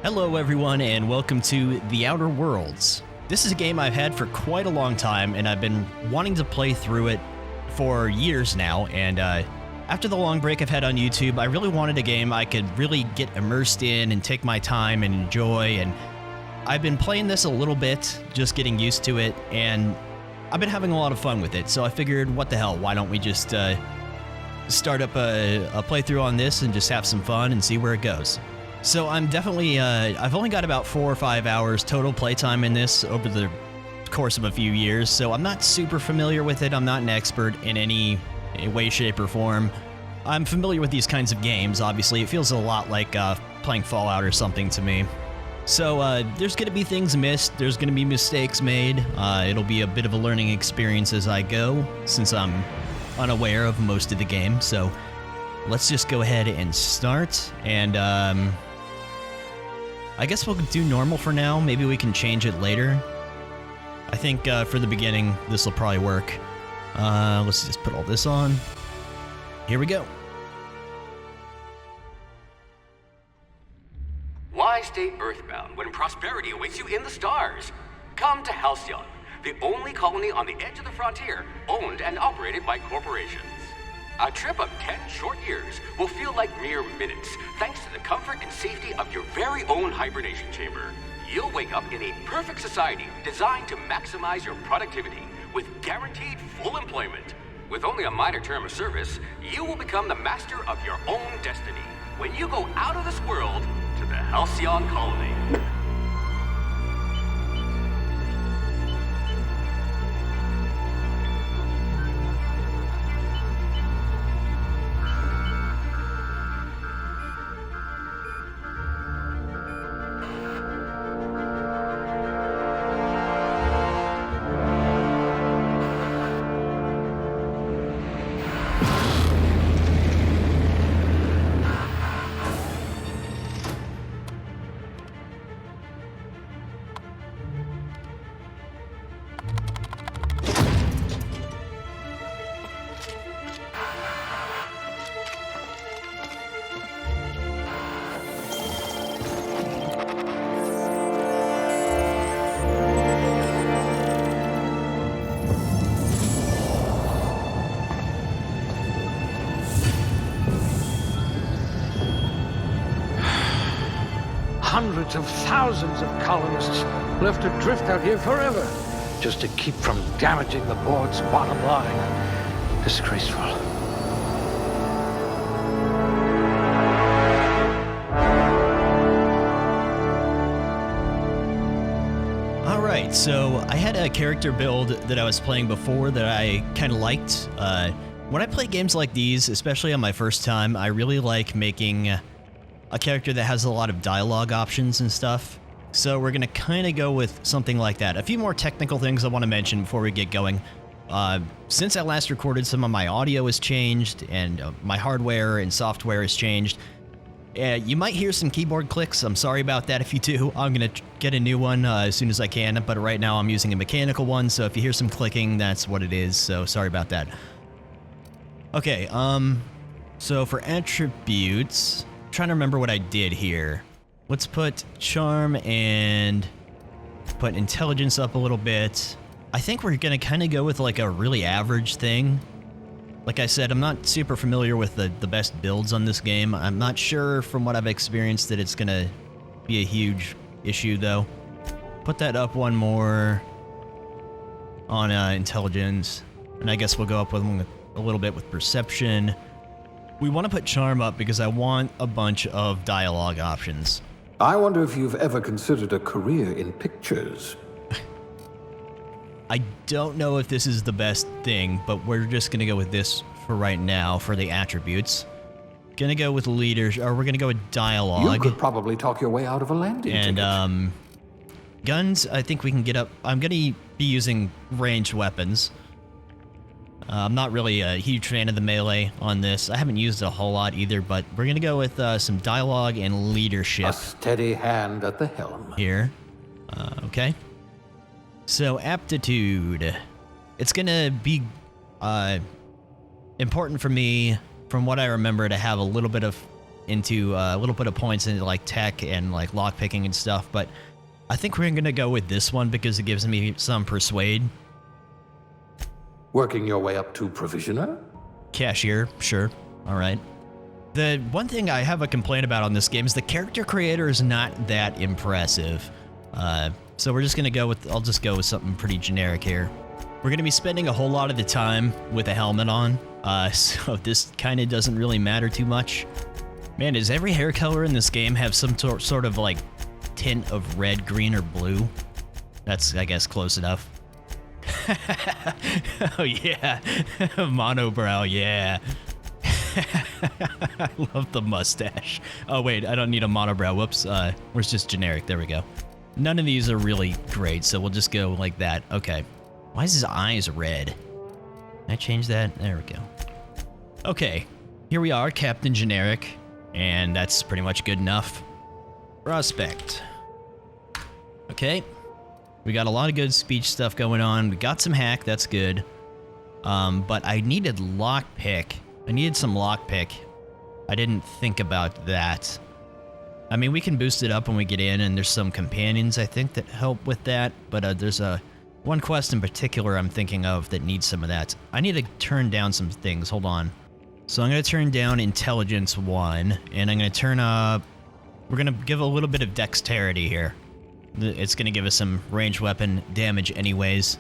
Hello everyone and welcome to The Outer Worlds. This is a game I've had for quite a long time and I've been wanting to play through it for years now, and after the long break I've had on YouTube, I really wanted a game I could really get immersed in and take my time and enjoy, and I've been playing this a little bit, just getting used to it, and I've been having a lot of fun with it, so I figured what the hell, why don't we just start up a playthrough on this and just have some fun and see where it goes. So I'm definitely, I've only got about 4 or 5 hours total playtime in this over the course of a few years, so I'm not super familiar with it. I'm not an expert in any way, shape, or form. I'm familiar with these kinds of games, obviously. It feels a lot like playing Fallout or something to me. So there's going to be things missed, there's going to be mistakes made. It'll be a bit of a learning experience as I go, since I'm unaware of most of the game. So let's just go ahead and start, and I guess we'll do normal for now. Maybe we can change it later. I think for the beginning, this will probably work. Let's just put all this on. Here we go. Why stay earthbound when prosperity awaits you in the stars? Come to Halcyon, the only colony on the edge of the frontier, owned and operated by corporations. A trip of 10 short years will feel like mere minutes, thanks to the comfort and safety of your very own hibernation chamber. You'll wake up in a perfect society designed to maximize your productivity with guaranteed full employment. With only a minor term of service, you will become the master of your own destiny when you go out of this world to the Halcyon colony. Hundreds of thousands of colonists left adrift out here forever, just to keep from damaging the board's bottom line. Disgraceful. Alright, so I had a character build that I was playing before that I kind of liked. When I play games like these, especially on my first time, I really like making a character that has a lot of dialogue options and stuff. So we're gonna kind of go with something like that. A few more technical things I want to mention before we get going. Since I last recorded, some of my audio has changed, and my hardware and software has changed. You might hear some keyboard clicks. I'm sorry about that if you do. I'm gonna get a new one as soon as I can, but right now I'm using a mechanical one, so if you hear some clicking, that's what it is, so sorry about that. Okay, so for attributes, I'm trying to remember what I did here. Let's put charm and put intelligence up a little bit. I think we're gonna kind of go with like a really average thing. Like I said, I'm not super familiar with the best builds on this game. I'm not sure from what I've experienced that it's gonna be a huge issue though. Put that up one more on intelligence, and I guess we'll go up with a little bit with perception. We want to put charm up because I want a bunch of dialogue options. I wonder if you've ever considered a career in pictures. I don't know if this is the best thing, but we're just going to go with this for right now for the attributes. Gonna go with leaders, or we're gonna go with dialogue. You could probably talk your way out of a landing ticket. Guns, I think we can get up. I'm gonna be using ranged weapons. I'm not really a huge fan of the melee on this. I haven't used it a whole lot either, but we're going to go with some dialogue and leadership. A steady hand at the helm. Here. Okay. So, aptitude. It's going to be important for me, from what I remember, to have a little bit of into a little bit of points into like tech and like lockpicking and stuff, but I think we're gonna go with this one because it gives me some persuade. Working your way up to provisioner? Cashier, sure. All right. The one thing I have a complaint about on this game is the character creator is not that impressive. So we're just gonna go with, I'll just go with something pretty generic here. We're gonna be spending a whole lot of the time with a helmet on, so this kind of doesn't really matter too much. Man, does every hair color in this game have some sort of like tint of red, green, or blue? That's, I guess, close enough. Oh yeah, monobrow, yeah. I love the mustache. Oh wait, I don't need a monobrow, whoops. Where's just generic, there we go. None of these are really great, so we'll just go like that. Okay. Why is his eyes red? Can I change that? There we go. Okay, here we are, Captain Generic, and that's pretty much good enough. Prospect. Okay. We got a lot of good speech stuff going on. We got some hack, that's good. But I needed lockpick. I needed some lockpick. I didn't think about that. I mean, we can boost it up when we get in, and there's some companions, I think, that help with that. But there's one quest in particular I'm thinking of that needs some of that. I need to turn down some things. Hold on. So I'm going to turn down Intelligence 1, and I'm going to turn up... We're going to give a little bit of Dexterity here. It's going to give us some ranged weapon damage anyways.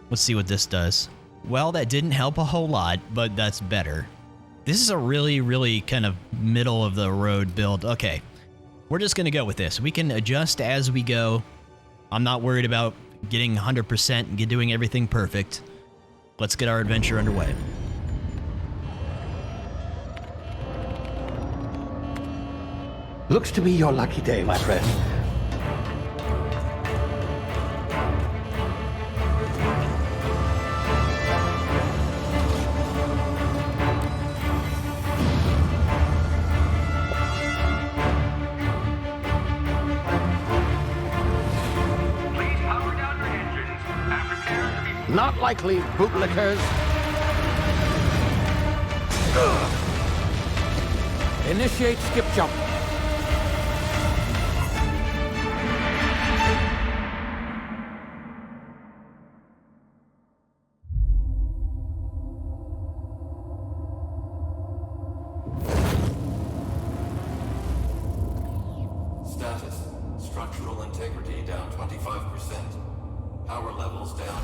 Let's see what this does. Well, that didn't help a whole lot, but that's better. This is a really, really kind of middle-of-the-road build. Okay. We're just going to go with this. We can adjust as we go. I'm not worried about getting 100% and doing everything perfect. Let's get our adventure underway. Looks to be your lucky day, my friend. Not likely, bootlickers. Initiate skip jump. Status. Structural integrity down 25%. Power levels down.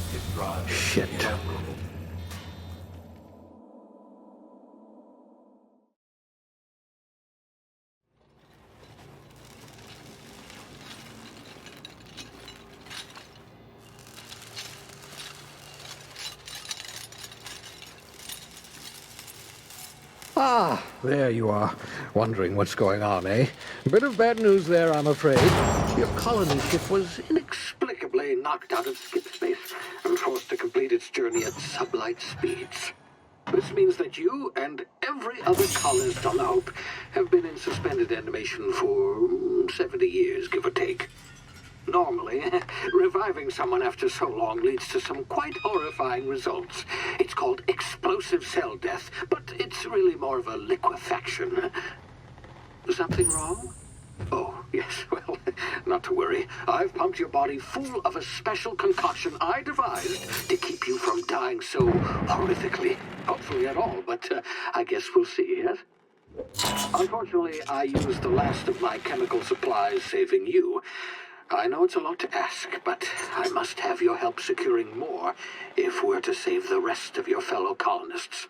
Skip drive. Shit. Evaporated. Ah, there you are. Wondering what's going on, eh? Bit of bad news there, I'm afraid. Your colony ship was inexplicably knocked out of skip space and forced to complete its journey at sublight speeds. This means that you and every other colonist on the Hope have been in suspended animation for 70 years, give or take. Normally, reviving someone after so long leads to some quite horrifying results. It's called explosive cell death, but it's really more of a liquefaction. Something wrong? Oh, yes, well, not to worry. I've pumped your body full of a special concoction I devised to keep you from dying so horrifically. Hopefully at all, but I guess we'll see, yes? Unfortunately, I used the last of my chemical supplies saving you. I know it's a lot to ask, but I must have your help securing more if we're to save the rest of your fellow colonists.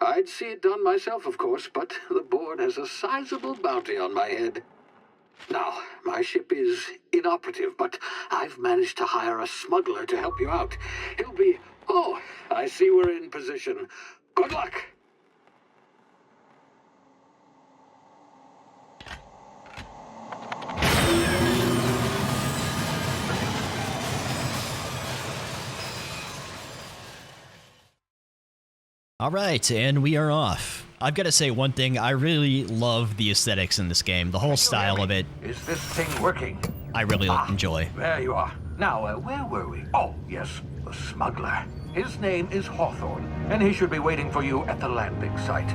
I'd see it done myself, of course, but the board has a sizable bounty on my head. Now, my ship is inoperative, but I've managed to hire a smuggler to help you out. He'll be... Oh, I see we're in position. Good luck! All right, and we are off. I've got to say one thing, I really love the aesthetics in this game, the whole style of it. Is this thing working? I really enjoy. There you are. Now, where were we? Oh, yes, the smuggler. His name is Hawthorne, and he should be waiting for you at the landing site.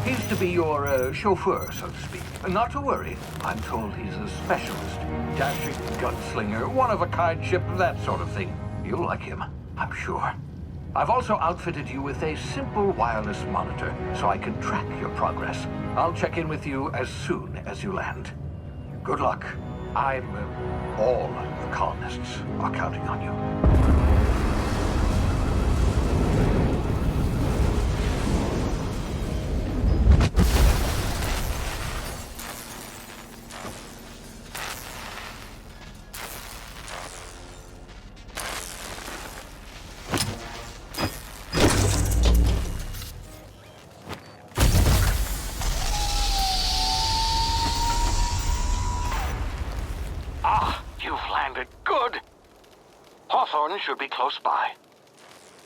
He's to be your chauffeur, so to speak. Not to worry. I'm told he's a specialist. Dashing gunslinger, one-of-a-kind ship, that sort of thing. You'll like him, I'm sure. I've also outfitted you with a simple wireless monitor, so I can track your progress. I'll check in with you as soon as you land. Good luck. All the colonists are counting on you. Hawthorne should be close by.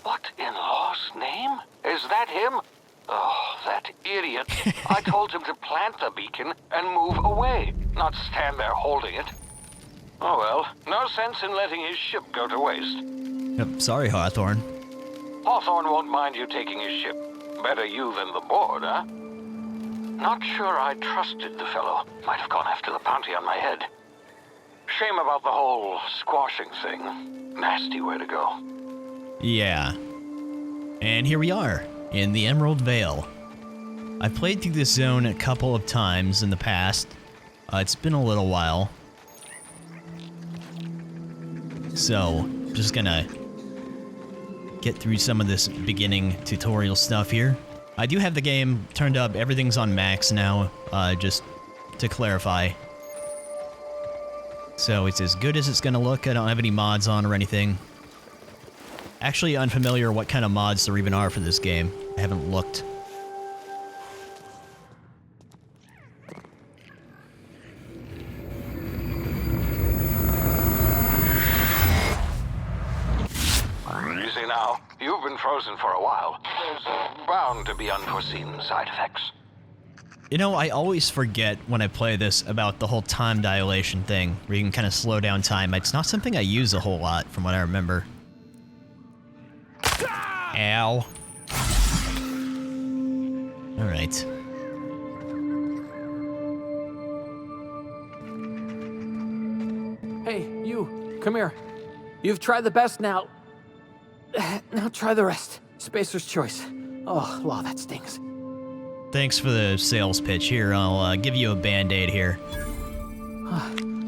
What in law's name? Is that him? Oh, that idiot. I told him to plant the beacon and move away, not stand there holding it. Oh well, no sense in letting his ship go to waste. Yep, sorry, Hawthorne. Hawthorne won't mind you taking his ship. Better you than the board, huh? Not sure I trusted the fellow. Might have gone after the bounty on my head. Shame about the whole squashing thing. Nasty way to go. Yeah. And here we are, in the Emerald Vale. I've played through this zone a couple of times in the past. It's been a little while. So, just gonna get through some of this beginning tutorial stuff here. I do have the game turned up, everything's on max now, just to clarify. So it's as good as it's gonna look. I don't have any mods on or anything. Actually unfamiliar what kind of mods there even are for this game. I haven't looked. Easy now. You've been frozen for a while. There's bound to be unforeseen side effects. You know, I always forget when I play this about the whole time dilation thing, where you can kind of slow down time. It's not something I use a whole lot, from what I remember. Ow. Alright. Hey, you, come here. You've tried the best now. Now try the rest. Spacer's choice. Oh, law, that stings. Thanks for the sales pitch. Here, I'll give you a band-aid here.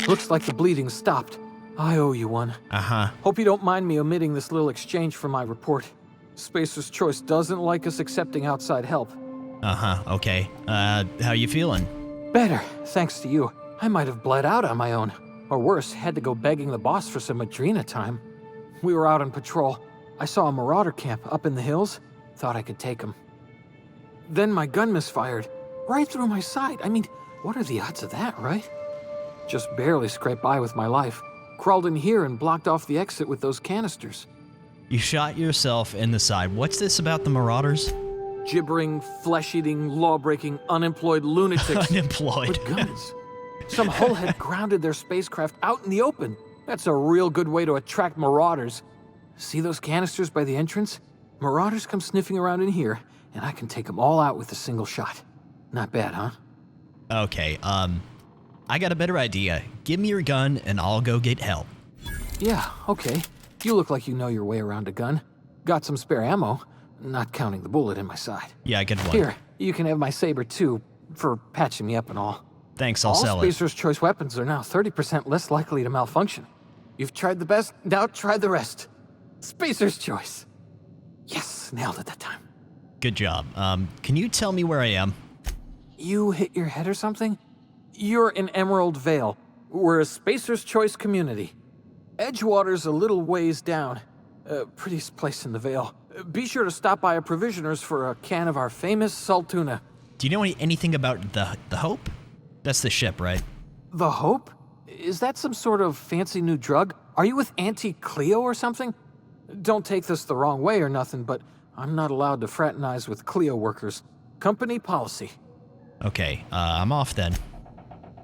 Looks like the bleeding stopped. I owe you one. Uh-huh. Hope you don't mind me omitting this little exchange from my report. Spacer's choice doesn't like us accepting outside help. Uh-huh, okay. How you feeling? Better, thanks to you. I might have bled out on my own. Or worse, had to go begging the boss for some Adrena time. We were out on patrol. I saw a marauder camp up in the hills. Thought I could take him. Then my gun misfired, right through my side. I mean, what are the odds of that, right? Just barely scraped by with my life. Crawled in here and blocked off the exit with those canisters. You shot yourself in the side. What's this about the Marauders? Gibbering, flesh-eating, law-breaking, unemployed lunatics. Unemployed. With guns. Some hull had grounded their spacecraft out in the open. That's a real good way to attract marauders. See those canisters by the entrance? Marauders come sniffing around in here, and I can take them all out with a single shot. Not bad, huh? Okay, I got a better idea. Give me your gun, and I'll go get help. Yeah, okay. You look like you know your way around a gun. Got some spare ammo, not counting the bullet in my side. Yeah, I get one. Here, you can have my saber too, for patching me up and all. Thanks, I'll sell it. All Spacer's Choice weapons are now 30% less likely to malfunction. You've tried the best, now try the rest. Spacer's Choice. Yes, nailed it that time. Good job. Can you tell me where I am? You hit your head or something? You're in Emerald Vale. We're a Spacer's Choice community. Edgewater's a little ways down. Prettiest place in the Vale. Be sure to stop by a provisioner's for a can of our famous salt tuna. Do you know anything about the Hope? That's the ship, right? The Hope? Is that some sort of fancy new drug? Are you with Auntie Cleo or something? Don't take this the wrong way or nothing, but I'm not allowed to fraternize with Cleo workers. Company policy. Okay, I'm off then.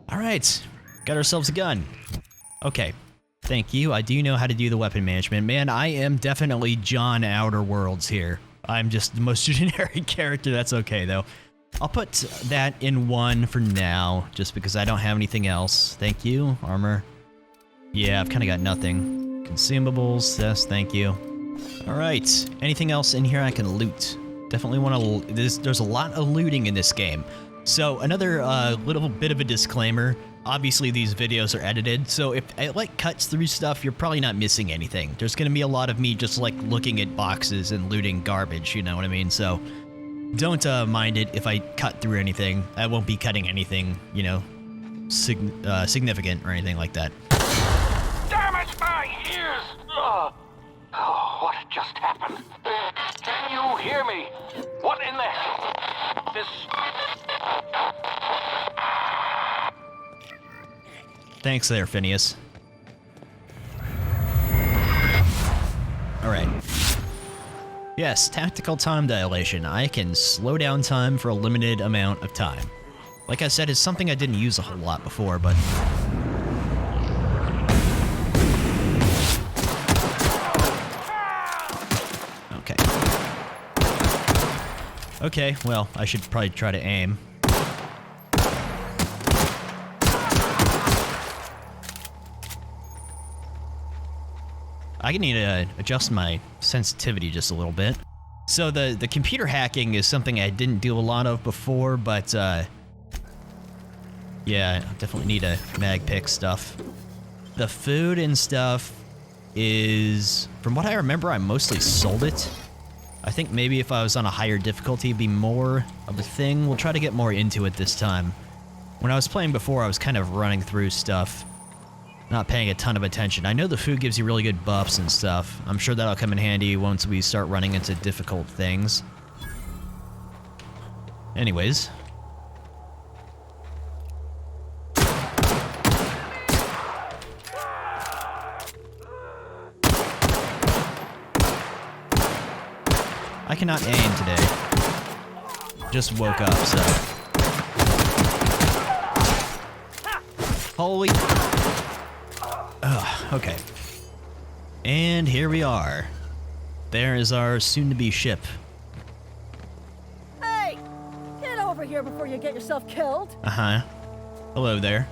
All right, got ourselves a gun. Okay, thank you. I do know how to do the weapon management. Man, I am definitely John Outer Worlds here. I'm just the most generic character. That's okay, though. I'll put that in 1 for now, just because I don't have anything else. Thank you, armor. Yeah, I've kind of got nothing. Consumables, yes, thank you. Alright, anything else in here I can loot? Definitely want to... There's a lot of looting in this game. So, another little bit of a disclaimer. Obviously, these videos are edited, so if it, like, cuts through stuff, you're probably not missing anything. There's gonna be a lot of me just, like, looking at boxes and looting garbage, you know what I mean? So, don't mind it if I cut through anything. I won't be cutting anything, you know, significant or anything like that. Damage my ears! Oh, what just happened? Can you hear me? What in the... This... Thanks there, Phineas. Alright. Yes, tactical time dilation. I can slow down time for a limited amount of time. Like I said, it's something I didn't use a whole lot before, but... Okay. Okay, well, I should probably try to aim. I need to adjust my sensitivity just a little bit. So the computer hacking is something I didn't do a lot of before, but yeah, I definitely need to mag pick stuff. The food and stuff is, from what I remember, I mostly sold it. I think maybe if I was on a higher difficulty, it'd be more of a thing. We'll try to get more into it this time. When I was playing before, I was kind of running through stuff, not paying a ton of attention. I know the food gives you really good buffs and stuff. I'm sure that'll come in handy once we start running into difficult things. Anyways. I cannot aim today. Just woke up, so... Holy... Okay. And here we are. There is our soon-to-be ship. Hey! Get over here before you get yourself killed. Uh-huh. Hello there.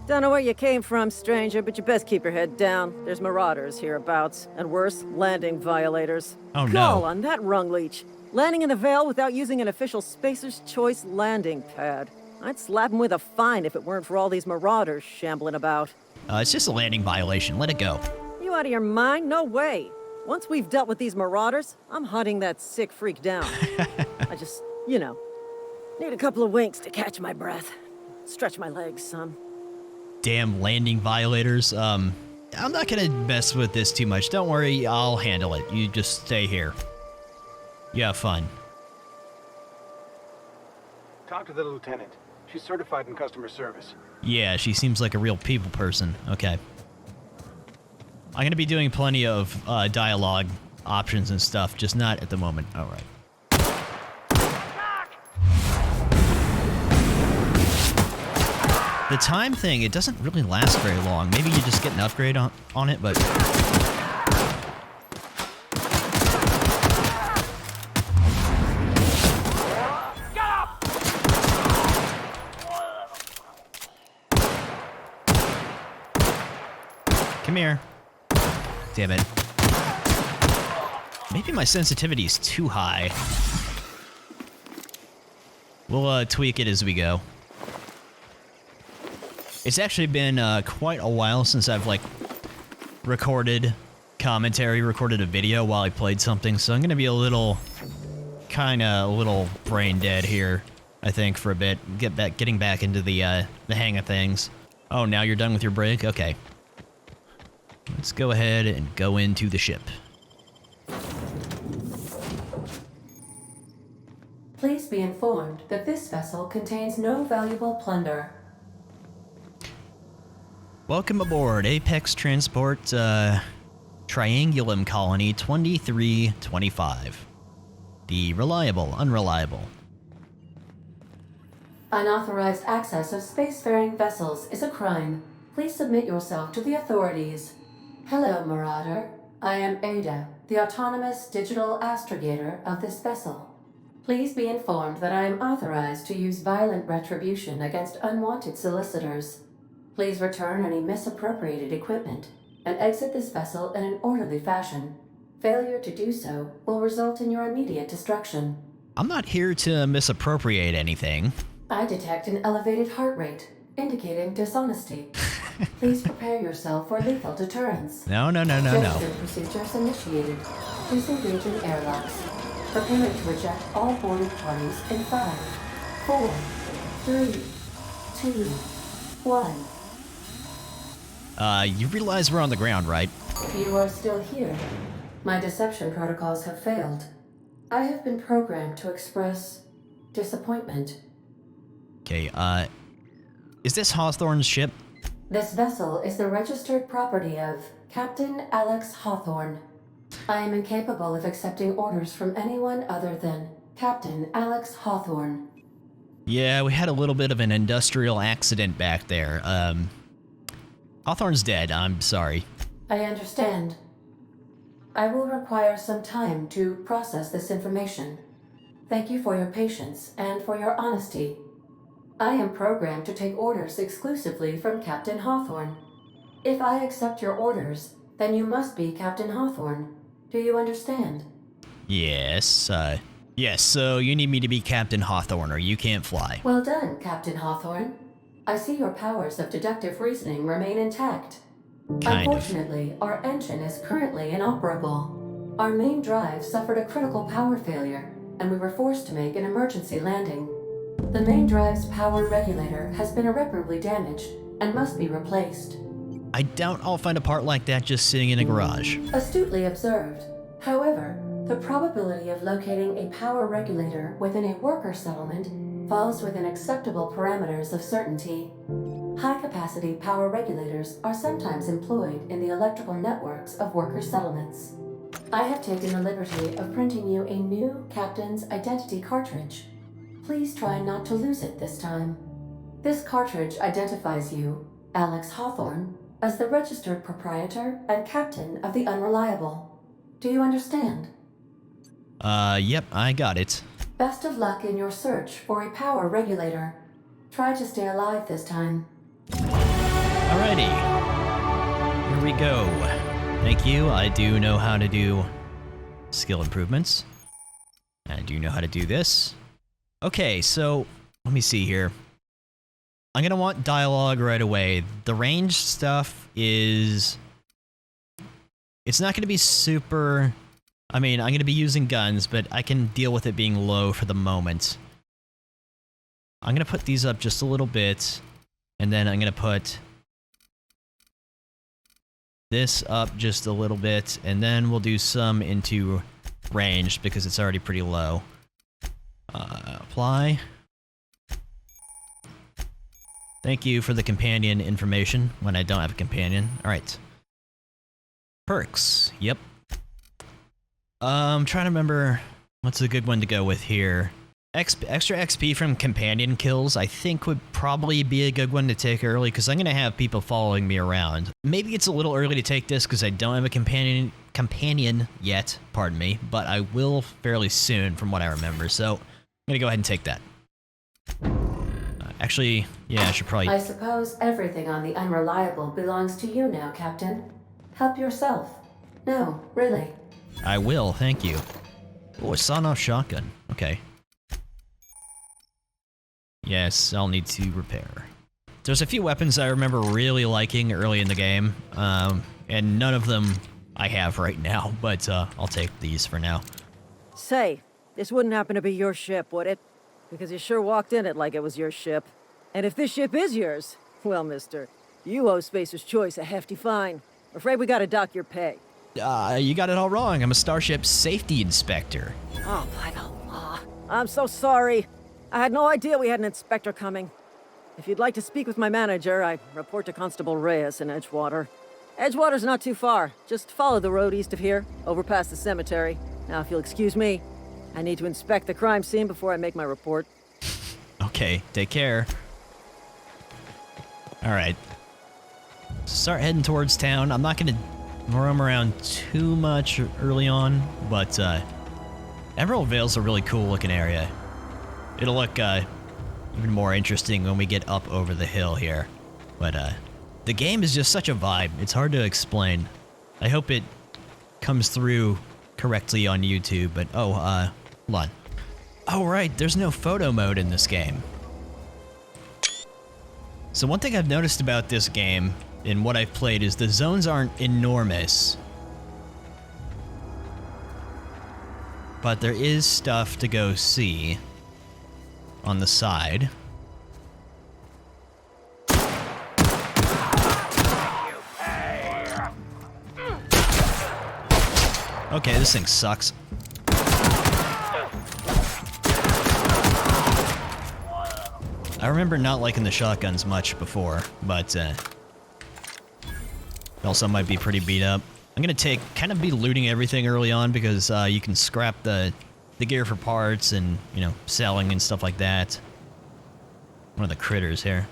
Don't know where you came from, stranger, but you best keep your head down. There's marauders hereabouts, and worse, landing violators. Oh, no. Call on that rung leech. Landing in the Vale without using an official Spacer's Choice landing pad. I'd slap him with a fine if it weren't for all these marauders shambling about. It's just a landing violation. Let it go. You out of your mind? No way. Once we've dealt with these marauders, I'm hunting that sick freak down. I just, you know, need a couple of winks to catch my breath. Stretch my legs, son. Damn landing violators. I'm not gonna mess with this too much. Don't worry, I'll handle it. You just stay here. You have fun. Talk to the lieutenant. She's certified in customer service. Yeah, she seems like a real people person. Okay. I'm gonna be doing plenty of dialogue options and stuff, just not at the moment. Alright. The time thing, it doesn't really last very long. Maybe you just get an upgrade on it, but... Come here. Damn it. Maybe my sensitivity is too high. We'll tweak it as we go. It's actually been quite a while since I've like recorded commentary, recorded a video while I played something, so I'm gonna be a little brain dead here, I think, for a bit. Getting back into the hang of things. Oh, now you're done with your break? Okay. Let's go ahead and go into the ship. Please be informed that this vessel contains no valuable plunder. Welcome aboard Apex Transport Triangulum Colony 2325. The reliable, unreliable. Unauthorized access of spacefaring vessels is a crime. Please submit yourself to the authorities. Hello, Marauder. I am Ada, the autonomous digital astrogator of this vessel. Please be informed that I am authorized to use violent retribution against unwanted solicitors. Please return any misappropriated equipment and exit this vessel in an orderly fashion. Failure to do so will result in your immediate destruction. I'm not here to misappropriate anything. I detect an elevated heart rate, indicating dishonesty. Please prepare yourself for lethal deterrence. No. Gesture procedures initiated. Disengaging airlocks. Preparing to eject all boarding parties in 5, 4, 3, 2, 1. You realize we're on the ground, right? You are still here. My deception protocols have failed. I have been programmed to express disappointment. Okay, is this Hawthorne's ship? This vessel is the registered property of Captain Alex Hawthorne. I am incapable of accepting orders from anyone other than Captain Alex Hawthorne. Yeah, we had a little bit of an industrial accident back there. Hawthorne's dead, I'm sorry. I understand. I will require some time to process this information. Thank you for your patience and for your honesty. I am programmed to take orders exclusively from Captain Hawthorne. If I accept your orders, then you must be Captain Hawthorne. Do you understand? Yes, yes, so you need me to be Captain Hawthorne or you can't fly. Well done, Captain Hawthorne. I see your powers of deductive reasoning remain intact. Unfortunately, our engine is currently inoperable. Our main drive suffered a critical power failure, and we were forced to make an emergency landing. The main drive's power regulator has been irreparably damaged and must be replaced. I doubt I'll find a part like that just sitting in a garage. Astutely observed. However, the probability of locating a power regulator within a worker settlement falls within acceptable parameters of certainty. High-capacity power regulators are sometimes employed in the electrical networks of worker settlements. I have taken the liberty of printing you a new Captain's Identity cartridge. Please try not to lose it this time. This cartridge identifies you, Alex Hawthorne, as the registered proprietor and captain of the Unreliable. Do you understand? Yep, I got it. Best of luck in your search for a power regulator. Try to stay alive this time. Alrighty. Here we go. Thank you. I do know how to do skill improvements. I do know how to do this. Okay, so let me see here. I'm gonna want dialogue right away. The range stuff is... It's not gonna be super... I mean, I'm gonna be using guns, but I can deal with it being low for the moment. I'm gonna put these up just a little bit, and then I'm gonna put this up just a little bit, and then we'll do some into ranged because it's already pretty low. Apply. Thank you for the companion information when I don't have a companion. Alright. Perks. Yep. I'm trying to remember what's a good one to go with here. Extra XP from companion kills, I think would probably be a good one to take early, because I'm going to have people following me around. Maybe it's a little early to take this because I don't have a companion yet, pardon me, but I will fairly soon from what I remember, so I'm going to go ahead and take that. Actually, yeah, I should probably... I suppose everything on the Unreliable belongs to you now, Captain. Help yourself. No, really. I will, thank you. Oh, a sawn-off shotgun. Okay. Yes, I'll need to repair. There's a few weapons I remember really liking early in the game, and none of them I have right now, but I'll take these for now. Say, this wouldn't happen to be your ship, would it? Because you sure walked in it like it was your ship. And if this ship is yours, well, mister, you owe Spacer's Choice a hefty fine. Afraid we gotta dock your pay. You got it all wrong. I'm a Starship Safety Inspector. Oh, by the law. I'm so sorry. I had no idea we had an inspector coming. If you'd like to speak with my manager, I report to Constable Reyes in Edgewater. Edgewater's not too far. Just follow the road east of here, over past the cemetery. Now, if you'll excuse me, I need to inspect the crime scene before I make my report. Okay, take care. Alright. Start heading towards town. I'm not gonna roam around too much early on, but Emerald Vale's a really cool looking area. It'll look even more interesting when we get up over the hill here. But the game is just such a vibe. It's hard to explain. I hope it comes through correctly on YouTube, but hold on. Oh right, there's no photo mode in this game. So one thing I've noticed about this game in what I've played is the zones aren't enormous. But there is stuff to go see on the side. Okay, this thing sucks. I remember not liking the shotguns much before, but also might be pretty beat up. I'm gonna be looting everything early on because you can scrap the gear for parts and, you know, selling and stuff like that. One of the critters here.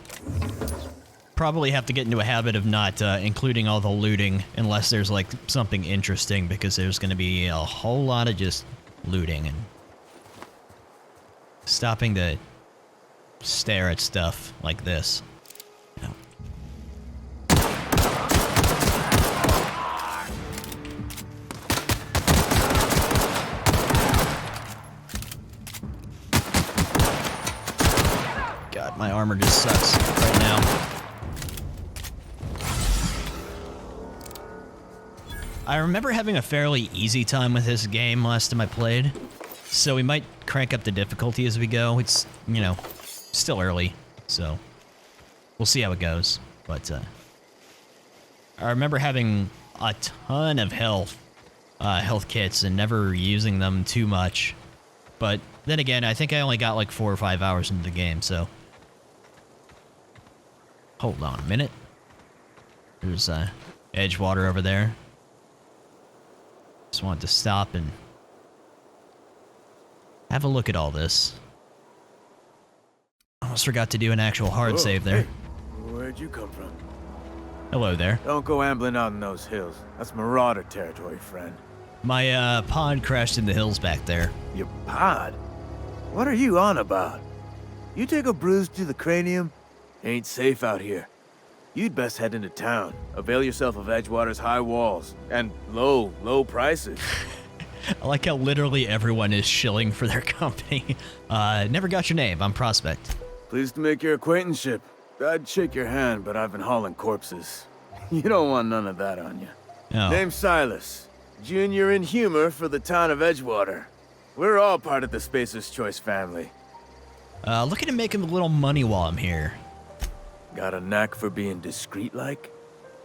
Probably have to get into a habit of not including all the looting unless there's like something interesting, because there's gonna be a whole lot of just looting and stopping to stare at stuff like this. You know. God, my armor just sucks right now. I remember having a fairly easy time with this game last time I played, so we might crank up the difficulty as we go. It's, you know, still early, so we'll see how it goes. But I remember having a ton of health kits and never using them too much. But then again, I think I only got like 4 or 5 hours into the game, so hold on a minute. There's Edgewater over there. Just wanted to stop and have a look at all this. Almost forgot to do an actual hard save there. Hey, where'd you come from? Hello there. Don't go ambling out in those hills. That's Marauder territory, friend. My pod crashed in the hills back there. Your pod? What are you on about? You take a bruise to the cranium? Ain't safe out here. You'd best head into town. Avail yourself of Edgewater's high walls and low prices. I like how literally everyone is shilling for their company. Never got your name. I'm Prospect. Pleased to make your acquaintanceship. I'd shake your hand, but I've been hauling corpses. You don't want none of that on you. Oh. Name's Silas. Junior in humor for the town of Edgewater. We're all part of the Spacer's Choice family. Looking to make him a little money while I'm here. Got a knack for being discreet-like?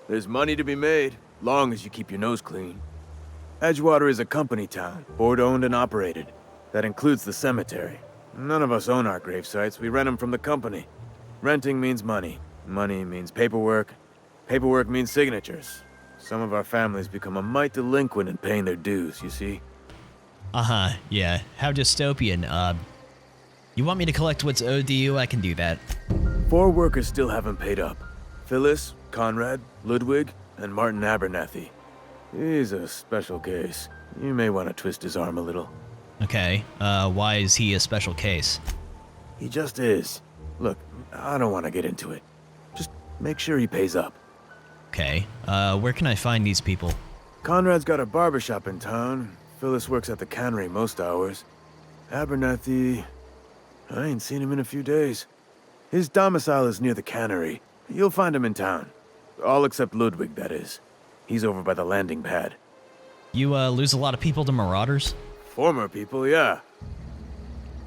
There's money to be made, long as you keep your nose clean. Edgewater is a company town, board-owned and operated. That includes the cemetery. None of us own our grave sites, we rent them from the company. Renting means money. Money means paperwork. Paperwork means signatures. Some of our families become a mite delinquent in paying their dues, you see? Uh-huh, yeah. How dystopian. You want me to collect what's owed to you? I can do that. 4 workers still haven't paid up. Phyllis, Conrad, Ludwig, and Martin Abernathy. He's a special case. You may want to twist his arm a little. Okay, why is he a special case? He just is. Look, I don't want to get into it. Just make sure he pays up. Okay, where can I find these people? Conrad's got a barbershop in town. Phyllis works at the cannery most hours. Abernathy... I ain't seen him in a few days. His domicile is near the cannery. You'll find him in town. All except Ludwig, that is. He's over by the landing pad. You, lose a lot of people to marauders? Former people, yeah.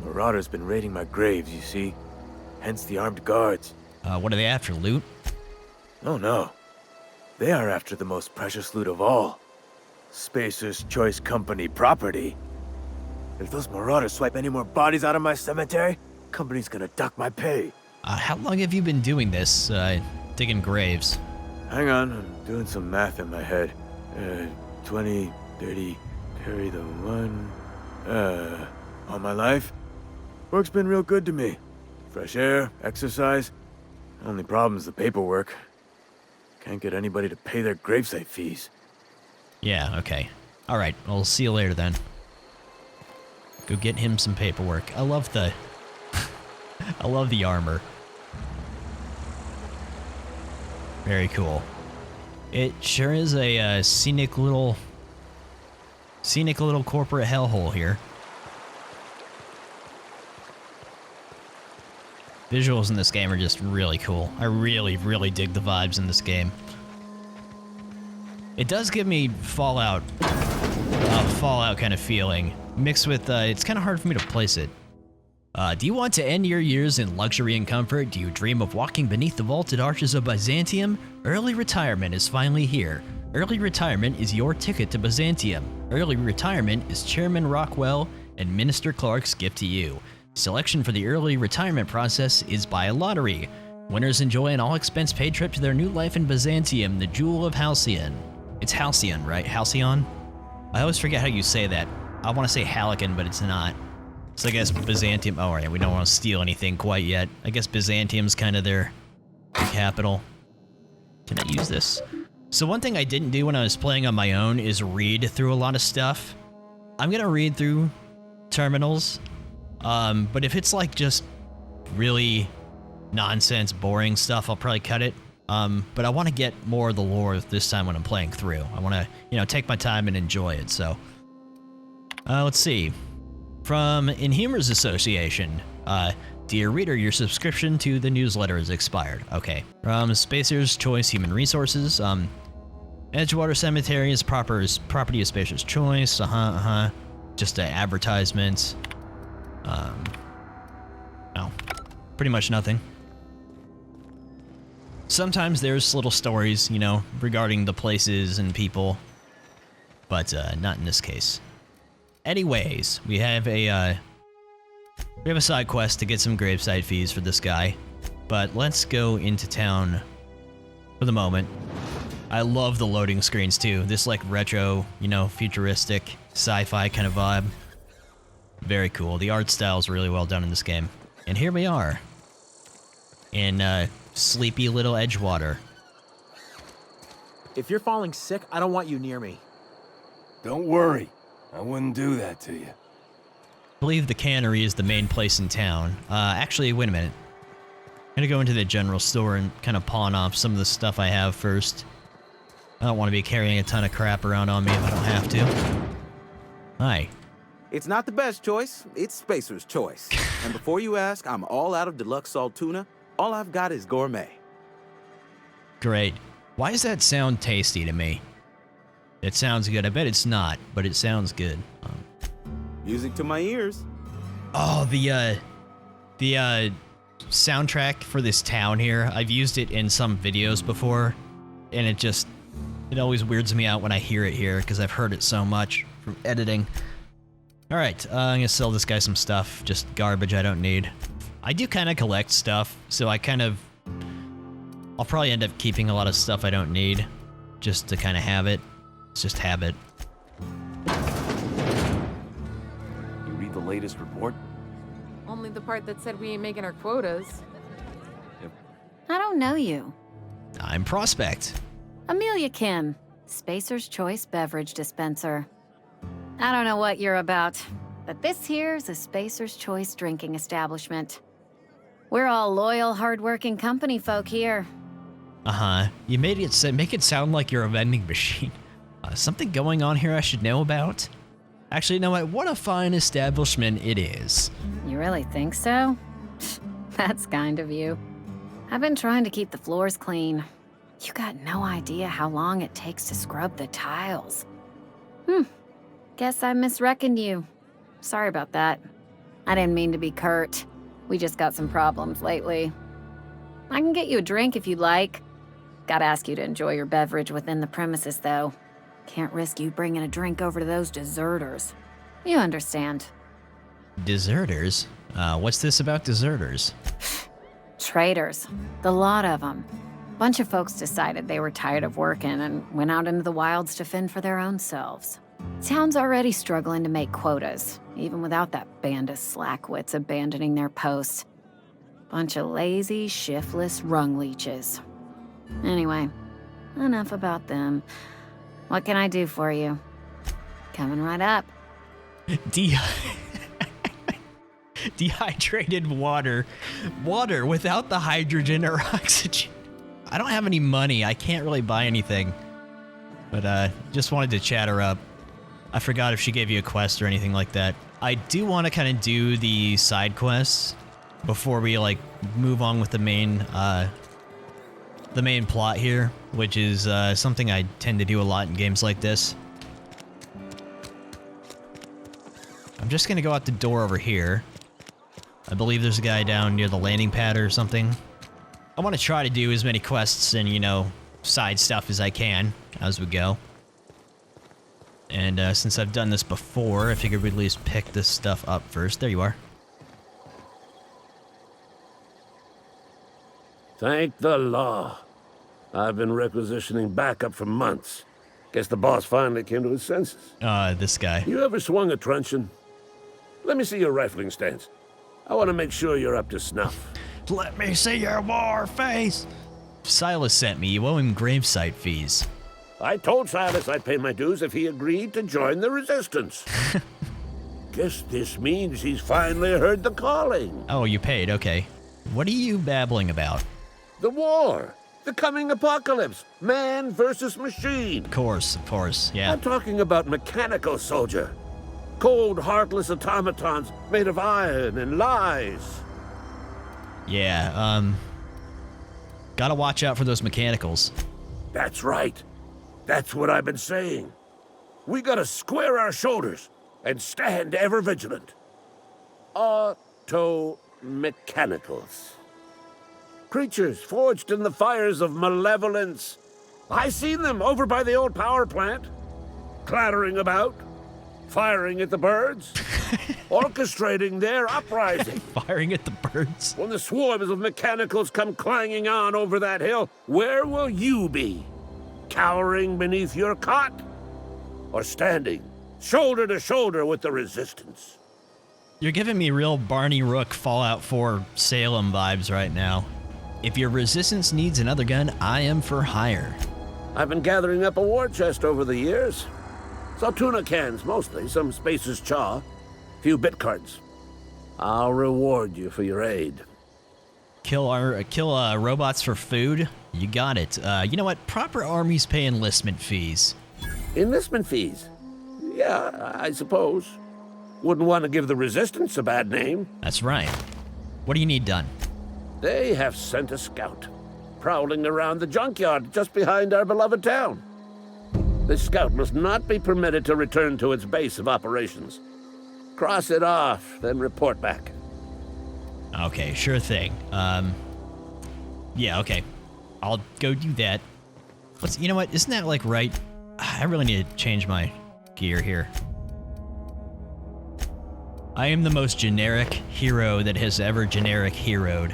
Marauders been raiding my graves, you see. Hence the armed guards. What are they after, loot? Oh, no. They are after the most precious loot of all. Spacer's Choice Company property. If those marauders swipe any more bodies out of my cemetery, company's gonna duck my pay. How long have you been doing this, digging graves? Hang on, I'm doing some math in my head. 20, 30, carry the 1... all my life? Work's been real good to me. Fresh air, exercise. Only problem's the paperwork. Can't get anybody to pay their gravesite fees. Yeah, okay. Alright, I'll see you later then. Go get him some paperwork. I love the I love the armor. Very cool. It sure is a scenic little corporate hellhole here. Visuals in this game are just really cool. I really, really dig the vibes in this game. It does give me Fallout kind of feeling, mixed with, it's kind of hard for me to place it. Do you want to end your years in luxury and comfort? Do you dream of walking beneath the vaulted arches of Byzantium? Early retirement is finally here. Early retirement is your ticket to Byzantium. Early retirement is Chairman Rockwell and Minister Clark's gift to you. Selection for the early retirement process is by a lottery. Winners enjoy an all-expense-paid trip to their new life in Byzantium, the Jewel of Halcyon. It's Halcyon, right? Halcyon? I always forget how you say that. I want to say Halcyon, but it's not. So I guess Byzantium... Oh, right, we don't want to steal anything quite yet. I guess Byzantium's kind of their capital. Can I use this? So one thing I didn't do when I was playing on my own is read through a lot of stuff. I'm going to read through terminals. But if it's like just really nonsense, boring stuff, I'll probably cut it. But I want to get more of the lore this time when I'm playing through. I want to, you know, take my time and enjoy it, so. Let's see. From Inhumers Association, dear reader, your subscription to the newsletter is expired. Okay. From Spacer's Choice Human Resources, Edgewater Cemetery is property of Spacer's Choice, just an advertisement. No, pretty much nothing. Sometimes there's little stories, you know, regarding the places and people, but not in this case. Anyways, we have a side quest to get some gravesite fees for this guy, but let's go into town for the moment. I love the loading screens too. This like retro, you know, futuristic sci-fi kind of vibe. Very cool. The art style is really well done in this game. And here we are in sleepy little Edgewater. If you're falling sick, I don't want you near me. Don't worry. I wouldn't do that to you. I believe the cannery is the main place in town. Actually, wait a minute. I'm gonna go into the general store and kind of pawn off some of the stuff I have first. I don't want to be carrying a ton of crap around on me if I don't have to. Hi. It's not the best choice, it's Spacer's choice. And before you ask, I'm all out of deluxe salt tuna. All I've got is gourmet. Great. Why does that sound tasty to me? It sounds good. I bet it's not, but it sounds good. Music to my ears. Oh, the soundtrack for this town here. I've used it in some videos before, and it always weirds me out when I hear it here because I've heard it so much from editing. All right, I'm gonna sell this guy some stuff, just garbage I don't need. I do kind of collect stuff, so I'll probably end up keeping a lot of stuff I don't need, just to kind of have it. It's just habit. You read the latest report? Only the part that said we ain't making our quotas. Yep. I don't know you. I'm Prospect. Amelia Kim, Spacer's Choice Beverage Dispenser. I don't know what you're about, but this here's a Spacer's Choice drinking establishment. We're all loyal, hard-working company folk here. You make it sound like you're a vending machine. Something going on here I should know about? Actually, you know what a fine establishment it is. You really think so? That's kind of you. I've been trying to keep the floors clean. You got no idea how long it takes to scrub the tiles. Guess I misreckoned you. Sorry about that. I didn't mean to be curt. We just got some problems lately. I can get you a drink if you'd like. Gotta ask you to enjoy your beverage within the premises, though. Can't risk you bringing a drink over to those deserters. You understand. Deserters? What's this about deserters? Traitors. The lot of them. Bunch of folks decided they were tired of working and went out into the wilds to fend for their own selves. Town's already struggling to make quotas, even without that band of slackwits abandoning their posts. Bunch of lazy, shiftless rung leeches. Anyway, enough about them. What can I do for you? Coming right up. Do Dehydrated water. Water without the hydrogen or oxygen. I don't have any money. I can't really buy anything. But just wanted to chat her up. I forgot if she gave you a quest or anything like that. I do want to kind of do the side quests before we like move on with the main plot here, which is something I tend to do a lot in games like this. I'm just gonna go out the door over here. I believe there's a guy down near the landing pad or something. I want to try to do as many quests and, you know, side stuff as I can as we go. And since I've done this before, I figured we'd at least pick this stuff up first. There you are. Thank the law. I've been requisitioning backup for months. Guess the boss finally came to his senses. This guy. You ever swung a truncheon? Let me see your rifling stance. I want to make sure you're up to snuff. Let me see your war face. Silas sent me. You owe him gravesite fees. I told Silas I'd pay my dues if he agreed to join the resistance. Guess this means he's finally heard the calling. Oh, you paid. Okay. What are you babbling about? The war. The coming apocalypse. Man versus machine. Of course, yeah. I'm talking about mechanical soldier. Cold, heartless automatons made of iron and lies. Yeah, gotta watch out for those mechanicals. That's right. That's what I've been saying. We gotta square our shoulders and stand ever vigilant. Auto-mechanicals. Creatures forged in the fires of malevolence. I seen them over by the old power plant, clattering about, firing at the birds, orchestrating their uprising. Firing at the birds? When the swarms of mechanicals come clanging on over that hill, where will you be? Cowering beneath your cot? Or standing, shoulder to shoulder with the resistance? You're giving me real Barney Rook Fallout 4 Salem vibes right now. If your resistance needs another gun, I am for hire. I've been gathering up a war chest over the years. Saltuna cans, mostly, some Spacer's Chaw, few bit cards. I'll reward you for your aid. Kill robots for food? You got it. You know what? Proper armies pay enlistment fees. Enlistment fees? Yeah, I suppose. Wouldn't want to give the resistance a bad name. That's right. What do you need done? They have sent a scout, prowling around the junkyard just behind our beloved town. This scout must not be permitted to return to its base of operations. Cross it off, then report back. Okay, sure thing. Yeah, okay. I'll go do that. You know what? Isn't that like right? I really need to change my gear here. I am the most generic hero that has ever generic heroed.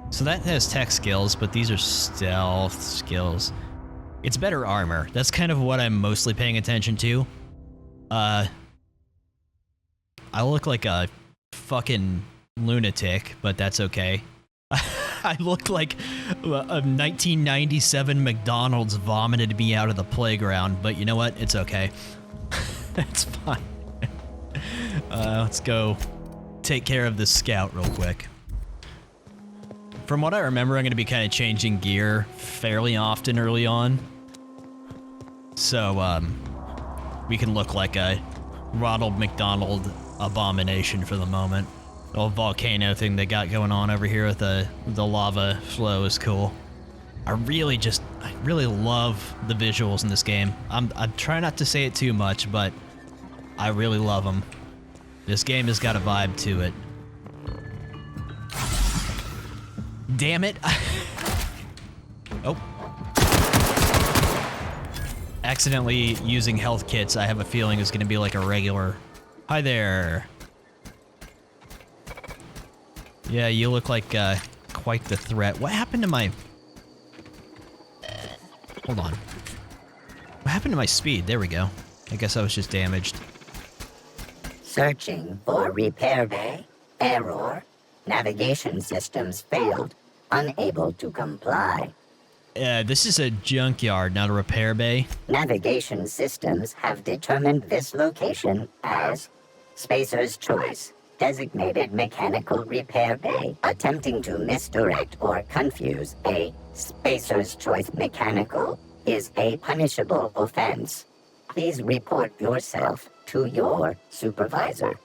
So that has tech skills, but these are stealth skills. It's better armor. That's kind of what I'm mostly paying attention to. I look like a fucking lunatic, but that's okay. I look like a 1997 McDonald's vomited me out of the playground, but you know what? It's okay. That's fine. Let's go take care of this scout real quick. From what I remember, I'm going to be kind of changing gear fairly often early on. So, we can look like a Ronald McDonald abomination for the moment. The old volcano thing they got going on over here with the lava flow is cool. I really love the visuals in this game. I'm trying not to say it too much, but I really love them. This game has got a vibe to it. Damn it. Oh. Accidentally using health kits, I have a feeling is going to be like a regular. Hi there. Yeah, you look like quite the threat. What happened to my... Hold on. What happened to my speed? There we go. I guess I was just damaged. Searching for repair bay. Error. Navigation systems failed. Unable to comply. This is a junkyard, not a repair bay. Navigation systems have determined this location as Spacer's Choice. designated mechanical repair bay, attempting to misdirect or confuse a Spacer's Choice mechanical is a punishable offense. Please report yourself to your supervisor.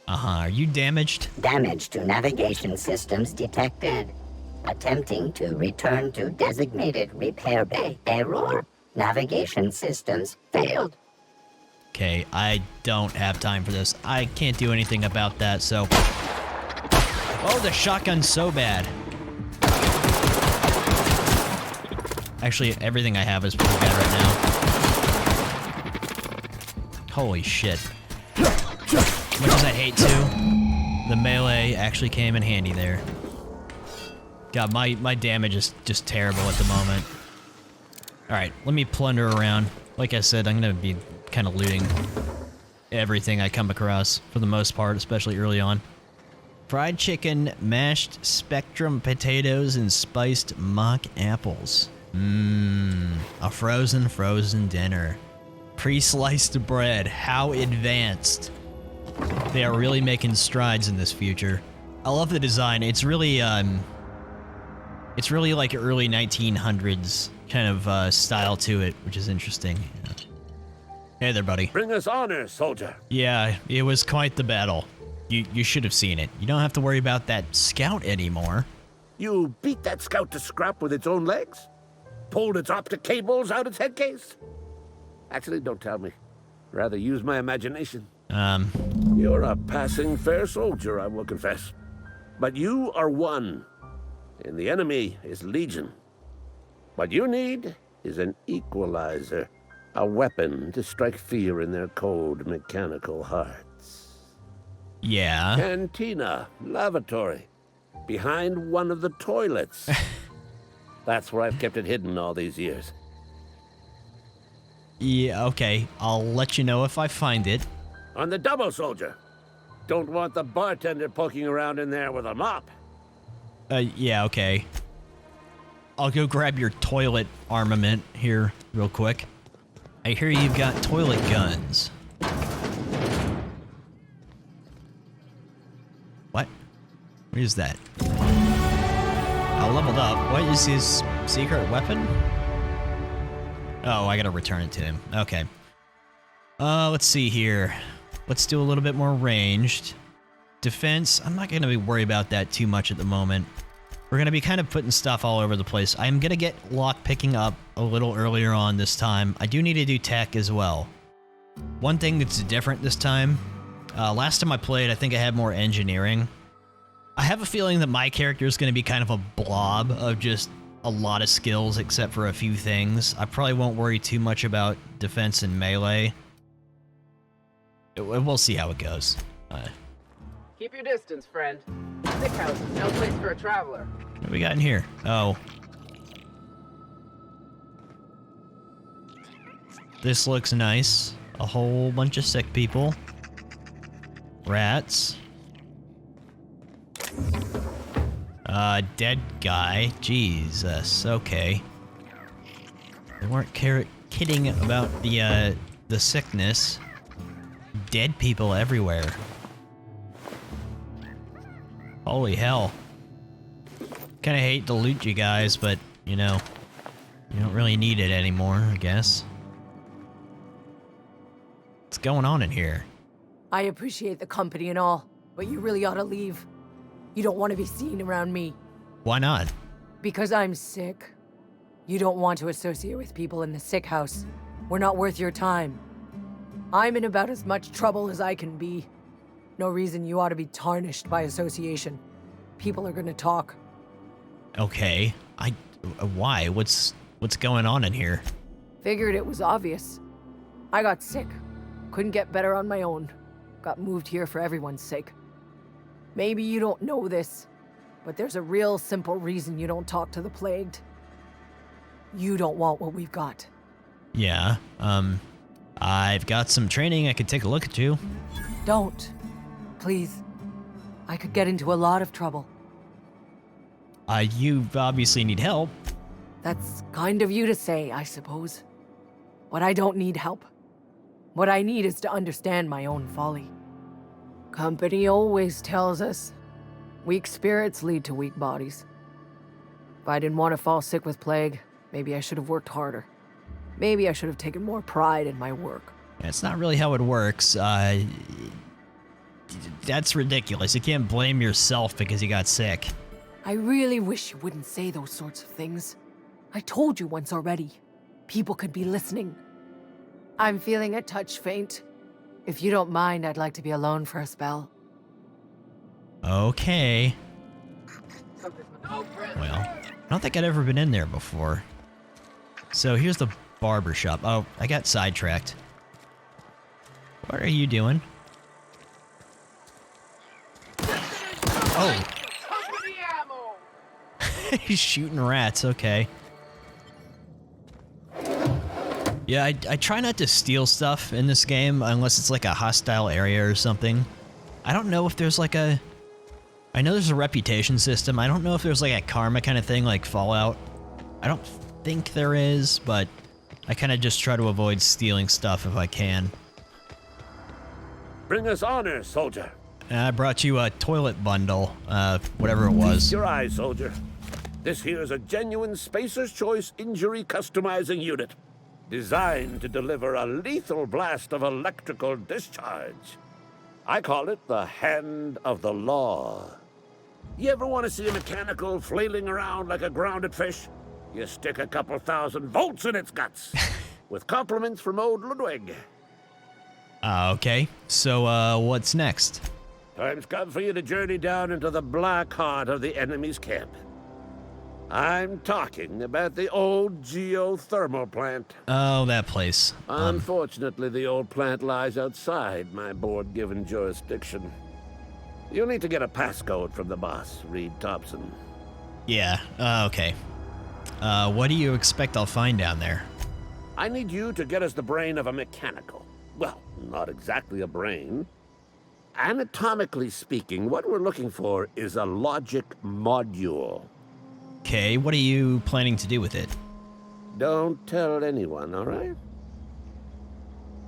Are you damaged? Damage to navigation systems detected. Attempting to return to designated repair bay. Error. Navigation systems failed. Okay, I don't have time for this. I can't do anything about that, so... Oh, the shotgun's so bad. Actually, everything I have is pretty bad right now. Holy shit. Much as I hate to, the melee actually came in handy there. God, my damage is just terrible at the moment. Alright, let me plunder around. Like I said, I'm gonna be kind of looting everything I come across, for the most part, especially early on. Fried chicken, mashed spectrum potatoes, and spiced mock apples. A frozen dinner. Pre-sliced bread, how advanced. They are really making strides in this future. I love the design. It's really like early 1900s kind of style to it, which is interesting. Yeah. Hey there, buddy. Bring us honor, soldier. Yeah, it was quite the battle. You should have seen it. You don't have to worry about that scout anymore. You beat that scout to scrap with its own legs? Pulled its optic cables out its head case? Actually, don't tell me. Rather use my imagination. You're a passing fair soldier, I will confess. But you are one, and the enemy is legion. What you need is an equalizer, a weapon to strike fear in their cold mechanical hearts. Yeah? Cantina, lavatory, behind one of the toilets. That's where I've kept it hidden all these years. Yeah, okay. I'll let you know if I find it. On the double, soldier. Don't want the bartender poking around in there with a mop. Yeah, okay. I'll go grab your toilet armament here real quick. I hear you've got toilet guns. What? What is that? I leveled up. What is his secret weapon? Oh, I gotta return it to him. Okay. Let's see here. Let's do a little bit more ranged. Defense, I'm not gonna be worried about that too much at the moment. We're gonna be kind of putting stuff all over the place. I'm gonna get lock picking up a little earlier on this time. I do need to do tech as well. One thing that's different this time, last time I played, I think I had more engineering. I have a feeling that my character is gonna be kind of a blob of just a lot of skills except for a few things. I probably won't worry too much about defense and melee. We'll see how it goes. Keep your distance, friend. Sick house is no place for a traveler. What do we got in here? Oh. This looks nice. A whole bunch of sick people. Rats. Dead guy. Jesus. Okay. They weren't kidding about the sickness. Dead people everywhere. Holy hell. Kinda hate to loot you guys, but, you know, you don't really need it anymore, I guess. What's going on in here? I appreciate the company and all, but you really ought to leave. You don't want to be seen around me. Why not? Because I'm sick. You don't want to associate with people in the sick house. We're not worth your time. I'm in about as much trouble as I can be. No reason you ought to be tarnished by association. People are gonna talk. Okay. Why? What's going on in here? Figured it was obvious. I got sick. Couldn't get better on my own. Got moved here for everyone's sake. Maybe you don't know this, but there's a real simple reason you don't talk to the plagued. You don't want what we've got. Yeah, I've got some training I could take a look at you. Don't. Please. I could get into a lot of trouble. You obviously need help. That's kind of you to say, I suppose. But I don't need help. What I need is to understand my own folly. Company always tells us weak spirits lead to weak bodies. If I didn't want to fall sick with plague, maybe I should have worked harder. Maybe I should have taken more pride in my work. It's not really how it works. That's ridiculous. You can't blame yourself because you got sick. I really wish you wouldn't say those sorts of things. I told you once already. People could be listening. I'm feeling a touch faint. If you don't mind, I'd like to be alone for a spell. Okay. Well, I don't think I'd ever been in there before. So here's the barber shop. Oh, I got sidetracked. What are you doing? Oh. He's shooting rats, okay. Yeah, I try not to steal stuff in this game unless it's like a hostile area or something. I don't know if there's like a... I know there's a reputation system. I don't know if there's like a karma kind of thing like Fallout. I don't think there is, but I kind of just try to avoid stealing stuff if I can. Bring us honor, soldier. I brought you a toilet bundle, whatever it was. Feast your eyes, soldier. This here's a genuine Spacer's Choice injury customizing unit, designed to deliver a lethal blast of electrical discharge. I call it the Hand of the Law. You ever want to see a mechanical flailing around like a grounded fish? You stick a couple thousand volts in its guts. With compliments from old Ludwig. Okay, so what's next? Time's come for you to journey down into the black heart of the enemy's camp. I'm talking about the old Geothermal Plant. Oh, that place. Unfortunately, the old plant lies outside my board-given jurisdiction. You'll need to get a passcode from the boss, Reed Thompson. Yeah, okay. What do you expect I'll find down there? I need you to get us the brain of a mechanical. Well, not exactly a brain. Anatomically speaking, what we're looking for is a logic module. Okay, what are you planning to do with it? Don't tell anyone, all right?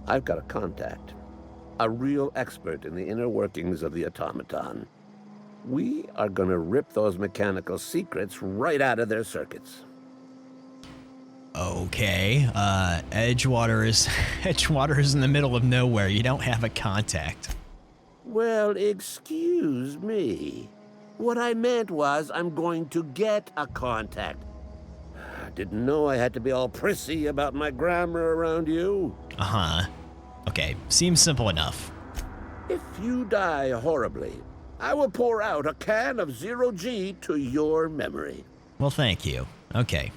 I've got a contact. A real expert in the inner workings of the automaton. We are gonna rip those mechanical secrets right out of their circuits. Okay, Edgewater is in the middle of nowhere. You don't have a contact. Well, excuse me. What I meant was I'm going to get a contact. I didn't know I had to be all prissy about my grammar around you. Uh-huh. Okay, seems simple enough. If you die horribly, I will pour out a can of 0G to your memory. Well, thank you. Okay,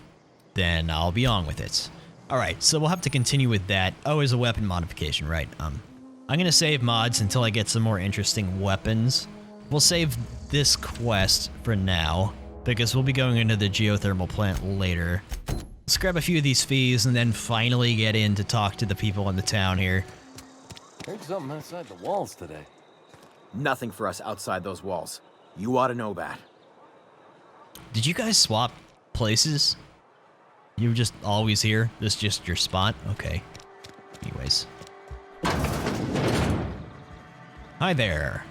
then I'll be on with it. Alright, so we'll have to continue with that. Oh, is a weapon modification, right. I'm gonna save mods until I get some more interesting weapons. We'll save this quest for now, because we'll be going into the geothermal plant later. Let's grab a few of these fees and then finally get in to talk to the people in the town here. Heard something outside the walls today. Nothing for us outside those walls. You ought to know that. Did you guys swap places? You were just always here? This is just your spot? Okay. Anyways. Hi there.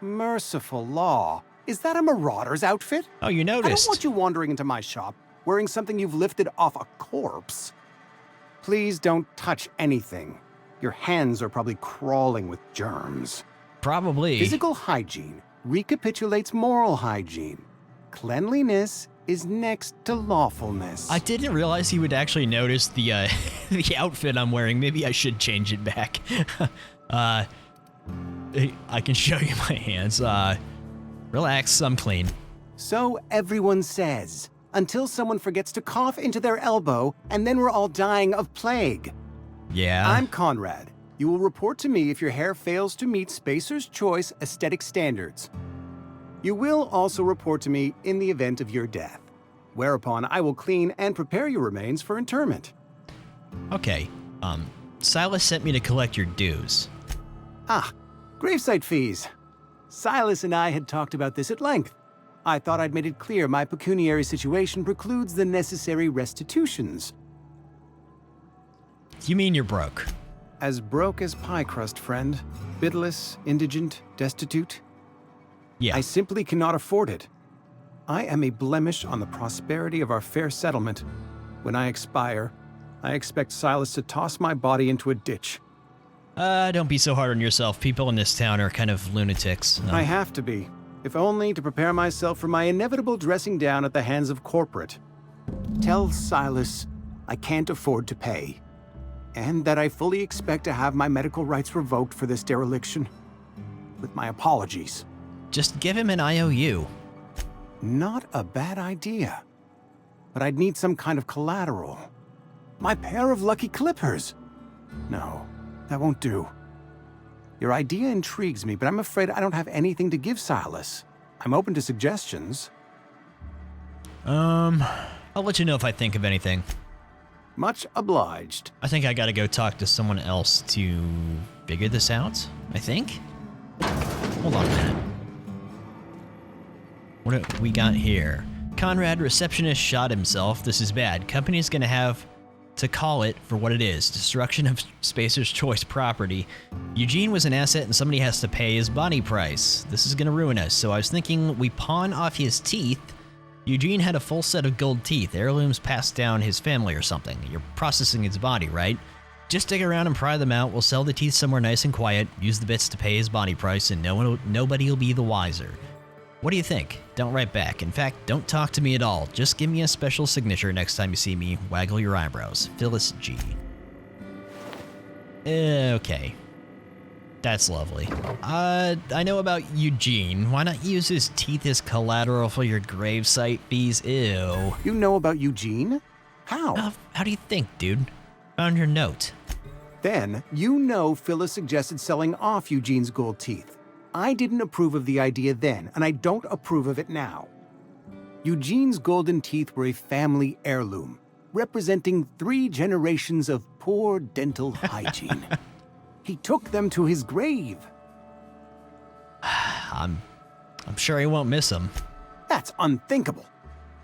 Merciful law. Is that a marauder's outfit? Oh, you noticed. I don't want you wandering into my shop wearing something you've lifted off a corpse. Please don't touch anything. Your hands are probably crawling with germs. Probably. Physical hygiene recapitulates moral hygiene. Cleanliness is next to lawfulness. I didn't realize he would actually notice the the outfit I'm wearing. Maybe I should change it back. I can show you my hands. Relax, I'm clean. So everyone says, until someone forgets to cough into their elbow, and then we're all dying of plague. Yeah. I'm Conrad. You will report to me if your hair fails to meet Spacer's Choice aesthetic standards. You will also report to me in the event of your death, whereupon I will clean and prepare your remains for interment. Okay, Silas sent me to collect your dues. Ah, gravesite fees. Silas and I had talked about this at length. I thought I'd made it clear my pecuniary situation precludes the necessary restitutions. You mean you're broke? as broke as pie crust, friend. Bitless, indigent, destitute. Yeah. I simply cannot afford it. I am a blemish on the prosperity of our fair settlement. When I expire, I expect Silas to toss my body into a ditch. Don't be so hard on yourself. People in this town are kind of lunatics. I have to be, if only to prepare myself for my inevitable dressing down at the hands of corporate. Tell Silas I can't afford to pay, and that I fully expect to have my medical rights revoked for this dereliction. With my apologies. Just give him an IOU. Not a bad idea. But I'd need some kind of collateral. My pair of lucky clippers. No, that won't do. Your idea intrigues me, but I'm afraid I don't have anything to give Silas. I'm open to suggestions. I'll let you know if I think of anything. Much obliged. I think I gotta go talk to someone else to figure this out, I think. Hold on a minute. What do we got here? Conrad, receptionist, shot himself. This is bad. Company's gonna have to call it for what it is. Destruction of Spacer's Choice property. Eugene was an asset and somebody has to pay his body price. This is gonna ruin us. So I was thinking we pawn off his teeth. Eugene had a full set of gold teeth, heirlooms passed down his family or something. You're processing his body, right? Just dig around and pry them out. We'll sell the teeth somewhere nice and quiet, use the bits to pay his body price, and nobody will be the wiser. What do you think? Don't write back. In fact, don't talk to me at all. Just give me a special signature next time you see me. Waggle your eyebrows. Phyllis G. Okay. That's lovely. I know about Eugene. Why not use his teeth as collateral for your gravesite fees? Ew. You know about Eugene? How? How do you think, dude? Found your note. Then, you know Phyllis suggested selling off Eugene's gold teeth. I didn't approve of the idea then, and I don't approve of it now. Eugene's golden teeth were a family heirloom, representing 3 generations of poor dental hygiene. He took them to his grave. I'm sure he won't miss them. That's unthinkable.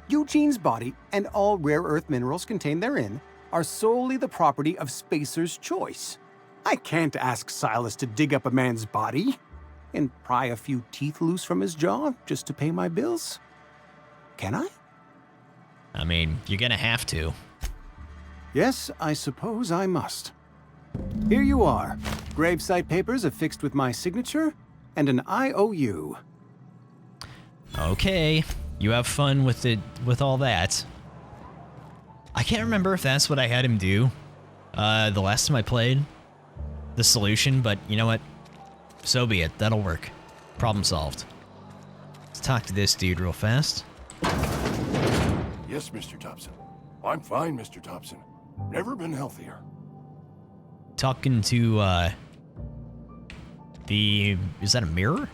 Eugene's body and all rare earth minerals contained therein are solely the property of Spacer's Choice. I can't ask Silas to dig up a man's body and pry a few teeth loose from his jaw just to pay my bills. Can I? I mean, you're gonna have to. Yes, I suppose I must. Here you are. Gravesite papers affixed with my signature and an IOU. Okay, you have fun with it, with all that. I can't remember if that's what I had him do the last time I played the solution, but you know what? So be it. That'll work. Problem solved. Let's talk to this dude real fast. Yes, Mr. Thompson. I'm fine, Mr. Thompson. Never been healthier. Talking to, is that a mirror?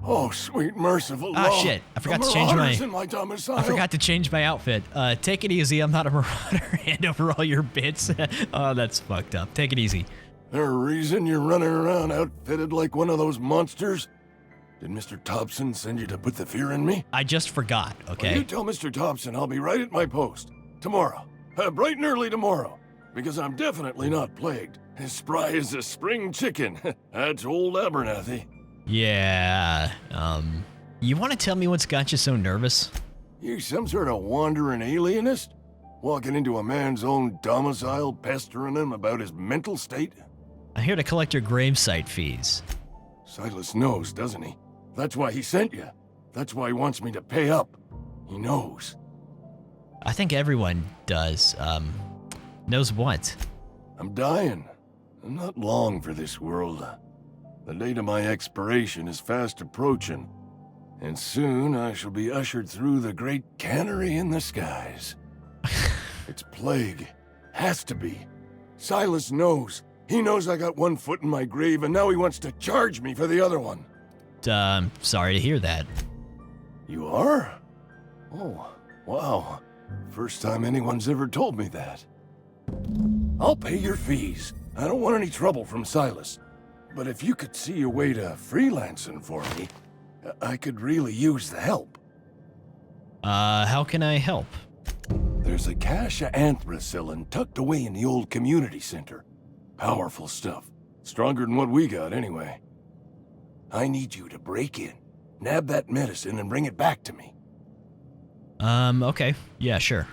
Oh, sweet merciful Ah, Lord. shit. I forgot The to change marauders in my domicile. I forgot to change my outfit. Take it easy. I'm not a marauder. Hand over all your bits. Oh, that's fucked up. Take it easy. There's a reason you're running around outfitted like one of those monsters? Did Mr. Thompson send you to put the fear in me? I just forgot, okay? Well, you tell Mr. Thompson I'll be right at my post. Tomorrow. Bright and early tomorrow. Because I'm definitely not plagued. As spry as a spring chicken. That's old Abernathy. Yeah, you want to tell me what's got you so nervous? You some sort of wandering alienist? Walking into a man's own domicile, pestering him about his mental state? I'm here to collect your gravesite fees. Silas knows, doesn't he? That's why he sent you. That's why he wants me to pay up. He knows. I think everyone does. Knows what? I'm dying. I'm not long for this world. The date of my expiration is fast approaching, and soon I shall be ushered through the great cannery in the skies. It's plague. Has to be. Silas knows. He knows I got one foot in my grave, and now he wants to charge me for the other one. Sorry to hear that. You are? Oh, wow. First time anyone's ever told me that. I'll pay your fees. I don't want any trouble from Silas. But if you could see a way to freelancing for me, I could really use the help. How can I help? There's a cache of anthracillin tucked away in the old community center. Powerful stuff. Stronger than what we got, anyway. I need you to break in, nab that medicine, and bring it back to me. Okay. Yeah, sure.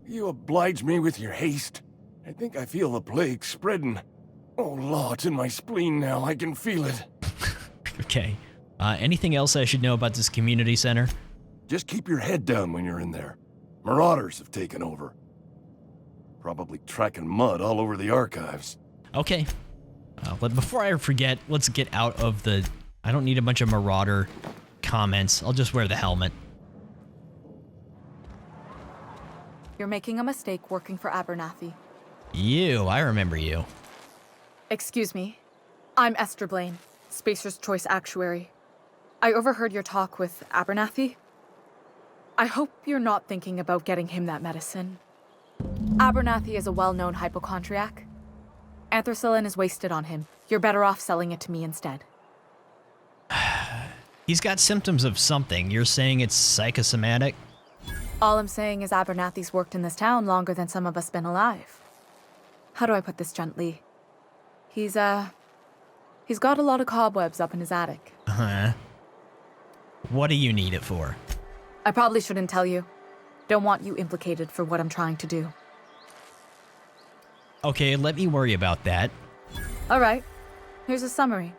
You oblige me with your haste. I think I feel the plague spreading. Oh, Law, it's in my spleen now. I can feel it. Okay. Anything else I should know about this community center? Just keep your head down when you're in there. Marauders have taken over. Probably tracking mud all over the archives. Okay. But before I forget, let's get out of the... I don't need a bunch of marauder comments. I'll just wear the helmet. You're making a mistake working for Abernathy. I remember you. Excuse me. I'm Esther Blaine, Spacer's Choice Actuary. I overheard your talk with Abernathy. I hope you're not thinking about getting him that medicine. Abernathy is a well-known hypochondriac. Anthracillin is wasted on him. You're better off selling it to me instead. He's got symptoms of something. You're saying it's psychosomatic? All I'm saying is Abernathy's worked in this town longer than some of us been alive. How do I put this gently? He's got a lot of cobwebs up in his attic. Uh-huh. What do you need it for? I probably shouldn't tell you. Don't want you implicated for what I'm trying to do. Okay, let me worry about that. All right. Here's a summary.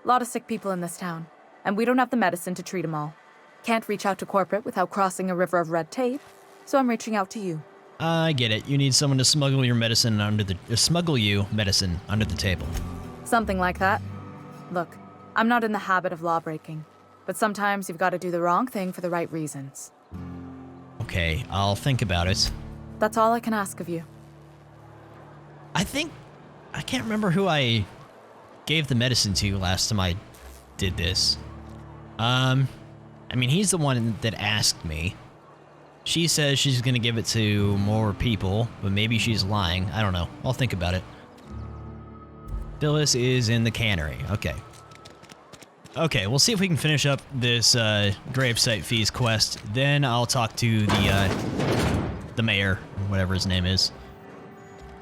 A lot of sick people in this town, and we don't have the medicine to treat them all. Can't reach out to corporate without crossing a river of red tape, so I'm reaching out to you. I get it. You need someone to smuggle you medicine under the table. Something like that. Look, I'm not in the habit of law breaking, but sometimes you've got to do the wrong thing for the right reasons. Okay, I'll think about it. That's all I can ask of you. I can't remember who I gave the medicine to last time I did this. I mean, he's the one that asked me. She says she's gonna give it to more people, but maybe she's lying. I don't know. I'll think about it. Phyllis is in the cannery. Okay. Okay, we'll see if we can finish up this gravesite fees quest. Then I'll talk to the mayor, whatever his name is,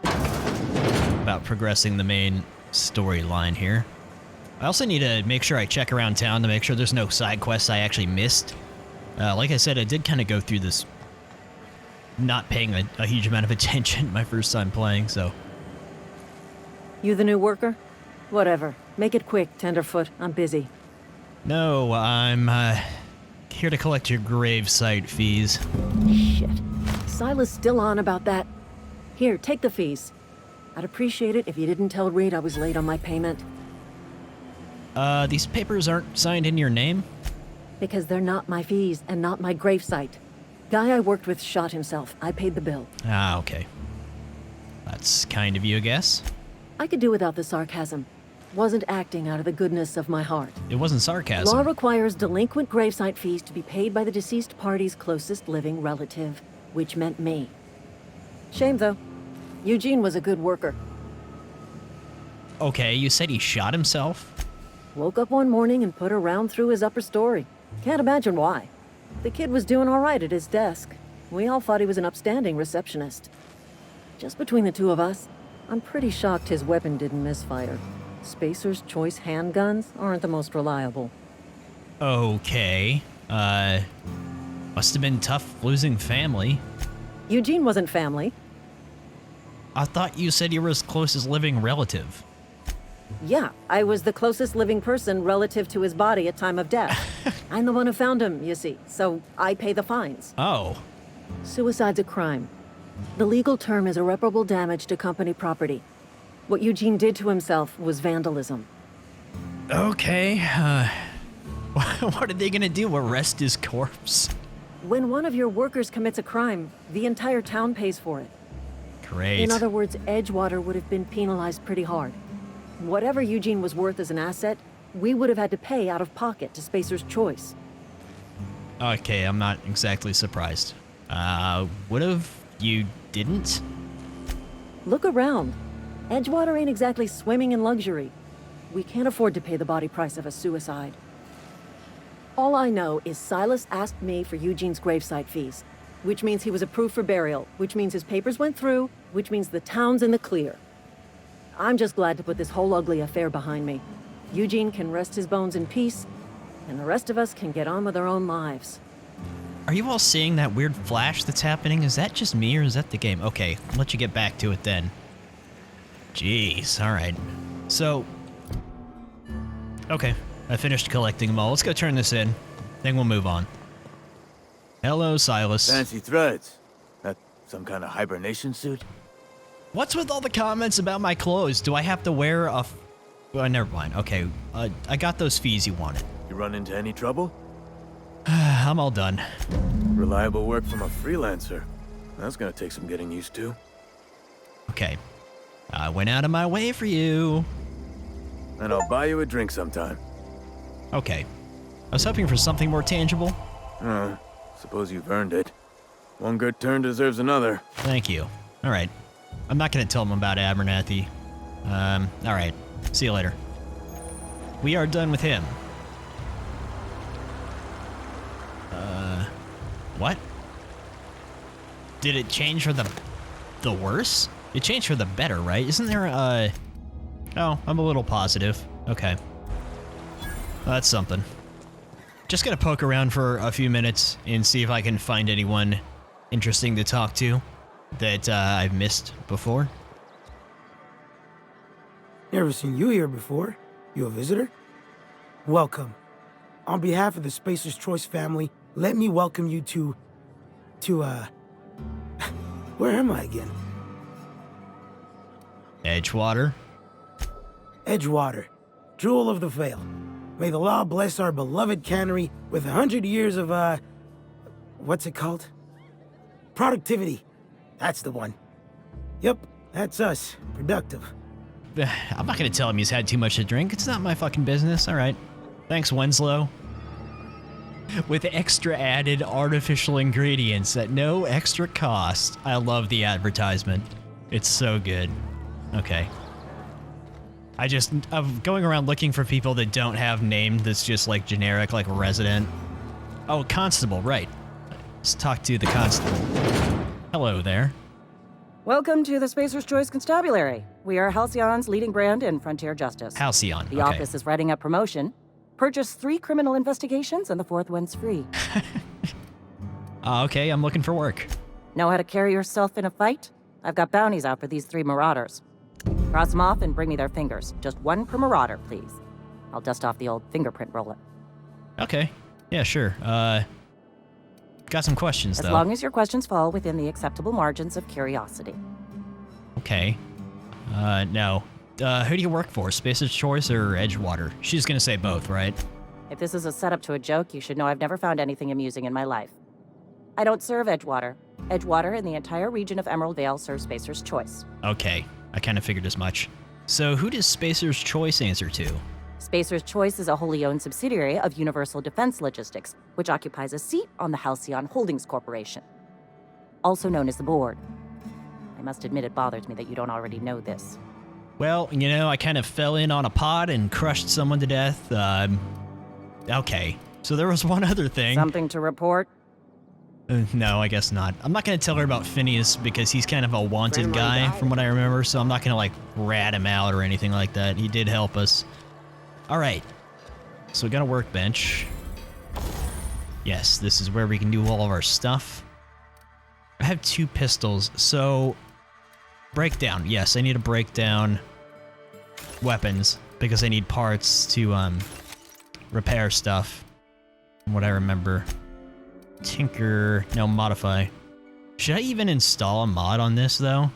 about progressing the main storyline here. I also need to make sure I check around town to make sure there's no side quests I actually missed. Like I said, I did kind of go through this not paying a huge amount of attention my first time playing, so... You the new worker? Whatever. Make it quick, Tenderfoot. I'm busy. No, I'm here to collect your gravesite fees. Shit. Silas still on about that. Here, take the fees. I'd appreciate it if you didn't tell Reed I was late on my payment. These papers aren't signed in your name? Because they're not my fees and not my gravesite. Guy I worked with shot himself. I paid the bill. Ah, okay. That's kind of you, I guess. I could do without the sarcasm. Wasn't acting out of the goodness of my heart. It wasn't sarcasm. Law requires delinquent gravesite fees to be paid by the deceased party's closest living relative, which meant me. Shame, though. Eugene was a good worker. Okay, you said he shot himself? Woke up one morning and put a round through his upper story. Can't imagine why. The kid was doing all right at his desk. We all thought he was an upstanding receptionist. Just between the two of us, I'm pretty shocked his weapon didn't misfire. Spacer's Choice handguns aren't the most reliable. Okay. Must have been tough losing family. Eugene wasn't family. I thought you said you were his closest living relative. Yeah, I was the closest living person relative to his body at time of death. I'm the one who found him, you see, so I pay the fines. Oh. Suicide's a crime. The legal term is irreparable damage to company property. What Eugene did to himself was vandalism. Okay, what are they gonna do, arrest his corpse? When one of your workers commits a crime, the entire town pays for it. Great. In other words, Edgewater would have been penalized pretty hard. Whatever Eugene was worth as an asset, we would have had to pay out of pocket to Spacer's Choice. Okay, I'm not exactly surprised. Would've you didn't? Look around. Edgewater ain't exactly swimming in luxury. We can't afford to pay the body price of a suicide. All I know is Silas asked me for Eugene's gravesite fees, which means he was approved for burial, which means his papers went through, which means the town's in the clear. I'm just glad to put this whole ugly affair behind me. Eugene can rest his bones in peace, and the rest of us can get on with our own lives. Are you all seeing that weird flash that's happening? Is that just me or is that the game? Okay, I'll let you get back to it then. Jeez, alright. So... Okay, I finished collecting them all. Let's go turn this in. Then we'll move on. Hello, Silas. Fancy threads. That some kind of hibernation suit? What's with all the comments about my clothes? Do I have to wear a... Well, never mind. Okay, I got those fees you wanted. You run into any trouble? I'm all done. Reliable work from a freelancer. That's gonna take some getting used to. Okay. I went out of my way for you. And I'll buy you a drink sometime. Okay. I was hoping for something more tangible. Suppose you've earned it. One good turn deserves another. Thank you. Alright. I'm not gonna tell them about Abernathy. Alright. See you later. We are done with him. What? Did it change for the worse? It changed for the better, right? Isn't there a... Oh, I'm a little positive. Okay. Well, that's something. Just gonna poke around for a few minutes and see if I can find anyone interesting to talk to that I've missed before. Never seen you here before. You a visitor? Welcome. On behalf of the Spacer's Choice family, let me welcome you to where am I again? Edgewater. Edgewater, jewel of the Vale. May the law bless our beloved cannery with 100 years of, what's it called? Productivity. That's the one. Yep, that's us. Productive. I'm not gonna tell him he's had too much to drink. It's not my fucking business. All right. Thanks, Winslow. With extra added artificial ingredients at no extra cost. I love the advertisement. It's so good. Okay. I'm going around looking for people that don't have name that's just like generic, like resident. Oh, constable, right. Let's talk to the constable. Hello there. Welcome to the Spacer's Choice Constabulary. We are Halcyon's leading brand in frontier justice. Halcyon, The office is writing up promotion. Purchase 3 criminal investigations and the 4th one's free. Okay, I'm looking for work. Know how to carry yourself in a fight? I've got bounties out for these 3 marauders. Cross them off and bring me their fingers. Just 1 per marauder, please. I'll dust off the old fingerprint roller. Okay. Yeah, sure. Got some questions, though. As long as your questions fall within the acceptable margins of curiosity. Okay. No. Who do you work for? Spacer's Choice or Edgewater? She's gonna say both, right? If this is a setup to a joke, you should know I've never found anything amusing in my life. I don't serve Edgewater. Edgewater and the entire region of Emerald Vale serve Spacer's Choice. Okay. I kind of figured as much. So who does Spacer's Choice answer to? Spacer's Choice is a wholly owned subsidiary of Universal Defense Logistics, which occupies a seat on the Halcyon Holdings Corporation, also known as the Board. I must admit it bothers me that you don't already know this. Well, you know, I kind of fell in on a pod and crushed someone to death. Okay. So there was one other thing. Something to report? No, I guess not. I'm not going to tell her about Phineas because he's kind of a wanted guy from what I remember, so I'm not going to, like, rat him out or anything like that. He did help us. All right. So we got a workbench. Yes, this is where we can do all of our stuff. I have 2 pistols, so... Breakdown. Yes, I need to break down weapons because I need parts to repair stuff. From what I remember. Tinker. No, modify. Should I even install a mod on this, though?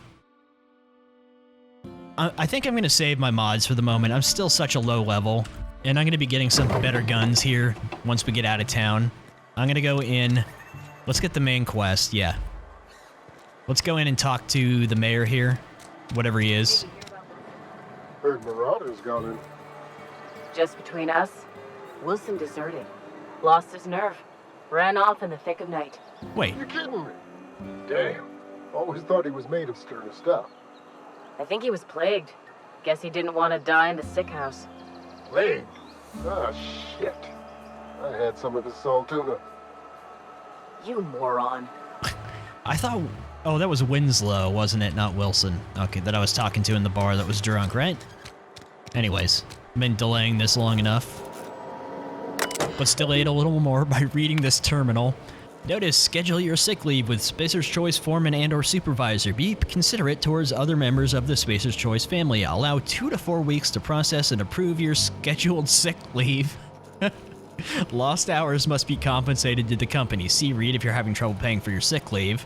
I think I'm going to save my mods for the moment. I'm still such a low level, and I'm going to be getting some better guns here once we get out of town. I'm going to go in. Let's get the main quest, yeah. Let's go in and talk to the mayor here, whatever he is. Heard Marauder's gone in. Just between us, Wilson deserted. Lost his nerve. Ran off in the thick of night. Wait. You're kidding me. Damn. Always thought he was made of sterner stuff. I think he was plagued. Guess he didn't want to die in the sick house. Plague? Ah, shit. I had some of his salt tuna. You moron. I thought Oh, that was Winslow, wasn't it? Not Wilson. Okay, that I was talking to in the bar that was drunk, right? Anyways, been delaying this long enough. Let's delay it a little more by reading this terminal. Notice, schedule your sick leave with Spacer's Choice foreman and/or supervisor. Be considerate towards other members of the Spacer's Choice family. Allow 2 to 4 weeks to process and approve your scheduled sick leave. Lost hours must be compensated to the company. See Reed if you're having trouble paying for your sick leave.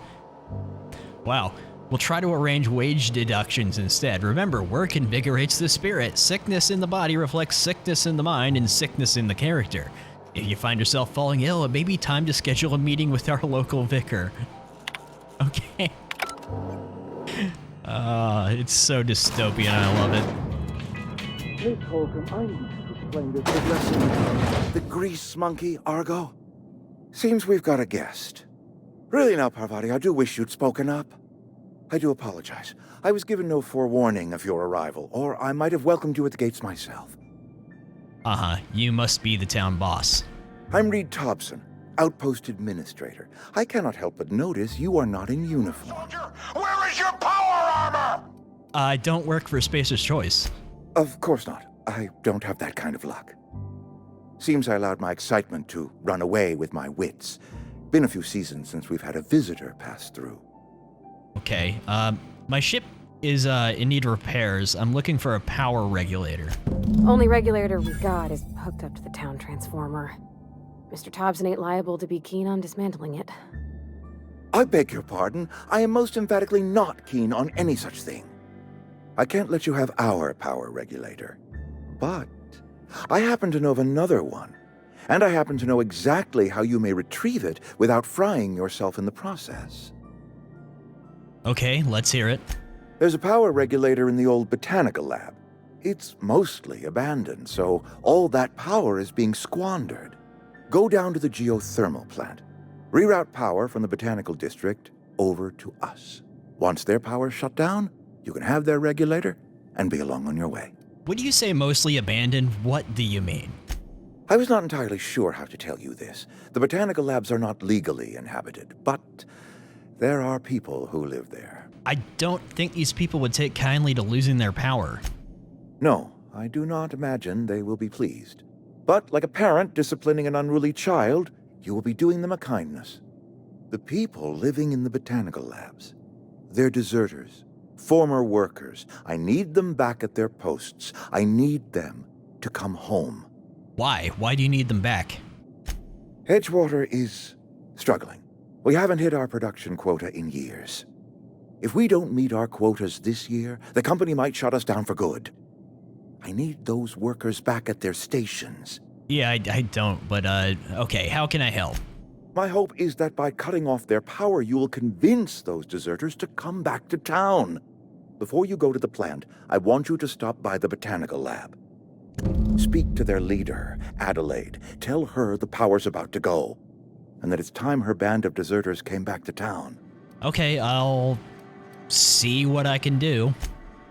Wow. We'll try to arrange wage deductions instead. Remember, work invigorates the spirit. Sickness in the body reflects sickness in the mind and sickness in the character. If you find yourself falling ill, it may be time to schedule a meeting with our local vicar. Okay. It's so dystopian, I love it. Miss Holcomb, I need to explain this addressing the grease monkey, Argo. Seems we've got a guest. Really now, Parvati, I do wish you'd spoken up. I do apologize. I was given no forewarning of your arrival, or I might have welcomed you at the gates myself. Uh-huh, you must be the town boss. I'm Reed Thompson, Outpost Administrator. I cannot help but notice you are not in uniform. Soldier, where is your power armor? I don't work for Spacer's Choice. Of course not. I don't have that kind of luck. Seems I allowed my excitement to run away with my wits. Been a few seasons since we've had a visitor pass through. Okay, my ship is in need of repairs. I'm looking for a power regulator. Only regulator we got is hooked up to the town transformer. Mr. Thompson ain't liable to be keen on dismantling it. I beg your pardon. I am most emphatically not keen on any such thing. I can't let you have our power regulator. But I happen to know of another one. And I happen to know exactly how you may retrieve it without frying yourself in the process. Okay, let's hear it. There's a power regulator in the old Botanical Lab. It's mostly abandoned, so all that power is being squandered. Go down to the Geothermal Plant. Reroute power from the Botanical District over to us. Once their power's shut down, you can have their regulator and be along on your way. When you say mostly abandoned, what do you mean? I was not entirely sure how to tell you this. The Botanical Labs are not legally inhabited, but there are people who live there. I don't think these people would take kindly to losing their power. No, I do not imagine they will be pleased. But like a parent disciplining an unruly child, you will be doing them a kindness. The people living in the Botanical Labs, they're deserters, former workers. I need them back at their posts. I need them to come home. Why? Why do you need them back? Edgewater is struggling. We haven't hit our production quota in years. If we don't meet our quotas this year, the company might shut us down for good. I need those workers back at their stations. Yeah, I don't, but okay, how can I help? My hope is that by cutting off their power, you will convince those deserters to come back to town. Before you go to the plant, I want you to stop by the Botanical Lab. Speak to their leader, Adelaide. Tell her the power's about to go, and that it's time her band of deserters came back to town. Okay, I'll see what I can do.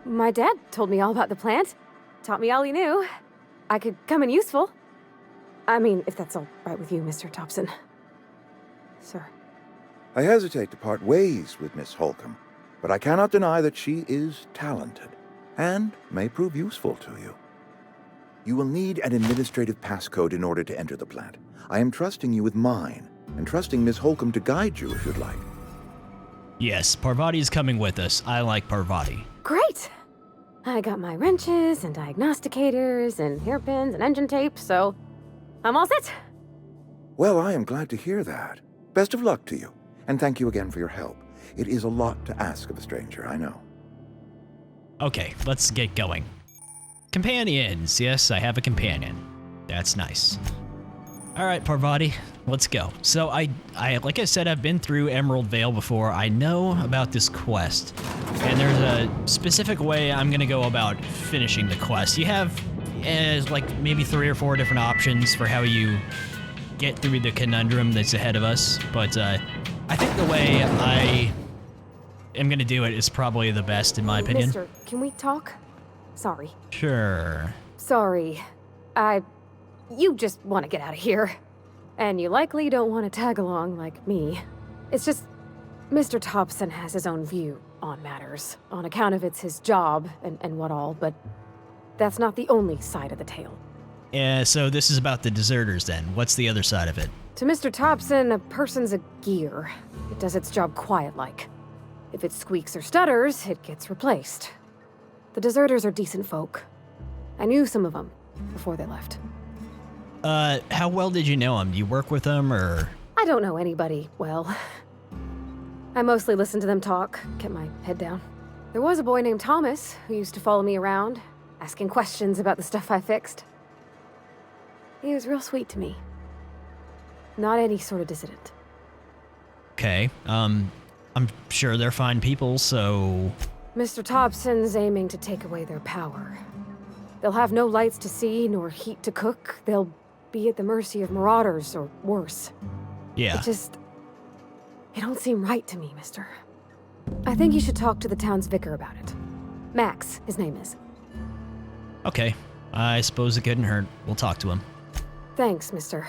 My dad told me all about the plant. Taught me all he knew. I could come in useful. I mean, if that's all right with you, Mr. Thompson. Sir. I hesitate to part ways with Miss Holcomb, but I cannot deny that she is talented and may prove useful to you. You will need an administrative passcode in order to enter the plant. I am trusting you with mine, and trusting Miss Holcomb to guide you if you'd like. Yes, Parvati's coming with us. I like Parvati. Great! I got my wrenches and diagnosticators and hairpins and engine tape, so I'm all set. Well, I am glad to hear that. Best of luck to you, and thank you again for your help. It is a lot to ask of a stranger, I know. Okay, let's get going. Companions. Yes, I have a companion. That's nice. All right, Parvati, let's go. So I like I said, I've been through Emerald Vale before. I know about this quest, and there's a specific way I'm gonna go about finishing the quest. You have like maybe 3 or 4 different options for how you get through the conundrum that's ahead of us, but I think the way I am gonna do it is probably the best in my opinion. Mister, can we talk? Sorry. Sure. Sorry. You just want to get out of here. And you likely don't want to tag along like me. It's just, Mr. Thompson has his own view on matters, on account of it's his job and what all, but that's not the only side of the tale. So this is about the deserters then. What's the other side of it? To Mr. Thompson, a person's a gear. It does its job quiet-like. If it squeaks or stutters, it gets replaced. The deserters are decent folk. I knew some of them before they left. How well did you know them? Do you work with them, or...? I don't know anybody well. I mostly listened to them talk, kept my head down. There was a boy named Thomas who used to follow me around, asking questions about the stuff I fixed. He was real sweet to me. Not any sort of dissident. Okay, I'm sure they're fine people, so... Mr. Thompson's aiming to take away their power. They'll have no lights to see, nor heat to cook. They'll be at the mercy of marauders, or worse. Yeah. It don't seem right to me, mister. I think you should talk to the town's vicar about it. Max, his name is. Okay, I suppose it couldn't hurt. We'll talk to him. Thanks, mister.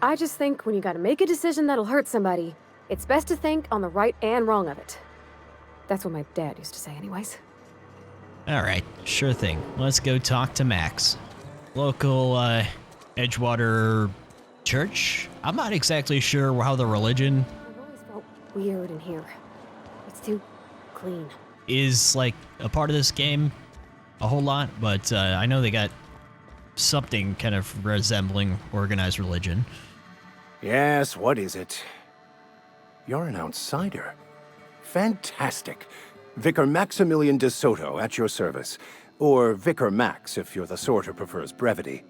I just think when you gotta make a decision that'll hurt somebody, it's best to think on the right and wrong of it. That's what my dad used to say anyways. Alright, sure thing. Let's go talk to Max. Local, Edgewater church? I'm not exactly sure how the religion... I've always felt weird in here. It's too clean. Is, like, a part of this game a whole lot, but I know they got something kind of resembling organized religion. Yes, what is it? You're an outsider. Fantastic. Vicar Maximilian de Soto at your service. Or Vicar Max, if you're the sort who prefers brevity.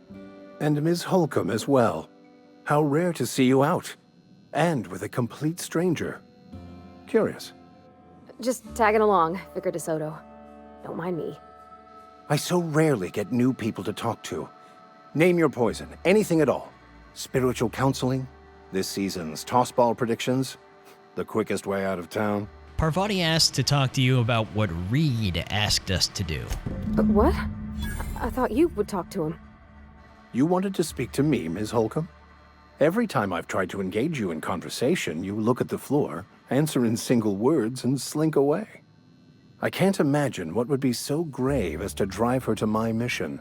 And Ms. Holcomb as well. How rare to see you out. And with a complete stranger. Curious. Just tagging along, Vicar de Soto. Don't mind me. I so rarely get new people to talk to. Name your poison, anything at all. Spiritual counseling? This season's tossball predictions? The quickest way out of town? Parvati asked to talk to you about what Reed asked us to do. But what? I thought you would talk to him. You wanted to speak to me, Ms. Holcomb? Every time I've tried to engage you in conversation, you look at the floor, answer in single words, and slink away. I can't imagine what would be so grave as to drive her to my mission.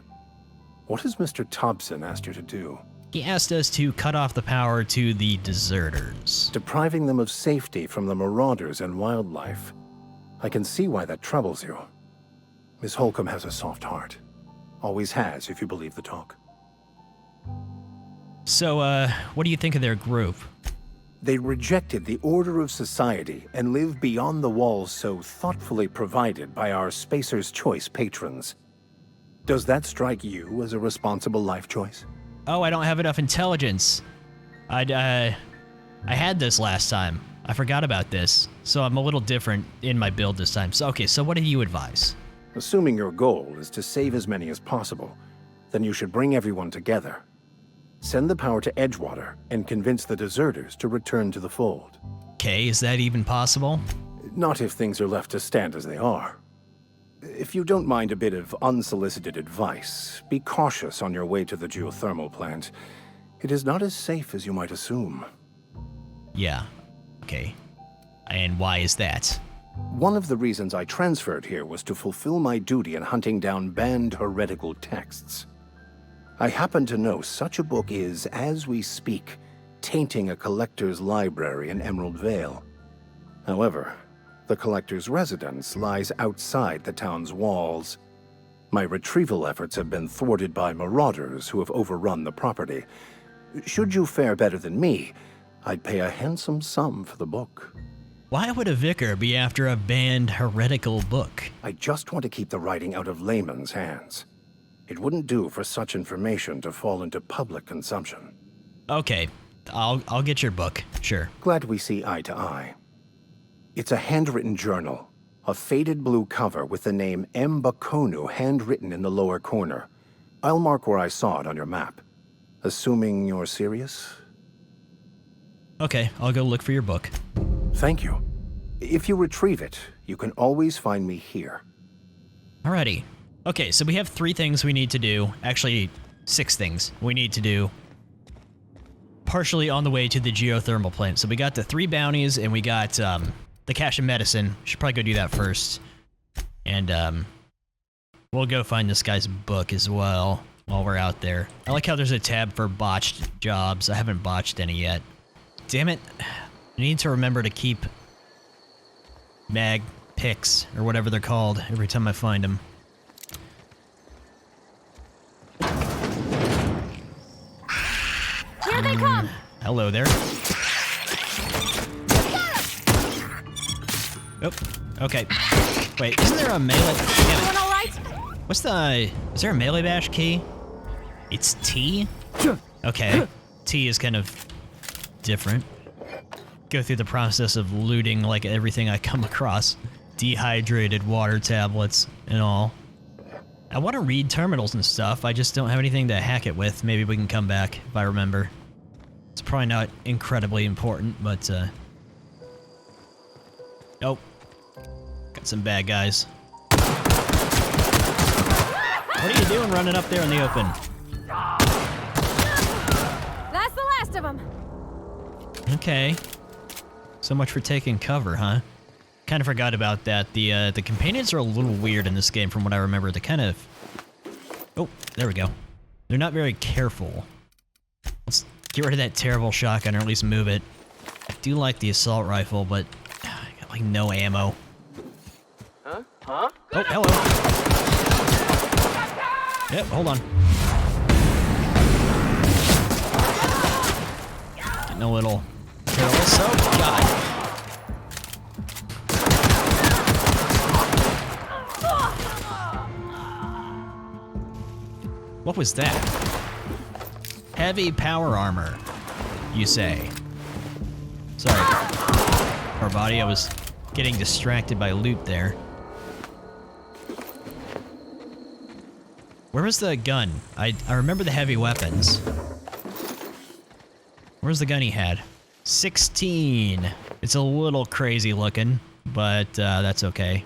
What has Mr. Thompson asked you to do? He asked us to cut off the power to the deserters. Depriving them of safety from the marauders and wildlife. I can see why that troubles you. Miss Holcomb has a soft heart. Always has, if you believe the talk. So, what do you think of their group? They rejected the order of society and live beyond the walls so thoughtfully provided by our Spacer's Choice patrons. Does that strike you as a responsible life choice? Oh, I don't have enough intelligence. I had this last time. I forgot about this, so I'm a little different in my build this time. So, okay, so what do you advise? Assuming your goal is to save as many as possible, then you should bring everyone together. Send the power to Edgewater and convince the deserters to return to the fold. Okay, is that even possible? Not if things are left to stand as they are. If you don't mind a bit of unsolicited advice, be cautious on your way to the geothermal plant. It is not as safe as you might assume. Yeah, okay. And why is that? One of the reasons I transferred here was to fulfill my duty in hunting down banned heretical texts. I happen to know such a book is, as we speak, tainting a collector's library in Emerald Vale. However, the collector's residence lies outside the town's walls. My retrieval efforts have been thwarted by marauders who have overrun the property. Should you fare better than me, I'd pay a handsome sum for the book. Why would a vicar be after a banned heretical book? I just want to keep the writing out of layman's hands. It wouldn't do for such information to fall into public consumption. Okay, I'll get your book, sure. Glad we see eye to eye. It's a handwritten journal, a faded blue cover with the name M. Bakonu handwritten in the lower corner. I'll mark where I saw it on your map. Assuming you're serious? Okay, I'll go look for your book. Thank you. If you retrieve it, you can always find me here. Alrighty. Okay, so we have 3 things we need to do. Actually, 6 things we need to do. Partially on the way to the geothermal plant. So we got the 3 bounties, and we got the cache of medicine. Should probably go do that first. And, we'll go find this guy's book as well while we're out there. I like how there's a tab for botched jobs. I haven't botched any yet. Damn it. I need to remember to keep mag picks, or whatever they're called, every time I find them. Here they come! Hello there. Oh, okay. Wait, isn't there a melee? Everyone all right? What's the... Is there a melee bash key? It's T? Okay. T is kind of different. Go through the process of looting like everything I come across. Dehydrated water tablets and all. I want to read terminals and stuff, I just don't have anything to hack it with. Maybe we can come back if I remember. It's probably not incredibly important, but oh. Got some bad guys. What are you doing running up there in the open? That's the last of them. Okay. So much for taking cover, huh? Kind of forgot about that. The companions are a little weird in this game from what I remember. They kind of... Oh, there we go. They're not very careful. Let's get rid of that terrible shotgun, or at least move it. I do like the assault rifle, but I got like no ammo. Huh? Oh, hello. Yep, hold on. Getting a little careless. Oh, God. What was that? Heavy power armor, you say? Sorry. Poor body, I was getting distracted by loot there. Where was the gun? I remember the heavy weapons. Where's the gun he had? 16. It's a little crazy looking, but that's okay.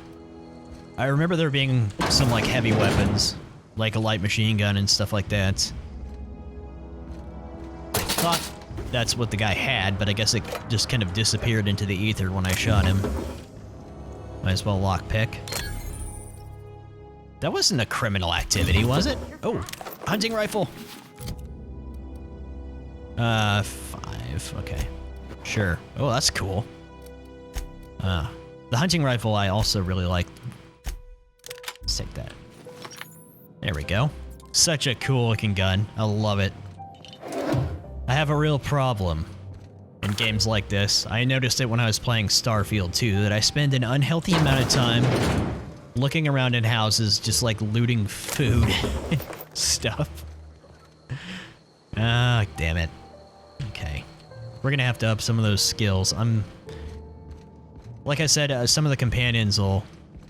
I remember there being some like heavy weapons, like a light machine gun and stuff like that. I thought that's what the guy had, but I guess it just kind of disappeared into the ether when I shot him. Might as well lockpick. That wasn't a criminal activity, was it? Oh, hunting rifle. 5, okay. Sure. Oh, that's cool. The hunting rifle I also really like. Let's take that. There we go. Such a cool looking gun. I love it. I have a real problem in games like this. I noticed it when I was playing Starfield 2, that I spend an unhealthy amount of time looking around in houses just like looting food stuff. Ah, damn it. Okay. We're gonna have to up some of those skills. Like I said, some of the companions will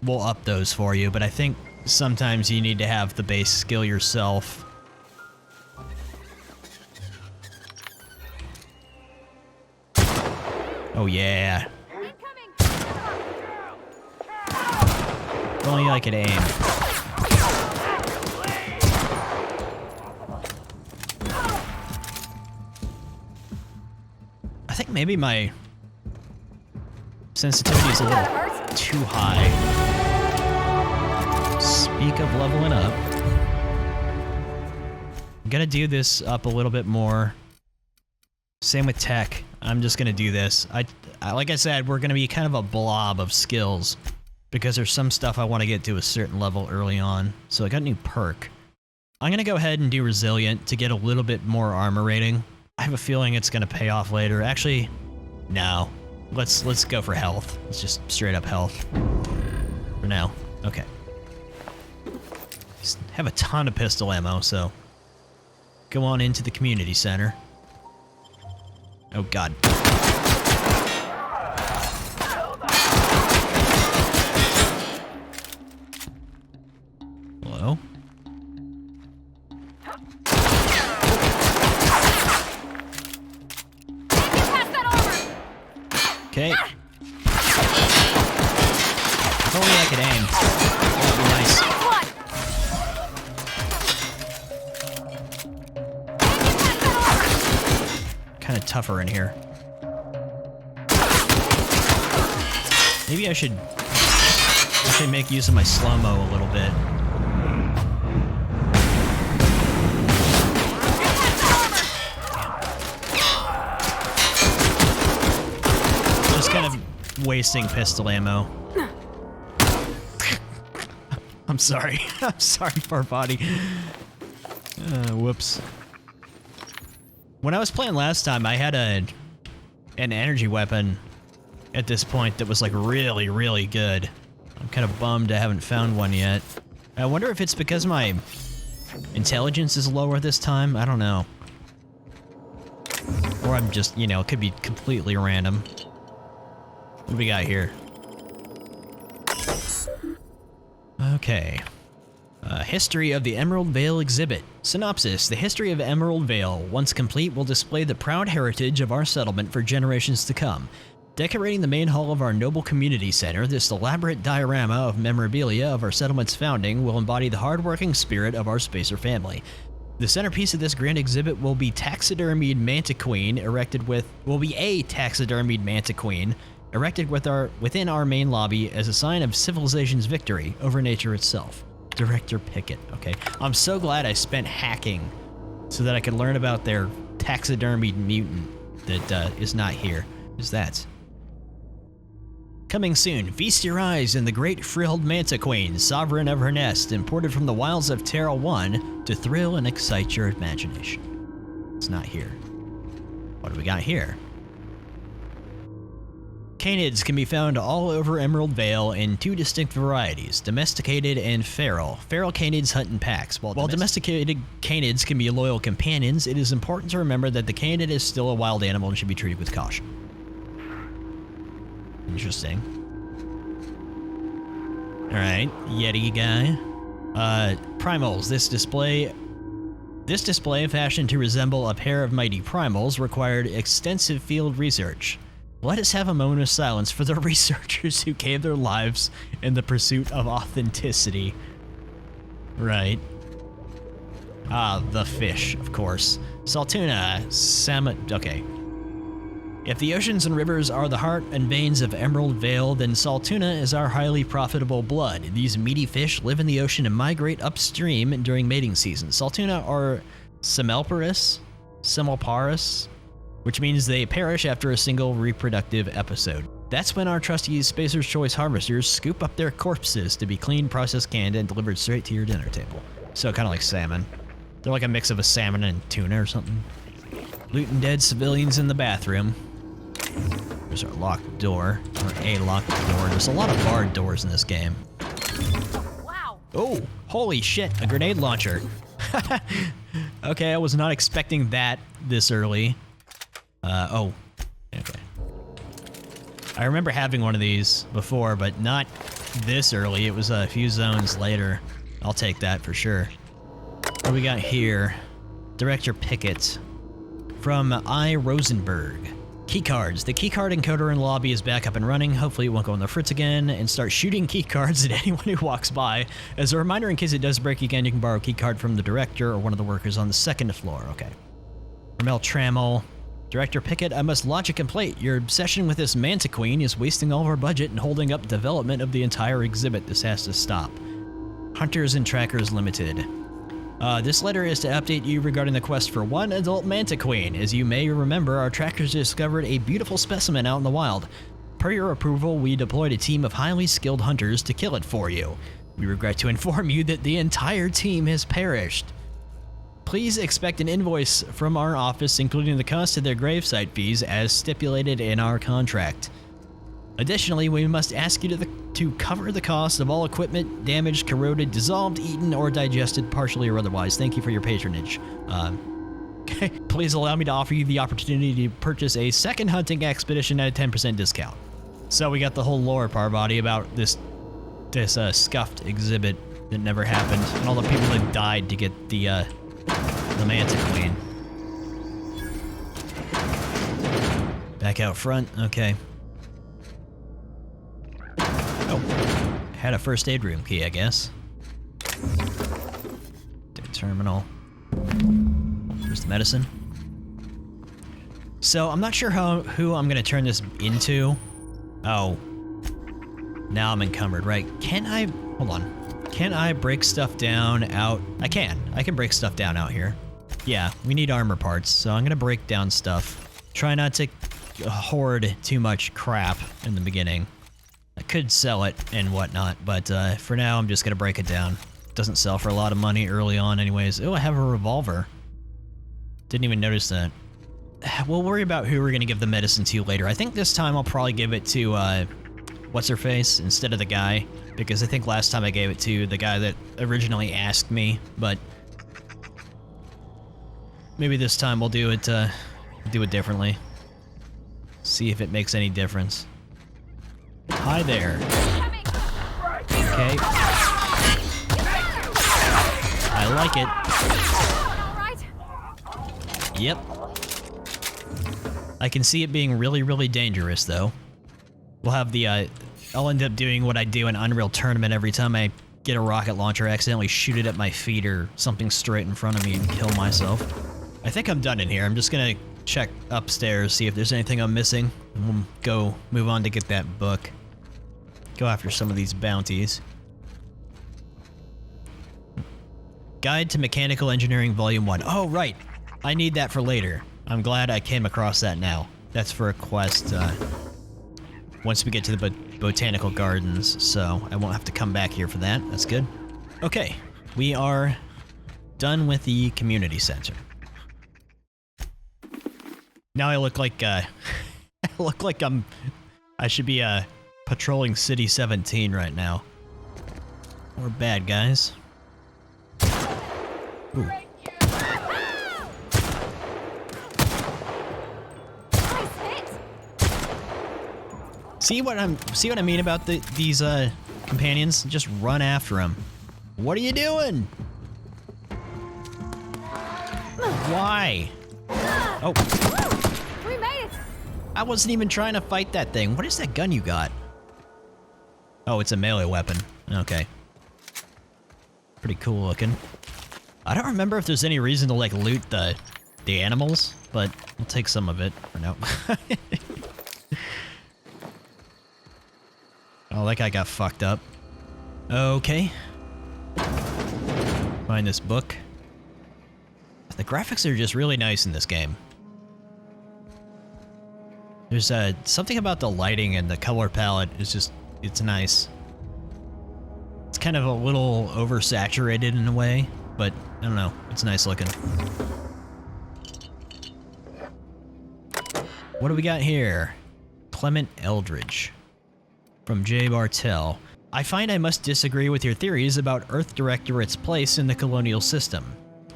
up those for you, but I think sometimes you need to have the base skill yourself. Oh yeah. If only I could aim. I think maybe my sensitivity is a little too high. Speak of leveling up. I'm gonna do this up a little bit more. Same with tech. I'm just gonna do this. I like I said, we're gonna be kind of a blob of skills because there's some stuff I want to get to a certain level early on. So I got a new perk. I'm gonna go ahead and do resilient to get a little bit more armor rating. I have a feeling it's gonna pay off later. Actually, no. Let's go for health. It's just straight up health for now. Okay. Just have a ton of pistol ammo, so go on into the community center. Oh God. Hello? Okay. If only I could aim. That'd be nice. Kind of tougher in here. Maybe I should make use of my slow-mo a little bit. Just kind of wasting pistol ammo. I'm sorry. I'm sorry, poor body. Whoops. When I was playing last time, I had an energy weapon at this point that was like really, really good. I'm kind of bummed I haven't found one yet. I wonder if it's because my intelligence is lower this time. I don't know. Or I'm just, you know, it could be completely random. What do we got here? Okay. History of the Emerald Vale exhibit. Synopsis. The history of Emerald Vale, once complete, will display the proud heritage of our settlement for generations to come. Decorating the main hall of our noble community center, this elaborate diorama of memorabilia of our settlement's founding will embody the hard-working spirit of our Spacer family. The centerpiece of this grand exhibit will be taxidermied manta queen erected with within our main lobby as a sign of civilization's victory over nature itself. Director Pickett. Okay, I'm so glad I spent hacking so that I could learn about their taxidermied mutant that is not here. What is that? Coming soon, feast your eyes in the great frilled manta queen, sovereign of her nest, imported from the wilds of Terra 1 to thrill and excite your imagination. It's not here. What do we got here? Canids can be found all over Emerald Vale in two distinct varieties, domesticated and feral. Feral canids hunt in packs. While domesticated canids can be loyal companions, it is important to remember that the canid is still a wild animal and should be treated with caution. Interesting. Alright, Yeti guy. Primals. This display, fashioned to resemble a pair of mighty primals, required extensive field research. Let us have a moment of silence for the researchers who gave their lives in the pursuit of authenticity. Right. Ah, the fish, of course. Saltuna, salmon. Okay. If the oceans and rivers are the heart and veins of Emerald Vale, then Saltuna is our highly profitable blood. These meaty fish live in the ocean and migrate upstream during mating season. Saltuna are simulparous, which means they perish after a single reproductive episode. That's when our trusty Spacer's Choice harvesters scoop up their corpses to be cleaned, processed, canned, and delivered straight to your dinner table. So kind of like salmon. They're like a mix of a salmon and tuna or something. Looting dead civilians in the bathroom. There's our locked door, or a locked door. There's a lot of barred doors in this game. Wow. Oh, holy shit, a grenade launcher. Okay, I was not expecting that this early. Oh, okay. I remember having one of these before, but not this early. It was a few zones later. I'll take that for sure. What do we got here? Director Pickett. From I. Rosenberg. Keycards. The keycard encoder in lobby is back up and running. Hopefully it won't go on the fritz again and start shooting keycards at anyone who walks by. As a reminder, in case it does break again, you can borrow a keycard from the director or one of the workers on the second floor. Okay. Ramel Trammell. Director Pickett, I must lodge a complaint. Your obsession with this Manta Queen is wasting all of our budget and holding up development of the entire exhibit. This has to stop. Hunters and Trackers Limited. This letter is to update you regarding the quest for one adult Manta Queen. As you may remember, our trackers discovered a beautiful specimen out in the wild. Per your approval, we deployed a team of highly skilled hunters to kill it for you. We regret to inform you that the entire team has perished. Please expect an invoice from our office, including the cost of their gravesite fees as stipulated in our contract. Additionally, we must ask you to cover the cost of all equipment damaged, corroded, dissolved, eaten, or digested, partially or otherwise. Thank you for your patronage. Please allow me to offer you the opportunity to purchase a second hunting expedition at a 10% discount. So we got the whole lore part body about this scuffed exhibit that never happened, and all the people that died to get the Manta Queen. Back out front, okay. Oh, had a first aid room key, I guess. Terminal. There's the medicine. So I'm not sure who I'm gonna turn this into. Oh, Now I'm encumbered, right? Can I... Hold on. Can I break stuff down out... I can. I can break stuff down out here. Yeah, we need armor parts, so I'm gonna break down stuff. Try not to hoard too much crap in the beginning. I could sell it and whatnot, but for now I'm just gonna break it down. Doesn't sell for a lot of money early on anyways. Oh, I have a revolver. Didn't even notice that. We'll worry about who we're gonna give the medicine to later. I think this time I'll probably give it to, what's-her-face instead of the guy, because I think last time I gave it to the guy that originally asked me, but maybe this time we'll do it differently. See if it makes any difference. Hi there. Okay. I like it. Yep. I can see it being really, really dangerous, though. We'll have the, I'll end up doing what I do in Unreal Tournament every time I get a rocket launcher, accidentally shoot it at my feet or something straight in front of me and kill myself. I think I'm done in here. I'm just gonna check upstairs, see if there's anything I'm missing, and we'll go move on to get that book. Go after some of these bounties. Guide to Mechanical Engineering Volume 1. Oh, right. I need that for later. I'm glad I came across that now. That's for a quest, once we get to the Botanical Gardens, so I won't have to come back here for that. That's good. Okay, we are done with the community center. Now I look like, I look like I should be, patrolling City 17 right now. We're bad guys. Ooh. See what I mean about these companions? Just run after them. What are you doing? Why? Oh. We made it. I wasn't even trying to fight that thing. What is that gun you got? Oh, it's a melee weapon. Okay. Pretty cool looking. I don't remember if there's any reason to like loot the animals, but we'll take some of it for now. Oh, that guy got fucked up. Okay. Find this book. The graphics are just really nice in this game. There's something about the lighting and the color palette is just, it's nice. It's kind of a little oversaturated in a way, but I don't know, it's nice looking. What do we got here? Clement Eldridge. From J. Bartell. I find I must disagree with your theories about Earth Directorate's place in the colonial system.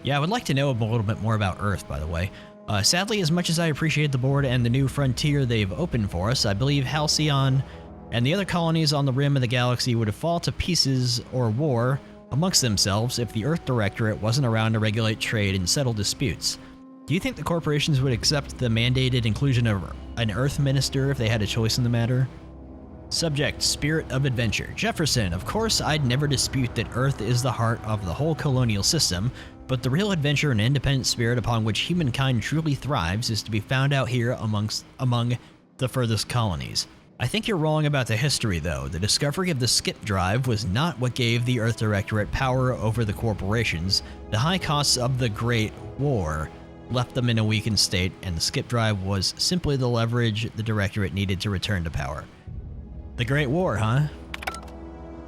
Yeah, I would like to know a little bit more about Earth, by the way. Sadly, as much as I appreciate the board and the new frontier they've opened for us, I believe Halcyon and the other colonies on the rim of the galaxy would fall to pieces or war amongst themselves if the Earth Directorate wasn't around to regulate trade and settle disputes. Do you think the corporations would accept the mandated inclusion of an Earth Minister if they had a choice in the matter? Subject, Spirit of Adventure. Jefferson, of course I'd never dispute that Earth is the heart of the whole colonial system, but the real adventure and independent spirit upon which humankind truly thrives is to be found out here among the furthest colonies. I think you're wrong about the history, though. The discovery of the skip drive was not what gave the Earth Directorate power over the corporations. The high costs of the Great War left them in a weakened state, and the skip drive was simply the leverage the Directorate needed to return to power. The Great War, huh?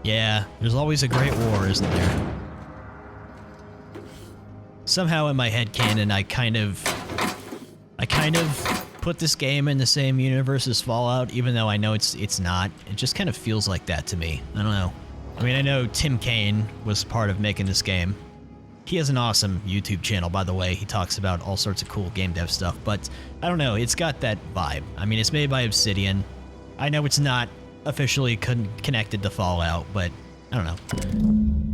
Yeah, there's always a Great War, isn't there? Somehow in my headcanon, I kind of put this game in the same universe as Fallout, even though I know it's not. It just kind of feels like that to me. I don't know. I mean, I know Tim Kaine was part of making this game. He has an awesome YouTube channel, by the way. He talks about all sorts of cool game dev stuff, but I don't know. It's got that vibe. I mean, it's made by Obsidian. I know it's not officially connected to Fallout, but I don't know.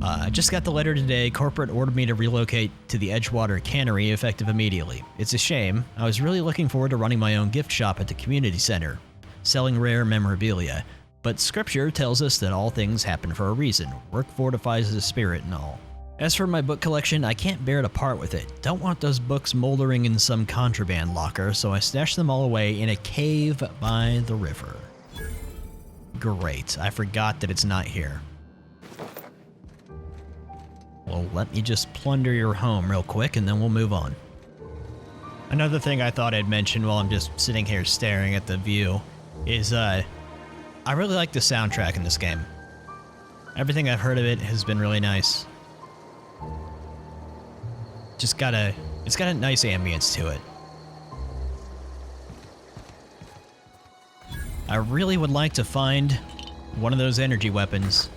I just got the letter today. Corporate ordered me to relocate to the Edgewater cannery effective immediately. It's a shame. I was really looking forward to running my own gift shop at the community center, selling rare memorabilia. But scripture tells us that all things happen for a reason. Work fortifies the spirit and all. As for my book collection, I can't bear to part with it. Don't want those books moldering in some contraband locker, so I stashed them all away in a cave by the river. Great. I forgot that it's not here. Well, let me just plunder your home real quick, and then we'll move on. Another thing I thought I'd mention while I'm just sitting here staring at the view is, I really like the soundtrack in this game. Everything I've heard of it has been really nice. It's got a nice ambience to it. I really would like to find one of those energy weapons.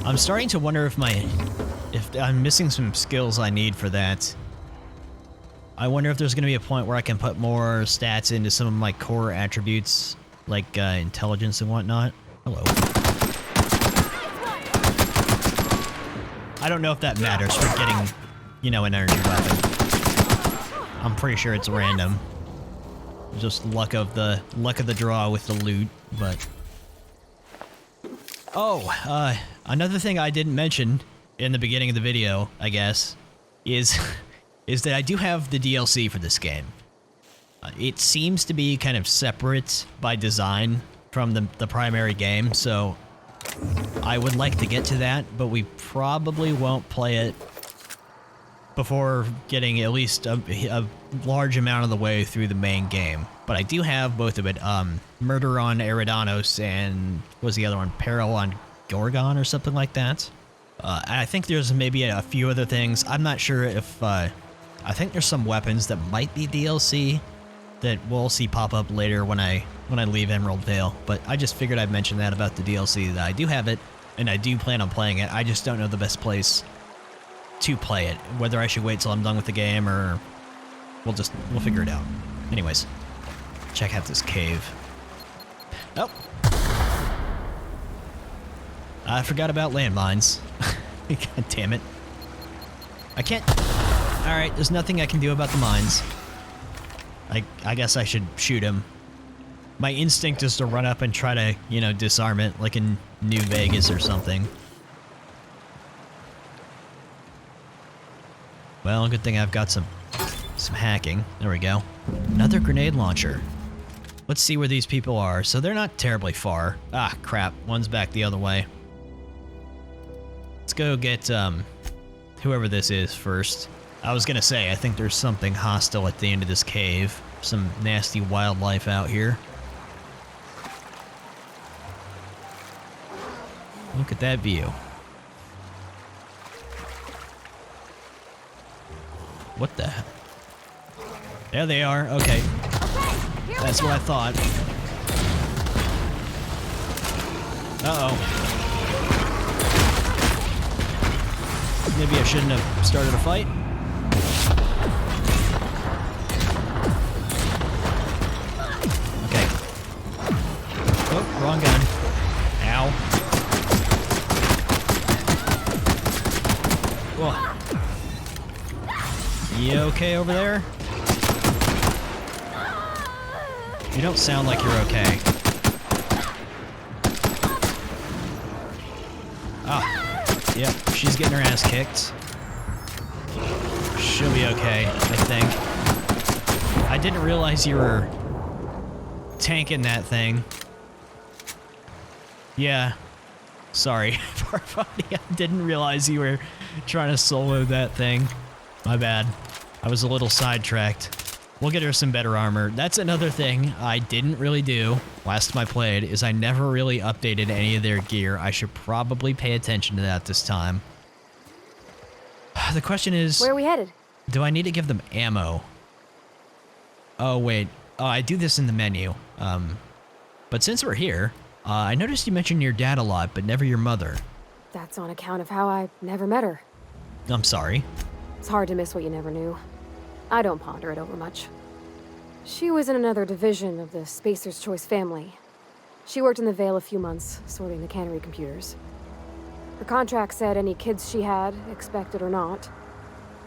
I'm starting to wonder if I'm missing some skills I need for that. I wonder if there's going to be a point where I can put more stats into some of my core attributes, like intelligence and whatnot. Hello. I don't know if that matters for getting, you know, an energy weapon. I'm pretty sure it's random. Just luck of the draw with the loot, but... Oh, another thing I didn't mention in the beginning of the video, I guess, is that I do have the DLC for this game. It seems to be kind of separate by design from the primary game, so I would like to get to that, but we probably won't play it before getting at least a large amount of the way through the main game. But I do have both of it, Murder on Eridanos and, what was the other one, Peril on Gorgon or something like that. And I think there's maybe a few other things. I'm not sure if, I think there's some weapons that might be DLC that we'll see pop up later when I leave Emerald Vale. But I just figured I'd mention that about the DLC, that I do have it, and I do plan on playing it. I just don't know the best place to play it, whether I should wait till I'm done with the game or we'll figure it out. Anyways, check out this cave. Oh, I forgot about landmines. God damn it. I can't. All right, there's nothing I can do about the mines. I guess I should shoot him. My instinct is to run up and try to, you know, disarm it like in New Vegas or something. Well, good thing I've got some hacking. There we go. Another grenade launcher. Let's see where these people are. So they're not terribly far. Ah, crap. One's back the other way. Let's go get whoever this is first. I was gonna say, I think there's something hostile at the end of this cave. Some nasty wildlife out here. Look at that view. What the hell? There they are. Okay. That's what I thought. Uh-oh. Maybe I shouldn't have started a fight. Okay. Oh, wrong gun. Ow. Whoa. You okay over there? You don't sound like you're okay. Ah, yep, she's getting her ass kicked. She'll be okay, I think. I didn't realize you were tanking that thing. Yeah, sorry, Parvati, I didn't realize you were trying to solo that thing. My bad. I was a little sidetracked. We'll get her some better armor. That's another thing I didn't really do last time I played, is I never really updated any of their gear. I should probably pay attention to that this time. The question is... Where are we headed? Do I need to give them ammo? Oh, wait. Oh, I do this in the menu. But since we're here, I noticed you mentioned your dad a lot, but never your mother. That's on account of how I never met her. I'm sorry. It's hard to miss what you never knew. I don't ponder it over much. She was in another division of the Spacer's Choice family. She worked in the Vale a few months, sorting the cannery computers. Her contract said any kids she had, expected or not,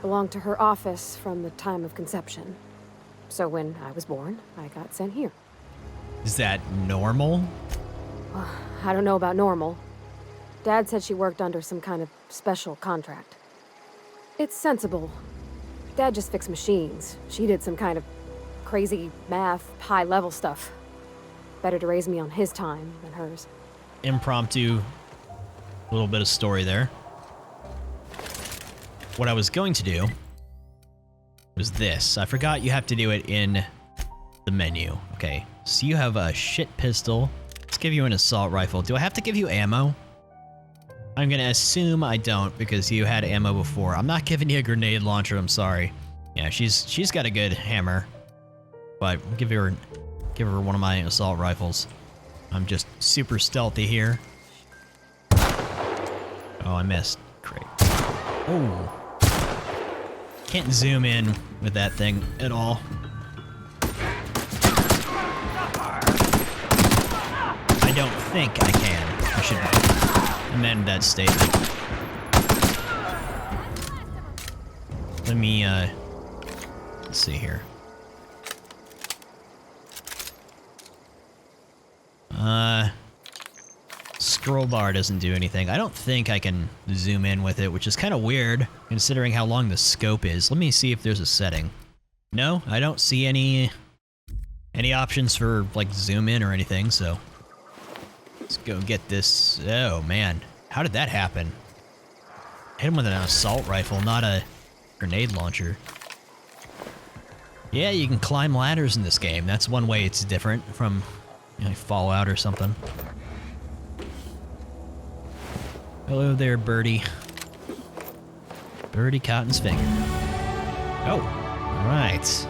belonged to her office from the time of conception. So when I was born, I got sent here. Is that normal? I don't know about normal. Dad said she worked under some kind of special contract. It's sensible. Dad just fixed machines. She did some kind of crazy math, high-level stuff. Better to raise me on his time than hers. Impromptu little bit of story there. What I was going to do was this. I forgot you have to do it in the menu. Okay, so you have a shit pistol. Let's give you an assault rifle. Do I have to give you ammo? I'm gonna assume I don't because you had ammo before. I'm not giving you a grenade launcher, I'm sorry. Yeah, she's got a good hammer. But I'll give her one of my assault rifles. I'm just super stealthy here. Oh, I missed. Great. Oh. Can't zoom in with that thing at all. I don't think I can. I should amend that statement. Let me, let's see here. Scroll bar doesn't do anything. I don't think I can zoom in with it, which is kind of weird considering how long the scope is. Let me see if there's a setting. No, I don't see any options for like zoom in or anything, so let's go get this. Oh man, how did that happen? Hit him with an assault rifle, not a grenade launcher. Yeah, you can climb ladders in this game. That's one way it's different from, you know, Fallout or something. Hello there, Birdie. Birdie Cotton's finger. Oh, alright.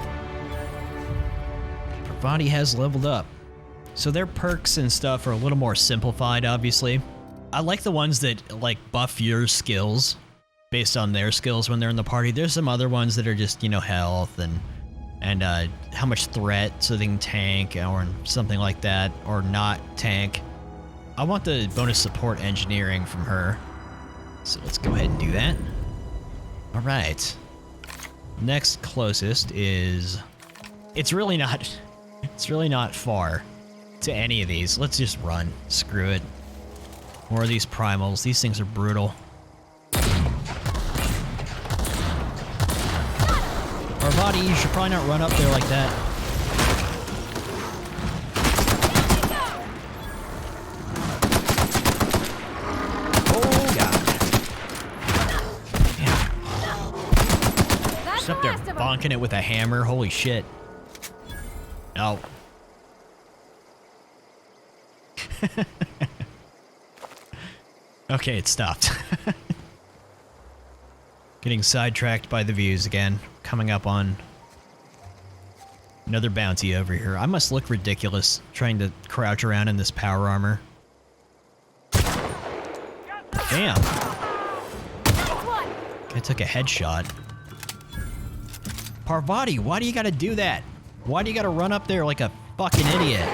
Our body has leveled up. So their perks and stuff are a little more simplified, obviously. I like the ones that, like, buff your skills based on their skills when they're in the party. There's some other ones that are just, you know, health and how much threat so they can tank or something like that, or not tank. I want the bonus support engineering from her. So let's go ahead and do that. All right. Next closest is... It's really not far to any of these. Let's just run. Screw it. More of these primals. These things are brutal. Parvati, you should probably not run up there like that. Up there bonking it with a hammer. Holy shit. Oh. Okay, it stopped. Getting sidetracked by the views again. Coming up on another bounty over here. I must look ridiculous trying to crouch around in this power armor. Damn. I took a headshot. Parvati, why do you gotta do that? Why do you gotta run up there like a fucking idiot?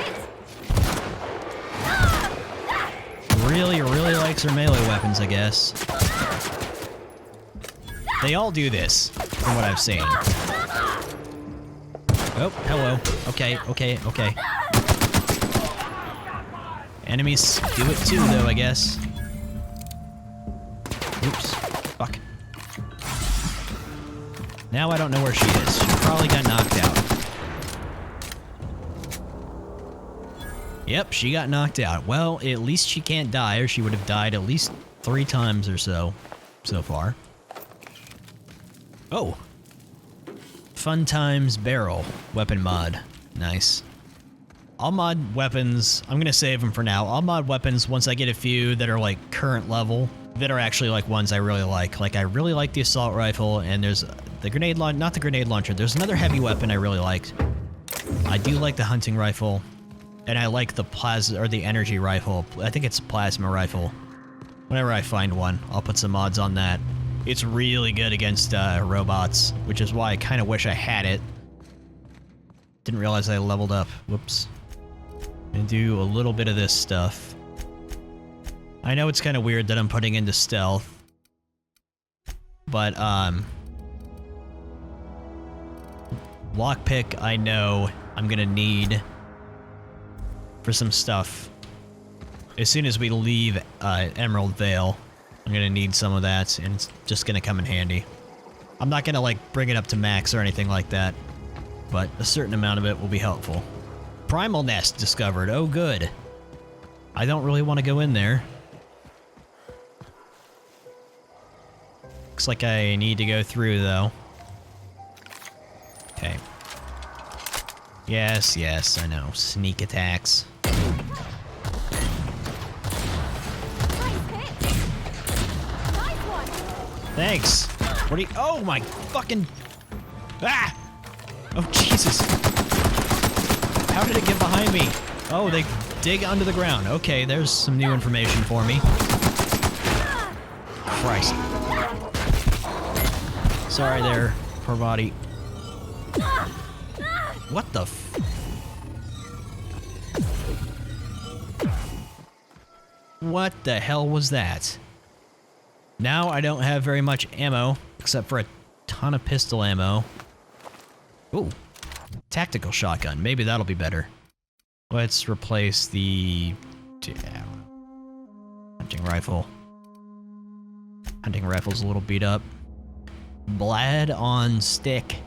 Really likes her melee weapons, I guess. They all do this, from what I've seen. Oh, hello. Okay. Enemies do it too, though, I guess. Oops. Fuck. Now I don't know where she is. She probably got knocked out. Yep, she got knocked out. Well, at least she can't die, or she would have died at least 3 times or so far. Oh. Fun Times Barrel weapon mod. Nice. I'll mod weapons. I'm gonna save them for now. I'll mod weapons once I get a few that are like current level, that are actually like ones I really like. Like I really like the assault rifle, and there's the grenade launcher, not the grenade launcher. There's another heavy weapon I really liked. I do like the hunting rifle, and I like the plasma or the energy rifle. I think it's a plasma rifle. Whenever I find one, I'll put some mods on that. It's really good against robots, which is why I kind of wish I had it. Didn't realize I leveled up. Whoops. And do a little bit of this stuff. I know it's kind of weird that I'm putting into stealth, but lockpick I know I'm gonna need for some stuff. As soon as we leave Emerald Vale, I'm gonna need some of that, and it's just gonna come in handy. I'm not gonna like bring it up to max or anything like that, but a certain amount of it will be helpful. Primal nest discovered. Oh, good. I don't really want to go in there. Looks like I need to go through, though. Okay. Yes, yes, I know. Sneak attacks. Thanks. What are you— oh my fucking— ah! Oh, Jesus. How did it get behind me? Oh, they dig under the ground. Okay, there's some new information for me. Christ. Sorry there, poor body. What the f— what the hell was that? Now I don't have very much ammo, except for a ton of pistol ammo. Ooh, tactical shotgun. Maybe that'll be better. Let's replace the hunting rifle. Hunting rifle's a little beat up. Blad on stick.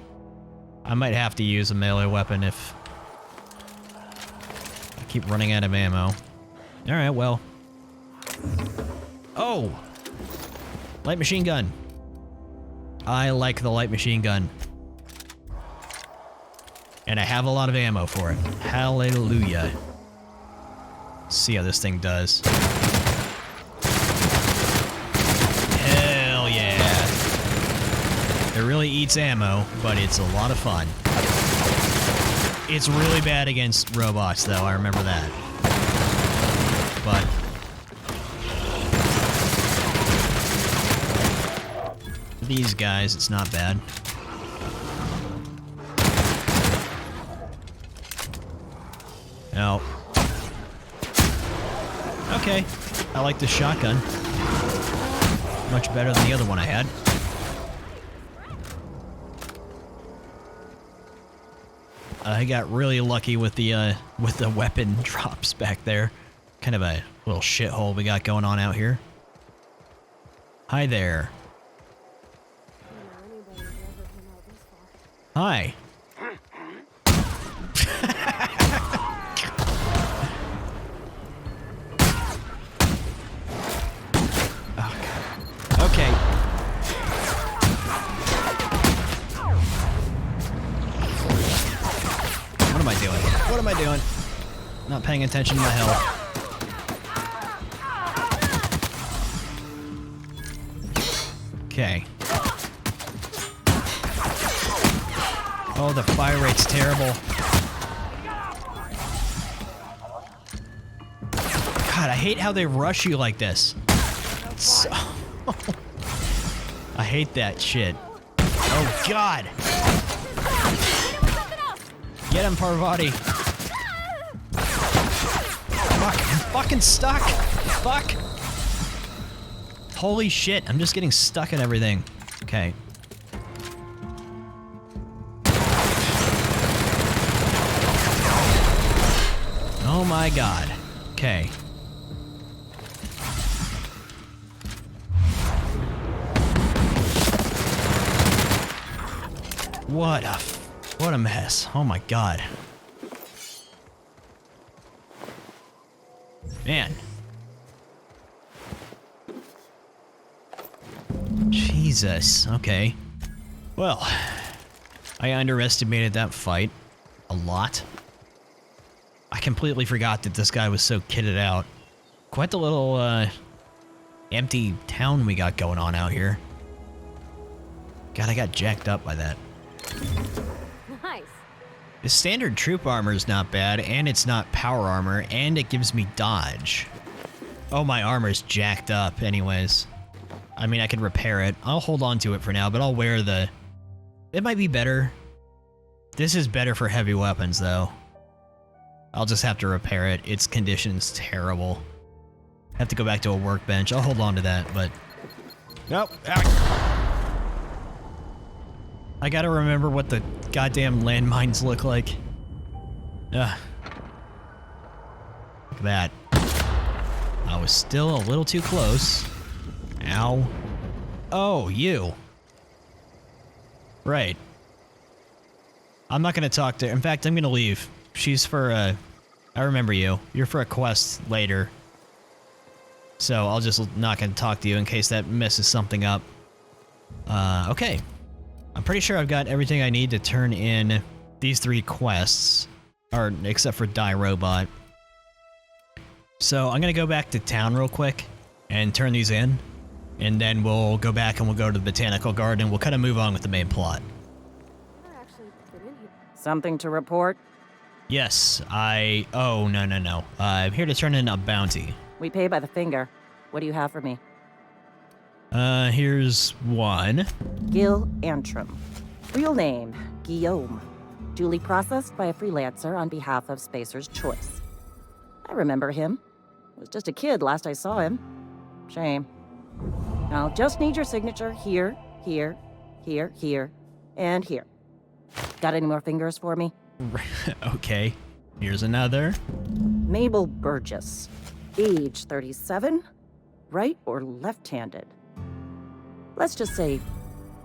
I might have to use a melee weapon if I keep running out of ammo. Alright, well. Oh! Light machine gun. I like the light machine gun. And I have a lot of ammo for it. Hallelujah. See how this thing does. Hell yeah. It really eats ammo, but it's a lot of fun. It's really bad against robots, though, I remember that. But these guys, it's not bad. No. Okay, I like this shotgun. Much better than the other one I had. I got really lucky with the weapon drops back there. Kind of a little shithole we got going on out here. Hi there. Hi. Okay. What am I doing? What am I doing? Not paying attention to my health. Okay. Oh, the fire rate's terrible. God, I hate how they rush you like this. So I hate that shit. Oh, God. Get him, Parvati. Fuck, I'm fucking stuck. Fuck. Holy shit, I'm just getting stuck at everything. Okay. Oh my God. Okay. What a mess. Oh my God. Man. Jesus. Okay. Well, I underestimated that fight a lot. I completely forgot that this guy was so kitted out. Quite the little, empty town we got going on out here. God, I got jacked up by that. Nice. The standard troop armor is not bad, and it's not power armor, and it gives me dodge. Oh, my armor's jacked up anyways. I mean, I can repair it. I'll hold on to it for now, but I'll wear the... It might be better. This is better for heavy weapons, though. I'll just have to repair it. Its condition's terrible. Have to go back to a workbench. I'll hold on to that, but... Nope. I gotta remember what the goddamn landmines look like. Ugh. Look at that. I was still a little too close. Ow. Oh, you. Right. I'm not gonna talk to... In fact, I'm gonna leave. she's for I remember you. You're for a quest later. So I'll just not gonna talk to you in case that messes something up. Okay. I'm pretty sure I've got everything I need to turn in these 3 quests, or except for Die Robot. So I'm gonna go back to town real quick and turn these in, and then we'll go back and we'll go to the Botanical Garden and we'll kind of move on with the main plot. Something to report? Yes, oh, no. I'm here to turn in a bounty. We pay by the finger. What do you have for me? Here's one. Gil Antrim. Real name, Guillaume. Duly processed by a freelancer on behalf of Spacer's Choice. I remember him. Was just a kid last I saw him. Shame. I'll just need your signature here, here, here, here, and here. Got any more fingers for me? Okay. Here's another. Mabel Burgess. Age 37. Right or left-handed? Let's just say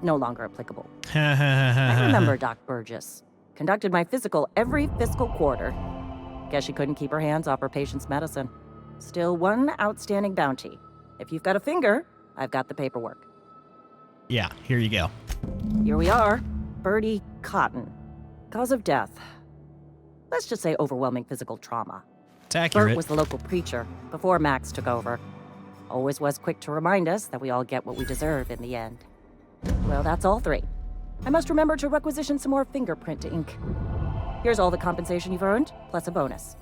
no longer applicable. I remember Doc Burgess. Conducted my physical every fiscal quarter. Guess she couldn't keep her hands off her patient's medicine. Still one outstanding bounty. If you've got a finger, I've got the paperwork. Yeah, here you go. Here we are. Bertie Cotton. Cause of death. Let's just say overwhelming physical trauma. It's accurate. Bert was the local preacher before Max took over. Always was quick to remind us that we all get what we deserve in the end. Well, that's all 3. I must remember to requisition some more fingerprint ink. Here's all the compensation you've earned, plus a bonus.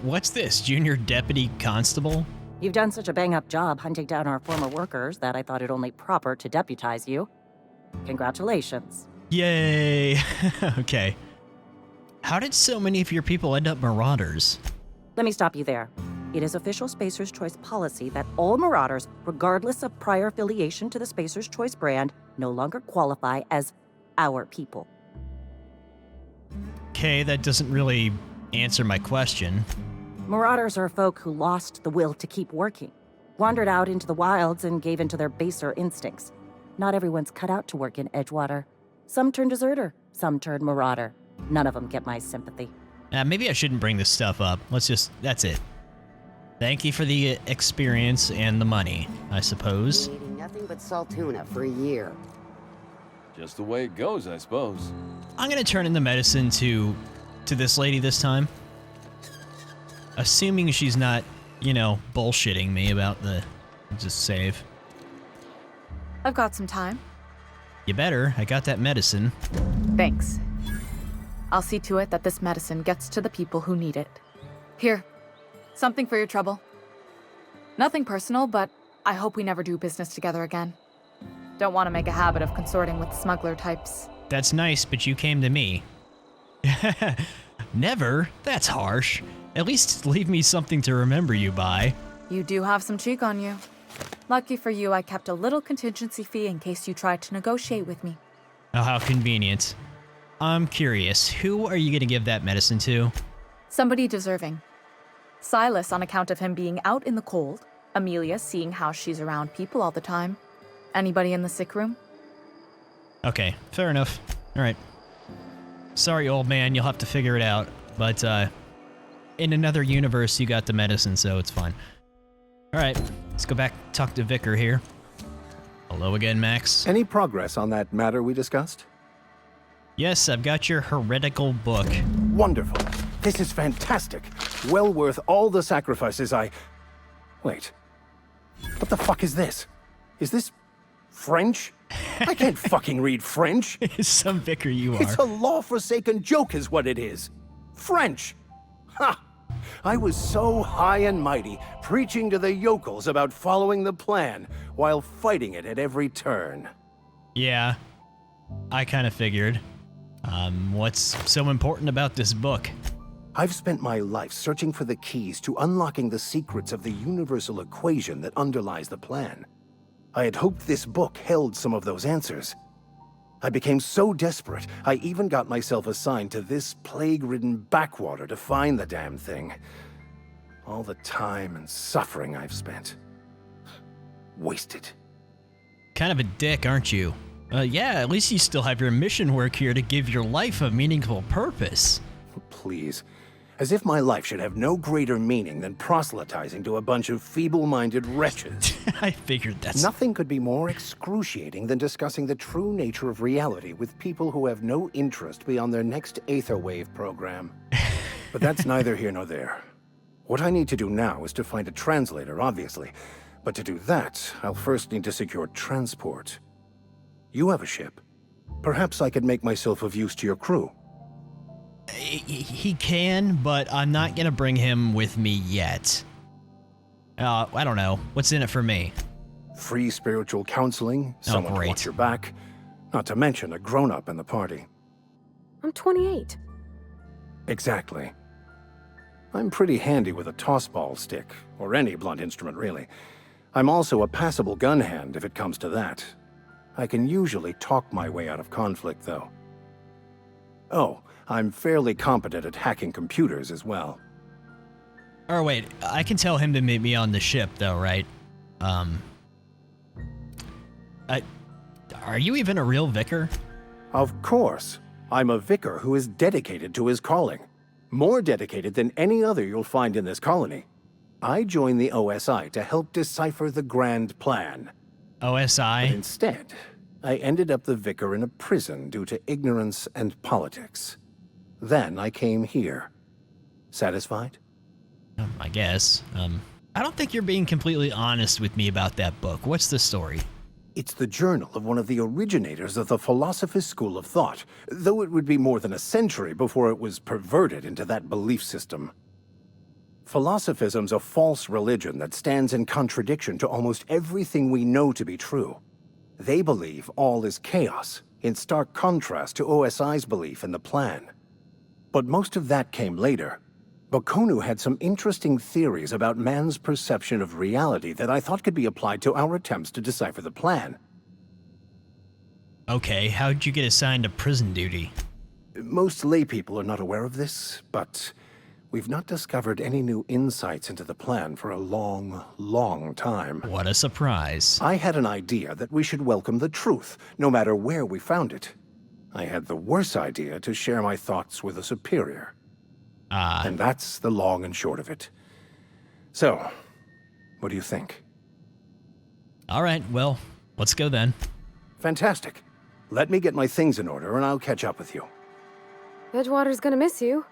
What's this, Junior Deputy Constable? You've done such a bang-up job hunting down our former workers that I thought it only proper to deputize you. Congratulations. Yay! Okay. How did so many of your people end up marauders? Let me stop you there. It is official Spacer's Choice policy that all marauders, regardless of prior affiliation to the Spacer's Choice brand, no longer qualify as our people. Okay, that doesn't really answer my question. Marauders are folk who lost the will to keep working, wandered out into the wilds and gave in to their baser instincts. Not everyone's cut out to work in Edgewater. Some turn deserter, some turn marauder. None of them get my sympathy. Maybe I shouldn't bring this stuff up. That's it. Thank you for the experience and the money, I suppose. Been eating nothing but salt tuna for a year. Just the way it goes, I suppose. I'm gonna turn in the medicine to this lady this time. Assuming she's not, bullshitting me about the just save. I've got some time. You better. I got that medicine. Thanks. I'll see to it that this medicine gets to the people who need it. Here, something for your trouble. Nothing personal, but I hope we never do business together again. Don't want to make a habit of consorting with smuggler types. That's nice, but you came to me. Never? That's harsh. At least leave me something to remember you by. You do have some cheek on you. Lucky for you, I kept a little contingency fee in case you tried to negotiate with me. Oh, how convenient. I'm curious, who are you gonna give that medicine to? Somebody deserving. Silas on account of him being out in the cold. Amelia seeing how she's around people all the time. Anybody in the sick room? Okay, fair enough. All right. Sorry, old man, you'll have to figure it out. But, in another universe, you got the medicine, so it's fine. All right, let's go back talk to Vicar here. Hello again, Max. Any progress on that matter we discussed? Yes, I've got your heretical book. Wonderful. This is fantastic. Well worth all the sacrifices Wait. What the fuck is this? Is this French? I can't fucking read French. Some Vicar you are. It's a law-forsaken joke is what it is. French. Ha! I was so high and mighty, preaching to the yokels about following the plan, while fighting it at every turn. Yeah, I kind of figured. What's so important about this book? I've spent my life searching for the keys to unlocking the secrets of the universal equation that underlies the plan. I had hoped this book held some of those answers. I became so desperate, I even got myself assigned to this plague-ridden backwater to find the damn thing. All the time and suffering I've spent. Wasted. Kind of a dick, aren't you? Yeah, at least you still have your mission work here to give your life a meaningful purpose. Please, As if my life should have no greater meaning than proselytizing to a bunch of feeble-minded wretches. I figured that's... Nothing could be more excruciating than discussing the true nature of reality with people who have no interest beyond their next Aetherwave program. But that's neither here nor there. What I need to do now is to find a translator, obviously. But to do that, I'll first need to secure transport. You have a ship. Perhaps I could make myself of use to your crew. He can, but I'm not gonna bring him with me yet. I don't know. What's in it for me? Free spiritual counseling, someone to watch your back, not to mention a grown-up in the party. I'm 28. Exactly. I'm pretty handy with a tossball stick, or any blunt instrument, really. I'm also a passable gun hand if it comes to that. I can usually talk my way out of conflict, though. Oh, I'm fairly competent at hacking computers as well. Oh, wait. I can tell him to meet me on the ship, though, right? Are you even a real vicar? Of course. I'm a vicar who is dedicated to his calling. More dedicated than any other you'll find in this colony. I joined the OSI to help decipher the grand plan. OSI? But instead, I ended up the vicar in a prison due to ignorance and politics. Then I came here. Satisfied? I guess. I don't think you're being completely honest with me about that book. What's the story? It's the journal of one of the originators of the Philosopher's School of Thought, though it would be more than a century before it was perverted into that belief system. Philosophism's a false religion that stands in contradiction to almost everything we know to be true. They believe all is chaos, in stark contrast to OSI's belief in the plan. But most of that came later. Bokonu had some interesting theories about man's perception of reality that I thought could be applied to our attempts to decipher the plan. Okay, how'd you get assigned to prison duty? Most laypeople are not aware of this, but we've not discovered any new insights into the plan for a long, long time. What a surprise. I had an idea that we should welcome the truth, no matter where we found it. I had the worse idea to share my thoughts with a superior. And that's the long and short of it. So, what do you think? All right, well, let's go then. Fantastic. Let me get my things in order and I'll catch up with you. Edgewater's gonna miss you.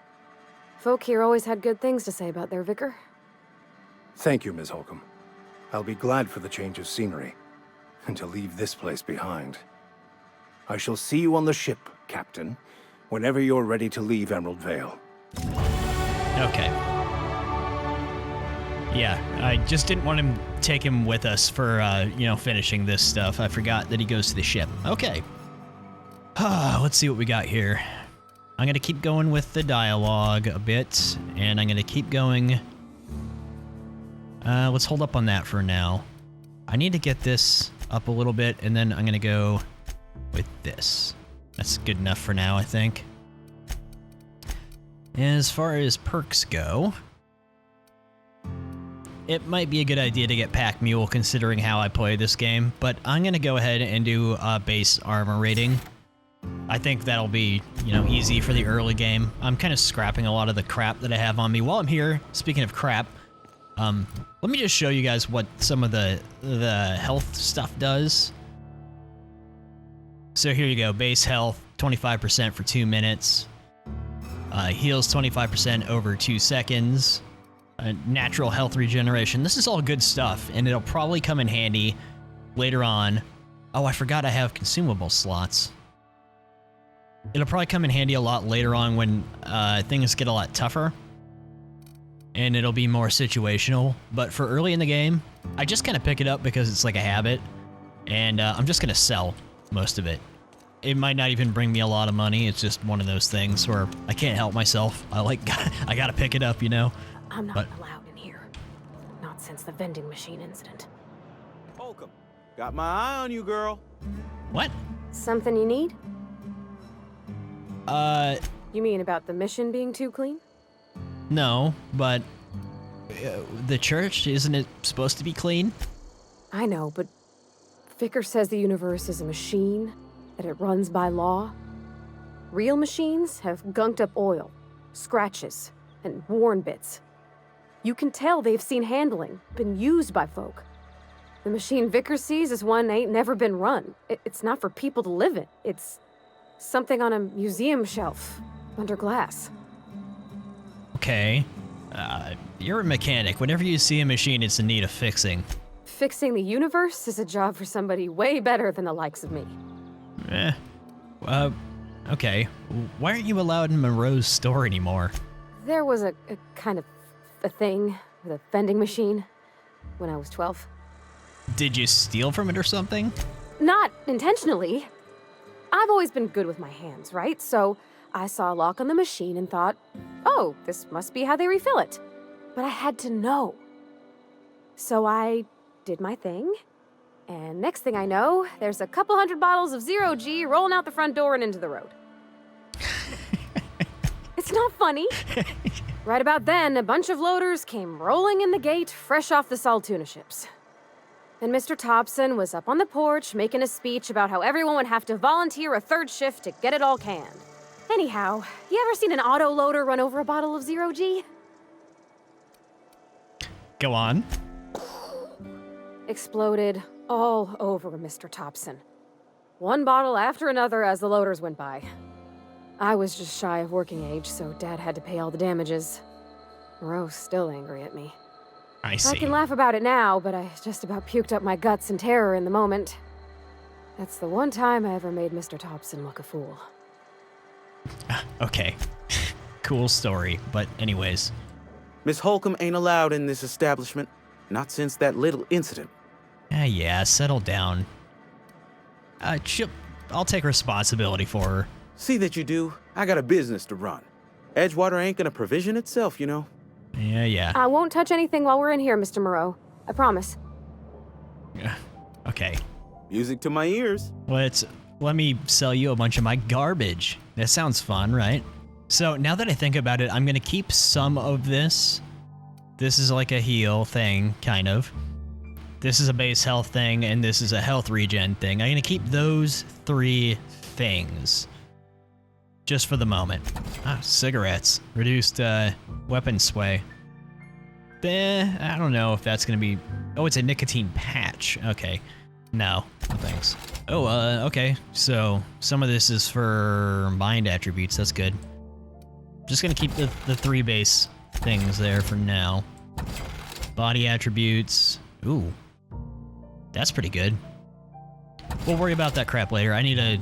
Folk here always had good things to say about their vicar. Thank you, Ms. Holcomb. I'll be glad for the change of scenery, and to leave this place behind. I shall see you on the ship, Captain, whenever you're ready to leave Emerald Vale. Okay. Yeah, I just didn't want to take him with us for, finishing this stuff. I forgot that he goes to the ship. Okay. Let's see what we got here. I'm going to keep going with the dialogue a bit, and I'm going to keep going... let's hold up on that for now. I need to get this up a little bit, and then I'm going to go with this. That's good enough for now, I think. As far as perks go, it might be a good idea to get Pack Mule considering how I play this game, but I'm going to go ahead and do base armor rating. I think that'll be, easy for the early game. I'm kind of scrapping a lot of the crap that I have on me. While I'm here, speaking of crap, let me just show you guys what some of the health stuff does. So here you go, base health, 25% for 2 minutes. Heals 25% over 2 seconds. Natural health regeneration. This is all good stuff, and it'll probably come in handy later on. Oh, I forgot I have consumable slots. It'll probably come in handy a lot later on when things get a lot tougher. And it'll be more situational. But for early in the game, I just kind of pick it up because it's like a habit. And I'm just going to sell most of it. It might not even bring me a lot of money. It's just one of those things where I can't help myself. I got to pick it up, I'm not allowed in here. Not since the vending machine incident. Holcomb, got my eye on you, girl. What? Something you need? You mean about the mission being too clean? No, but the church, isn't it supposed to be clean? I know, but Vicar says the universe is a machine, that it runs by law. Real machines have gunked up oil, scratches, and worn bits. You can tell they've seen handling, been used by folk. The machine Vickers sees is one ain't never been run. It's not for people to live in. It's something on a museum shelf, under glass. Okay. You're a mechanic. Whenever you see a machine, it's in need of fixing. Fixing the universe is a job for somebody way better than the likes of me. Okay. Why aren't you allowed in Monroe's store anymore? There was a kind of a thing with a vending machine when I was 12. Did you steal from it or something? Not intentionally. I've always been good with my hands, right? So I saw a lock on the machine and thought, oh, this must be how they refill it. But I had to know. So I did my thing, and next thing I know, there's a couple hundred bottles of 0G rolling out the front door and into the road. It's not funny. Right about then, a bunch of loaders came rolling in the gate, fresh off the Saltuna ships. And Mr. Thompson was up on the porch making a speech about how everyone would have to volunteer a third shift to get it all canned. Anyhow, you ever seen an auto loader run over a bottle of 0G? Go on. Exploded all over Mr. Thompson. One bottle after another as the loaders went by. I was just shy of working age, so Dad had to pay all the damages. Moreau's still angry at me. I see. I can laugh about it now, but I just about puked up my guts in terror in the moment. That's the one time I ever made Mr. Thompson look a fool. Okay. Cool story, but anyways. Miss Holcomb ain't allowed in this establishment. Not since that little incident. Yeah, settle down. I'll take responsibility for her. See that you do. I got a business to run. Edgewater ain't gonna provision itself, you know. Yeah. I won't touch anything while we're in here, Mr. Moreau. I promise. Okay. Music to my ears. Let me sell you a bunch of my garbage. That sounds fun, right? So now that I think about it, I'm gonna keep some of this. This is like a heal thing, kind of. This is a base health thing, and this is a health regen thing. I'm gonna keep those 3 things. Just for the moment. Cigarettes. Reduced weapon sway. I don't know if that's gonna be... Oh, it's a nicotine patch. Okay. No thanks. Oh, okay. So, some of this is for mind attributes. That's good. Just gonna keep the 3 base things there for now. Body attributes. Ooh. That's pretty good. We'll worry about that crap later. I need to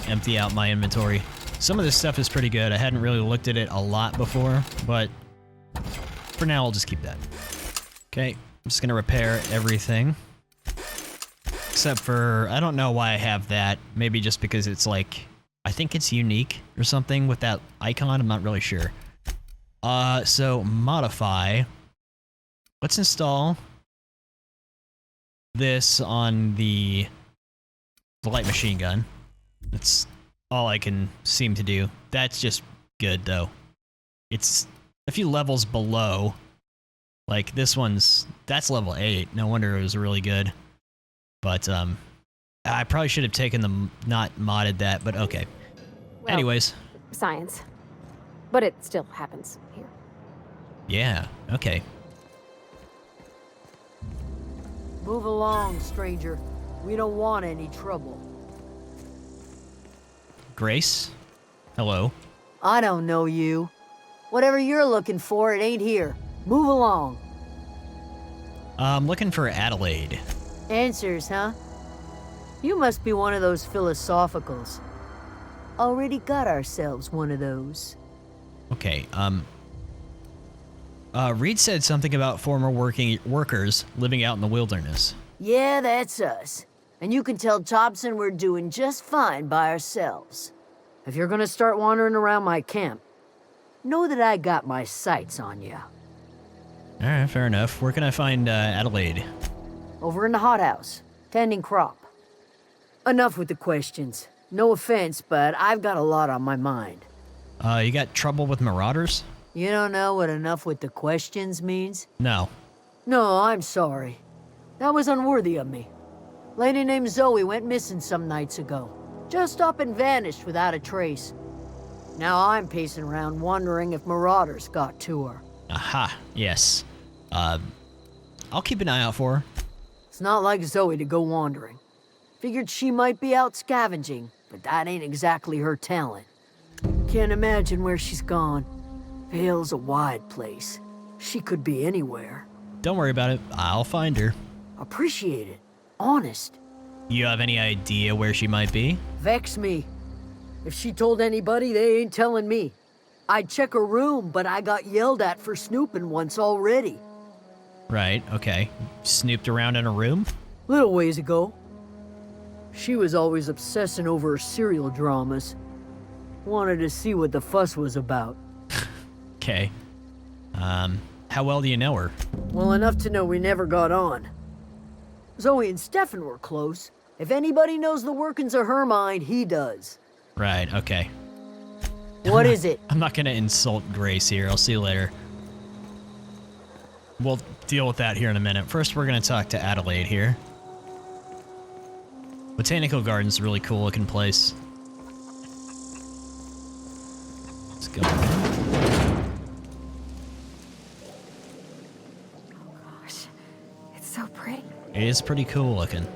empty out my inventory. Some of this stuff is pretty good. I hadn't really looked at it a lot before, but for now, I'll just keep that. Okay, I'm just gonna repair everything. Except for, I don't know why I have that. Maybe just because it's like, I think it's unique or something with that icon. I'm not really sure. So modify. Let's install this on the light machine gun. That's all I can seem to do. That's just good, though. It's a few levels below. Like, this one's... That's level 8. No wonder it was really good. But, I probably should have taken the... Not modded that, but okay. Well, anyways. Science. But it still happens here. Yeah, okay. Move along, stranger. We don't want any trouble. Grace? Hello. I don't know you. Whatever you're looking for, it ain't here. Move along. I'm looking for Adelaide. Answers, huh? You must be one of those philosophicals. Already got ourselves one of those. Okay, Reed said something about former workers living out in the wilderness. Yeah, that's us. And you can tell Thompson we're doing just fine by ourselves. If you're gonna start wandering around my camp, know that I got my sights on you. Alright, fair enough. Where can I find Adelaide? Over in the hothouse, tending crop. Enough with the questions. No offense, but I've got a lot on my mind. You got trouble with marauders? You don't know what enough with the questions means? No. No, I'm sorry. That was unworthy of me. Lady named Zoe went missing some nights ago. Just up and vanished without a trace. Now I'm pacing around wondering if marauders got to her. Aha, yes. I'll keep an eye out for her. It's not like Zoe to go wandering. Figured she might be out scavenging, but that ain't exactly her talent. Can't imagine where she's gone. Vale's a wide place. She could be anywhere. Don't worry about it. I'll find her. Appreciate it. Honest. You have any idea where she might be? Vex me. If she told anybody, they ain't telling me. I'd check her room, but I got yelled at for snooping once already. Right, okay. Snooped around in a room? Little ways ago. She was always obsessing over her serial dramas. Wanted to see what the fuss was about. Okay. How well do you know her? Well enough to know we never got on. Zoe and Stefan were close. If anybody knows the workings of her mind, he does. Right, okay. What is it? I'm not gonna insult Grace here. I'll see you later. We'll deal with that here in a minute. First, we're gonna talk to Adelaide here. Botanical Garden's a really cool looking place. Let's go. Gosh, it's so pretty. It is pretty cool looking.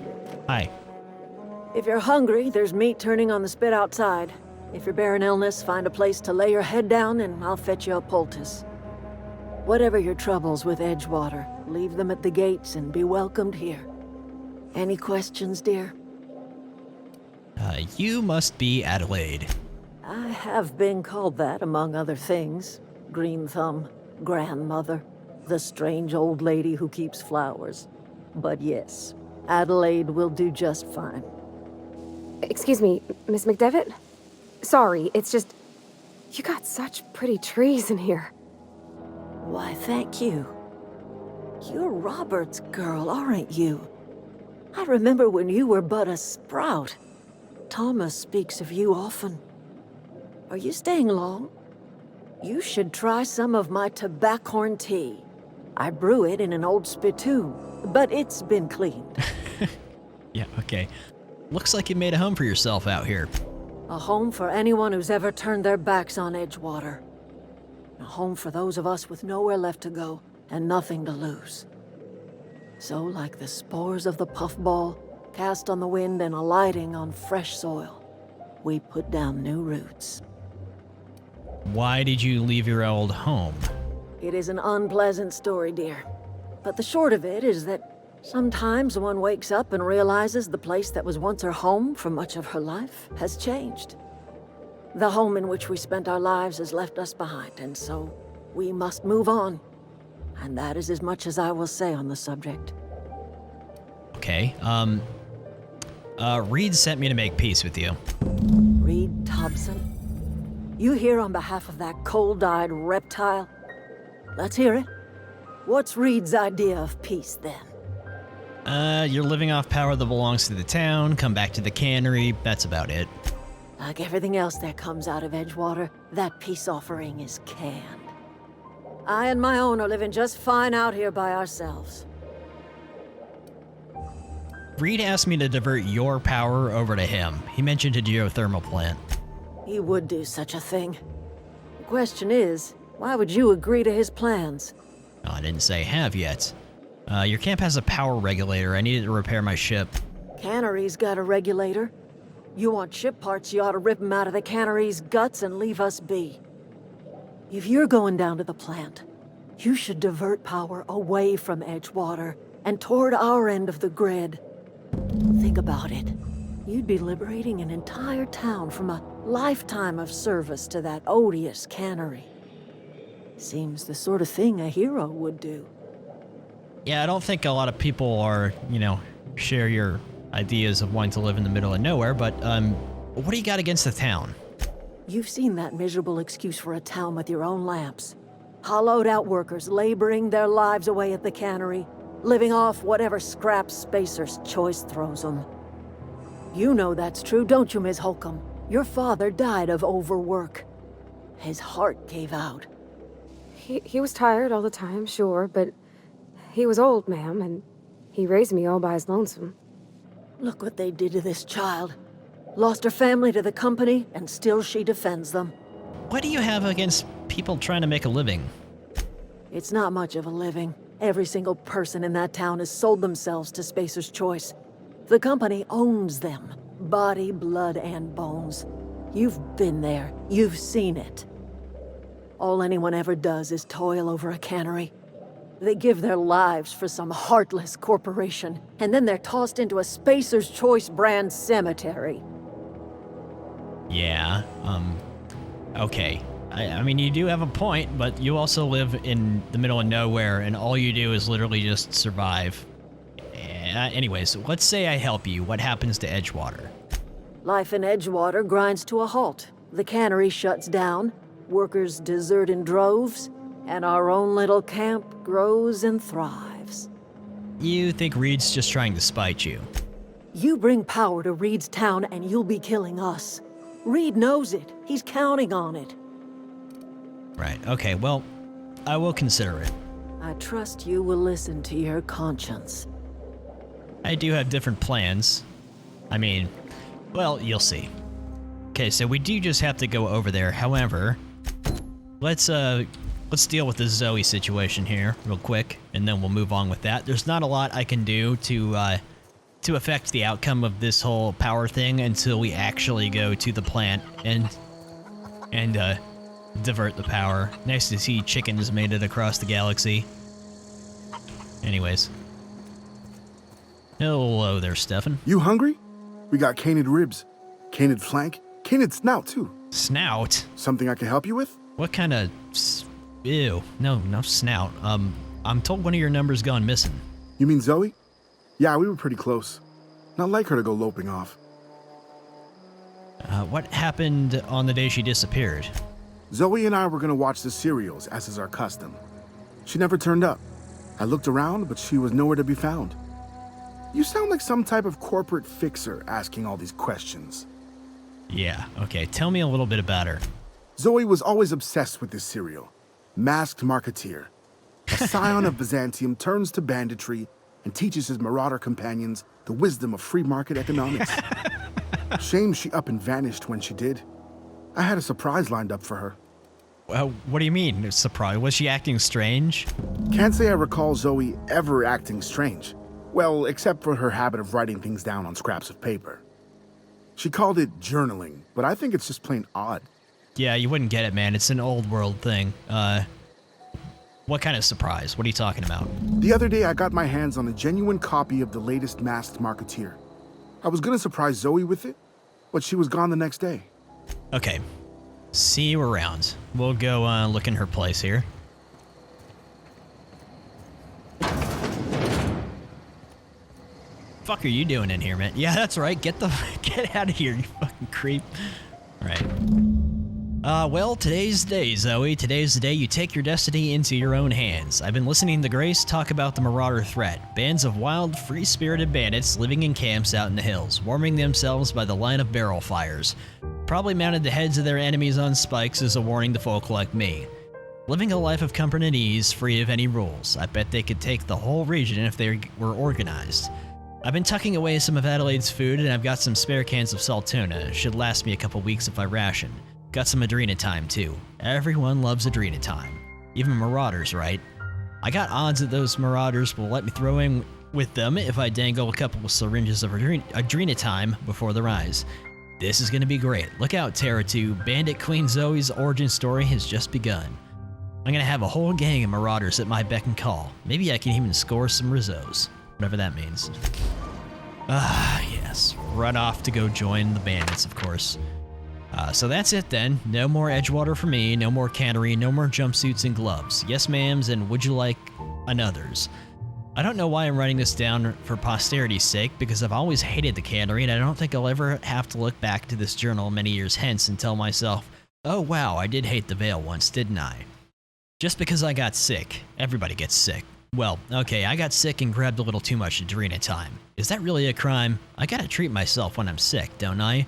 Hi. If you're hungry, there's meat turning on the spit outside. If you're bearing illness, find a place to lay your head down and I'll fetch you a poultice. Whatever your troubles with Edgewater, leave them at the gates and be welcomed here. Any questions, dear? You must be Adelaide. I have been called that, among other things. Green Thumb, grandmother, the strange old lady who keeps flowers. But yes, Adelaide will do just fine. Excuse me, Miss McDevitt? Sorry, it's just... You got such pretty trees in here. Why, thank you. You're Robert's girl, aren't you? I remember when you were but a sprout. Thomas speaks of you often. Are you staying long? You should try some of my tobaccorn tea. I brew it in an old spittoon, but it's been cleaned. Yeah, okay. Looks like you made a home for yourself out here. A home for anyone who's ever turned their backs on Edgewater. A home for those of us with nowhere left to go and nothing to lose. So, like the spores of the puffball, cast on the wind and alighting on fresh soil, we put down new roots. Why did you leave your old home? It is an unpleasant story, dear. But the short of it is that sometimes one wakes up and realizes the place that was once her home for much of her life has changed. The home in which we spent our lives has left us behind, and so we must move on. And that is as much as I will say on the subject. Okay, Reed sent me to make peace with you. Reed Thompson? You here on behalf of that cold-eyed reptile? Let's hear it. What's Reed's idea of peace, then? You're living off power that belongs to the town, come back to the cannery, that's about it. Like everything else that comes out of Edgewater, that peace offering is canned. I and my own are living just fine out here by ourselves. Reed asked me to divert your power over to him. He mentioned a geothermal plant. He would do such a thing. The question is, why would you agree to his plans? Oh, I didn't say have yet. Your camp has a power regulator. I needed to repair my ship. Cannery's got a regulator. You want ship parts, you ought to rip them out of the cannery's guts and leave us be. If you're going down to the plant, you should divert power away from Edgewater and toward our end of the grid. Think about it. You'd be liberating an entire town from a lifetime of service to that odious cannery. Seems the sort of thing a hero would do. Yeah, I don't think a lot of people are, share your ideas of wanting to live in the middle of nowhere, but, what do you got against the town? You've seen that miserable excuse for a town with your own lamps. Hollowed out workers laboring their lives away at the cannery, living off whatever scraps Spacer's Choice throws them. You know that's true, don't you, Ms. Holcomb? Your father died of overwork. His heart gave out. He was tired all the time, sure, but he was old, ma'am, and he raised me all by his lonesome. Look what they did to this child. Lost her family to the company, and still she defends them. What do you have against people trying to make a living? It's not much of a living. Every single person in that town has sold themselves to Spacer's Choice. The company owns them. Body, blood, and bones. You've been there. You've seen it. All anyone ever does is toil over a cannery. They give their lives for some heartless corporation, and then they're tossed into a Spacer's Choice brand cemetery. Yeah, okay. I mean, you do have a point, but you also live in the middle of nowhere, and all you do is literally just survive. Anyways, let's say I help you. What happens to Edgewater? Life in Edgewater grinds to a halt. The cannery shuts down, workers desert in droves, and our own little camp grows and thrives. You think Reed's just trying to spite you? You bring power to Reed's town and you'll be killing us. Reed knows it. He's counting on it. Right, okay, well, I will consider it. I trust you will listen to your conscience. I do have different plans. I mean, well, you'll see. Okay, so we do just have to go over there. However, let's deal with the Zoe situation here real quick, and then we'll move on with that. There's not a lot I can do to affect the outcome of this whole power thing until we actually go to the plant and divert the power. Nice to see chickens made it across the galaxy. Anyways. Hello there, Stefan. You hungry? We got canid ribs, canid flank, canid snout too. Snout? Something I can help you with? What kind of... Ew. No snout. I'm told one of your numbers gone missing. You mean Zoe? Yeah, we were pretty close. Not like her to go loping off. What happened on the day she disappeared? Zoe and I were gonna watch the serials, as is our custom. She never turned up. I looked around, but she was nowhere to be found. You sound like some type of corporate fixer asking all these questions. Yeah, okay, tell me a little bit about her. Zoe was always obsessed with this serial. Masked Marketeer. A scion of Byzantium turns to banditry and teaches his marauder companions the wisdom of free market economics. Shame she up and vanished when she did. I had a surprise lined up for her. What do you mean, surprise? Was she acting strange? Can't say I recall Zoe ever acting strange. Well, except for her habit of writing things down on scraps of paper. She called it journaling, but I think it's just plain odd. Yeah, you wouldn't get it, man. It's an old world thing. What kind of surprise? What are you talking about? The other day, I got my hands on a genuine copy of the latest Masked Marketeer. I was gonna surprise Zoe with it, but she was gone the next day. Okay. See you around. We'll go look in her place here. Fuck are you doing in here, man? Yeah, that's right. Get out of here, you fucking creep. All right. Well, today's the day, Zoe. Today's the day you take your destiny into your own hands. I've been listening to Grace talk about the Marauder threat. Bands of wild, free-spirited bandits living in camps out in the hills, warming themselves by the line of barrel fires. Probably mounted the heads of their enemies on spikes as a warning to folk like me. Living a life of comfort and ease, free of any rules. I bet they could take the whole region if they were organized. I've been tucking away some of Adelaide's food, and I've got some spare cans of salt tuna. Should last me a couple weeks if I ration. Got some Adrena time, too. Everyone loves Adrena time. Even Marauders, right? I got odds that those Marauders will let me throw in with them if I dangle a couple of syringes of Adrena time before the rise. This is gonna be great. Look out, Terra 2. Bandit Queen Zoe's origin story has just begun. I'm gonna have a whole gang of Marauders at my beck and call. Maybe I can even score some Rizzos. Whatever that means. Yes. Run off to go join the bandits, of course. So that's it then. No more Edgewater for me, no more cannery, no more jumpsuits and gloves. Yes ma'ams and would you like another's. I don't know why I'm writing this down for posterity's sake, because I've always hated the cannery and I don't think I'll ever have to look back to this journal many years hence and tell myself, oh wow, I did hate the Vale once, didn't I? Just because I got sick. Everybody gets sick. Well, okay, I got sick and grabbed a little too much Adrena time. Is that really a crime? I gotta treat myself when I'm sick, don't I?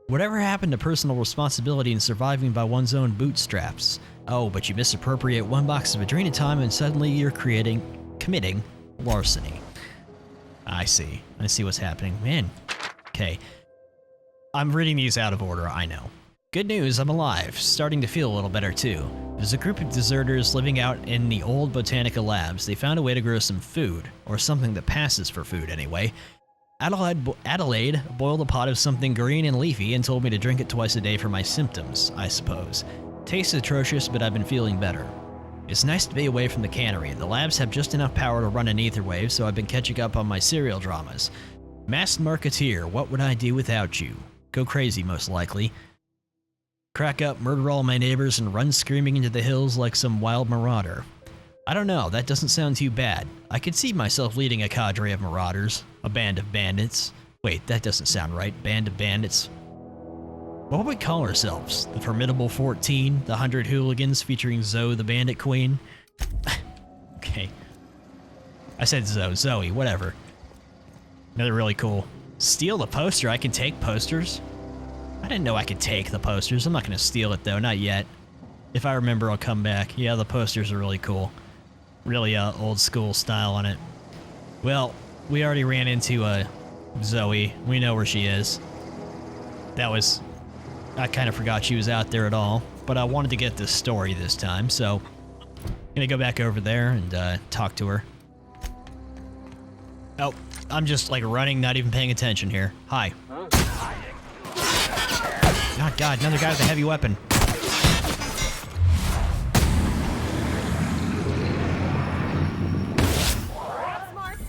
Whatever happened to personal responsibility and surviving by one's own bootstraps? Oh, but you misappropriate one box of Adrena time and suddenly you're committing larceny. I see what's happening. Man, okay. I'm reading these out of order, I know. Good news, I'm alive, starting to feel a little better too. There's a group of deserters living out in the old Botanical Labs. They found a way to grow some food, or something that passes for food anyway. Adelaide boiled a pot of something green and leafy and told me to drink it twice a day for my symptoms, I suppose. Tastes atrocious, but I've been feeling better. It's nice to be away from the cannery. The labs have just enough power to run an ether wave, so I've been catching up on my serial dramas. Masked Marketeer, what would I do without you? Go crazy, most likely. Crack up, murder all my neighbors, and run screaming into the hills like some wild marauder. I don't know, that doesn't sound too bad. I could see myself leading a cadre of marauders. A band of bandits. Wait, that doesn't sound right. Band of bandits. What would we call ourselves? The Formidable 14? The 100 Hooligans featuring Zoe the Bandit Queen? Okay. I said Zoe, whatever. Another really cool. Steal the poster? I can take posters? I didn't know I could take the posters. I'm not going to steal it though, not yet. If I remember, I'll come back. Yeah, the posters are really cool. Really old school style on it. Well, we already ran into Zoe. We know where she is. I kind of forgot she was out there at all, but I wanted to get this story this time, so I'm gonna go back over there and talk to her. Oh, I'm just like running, not even paying attention here. Hi. Oh God, another guy with a heavy weapon.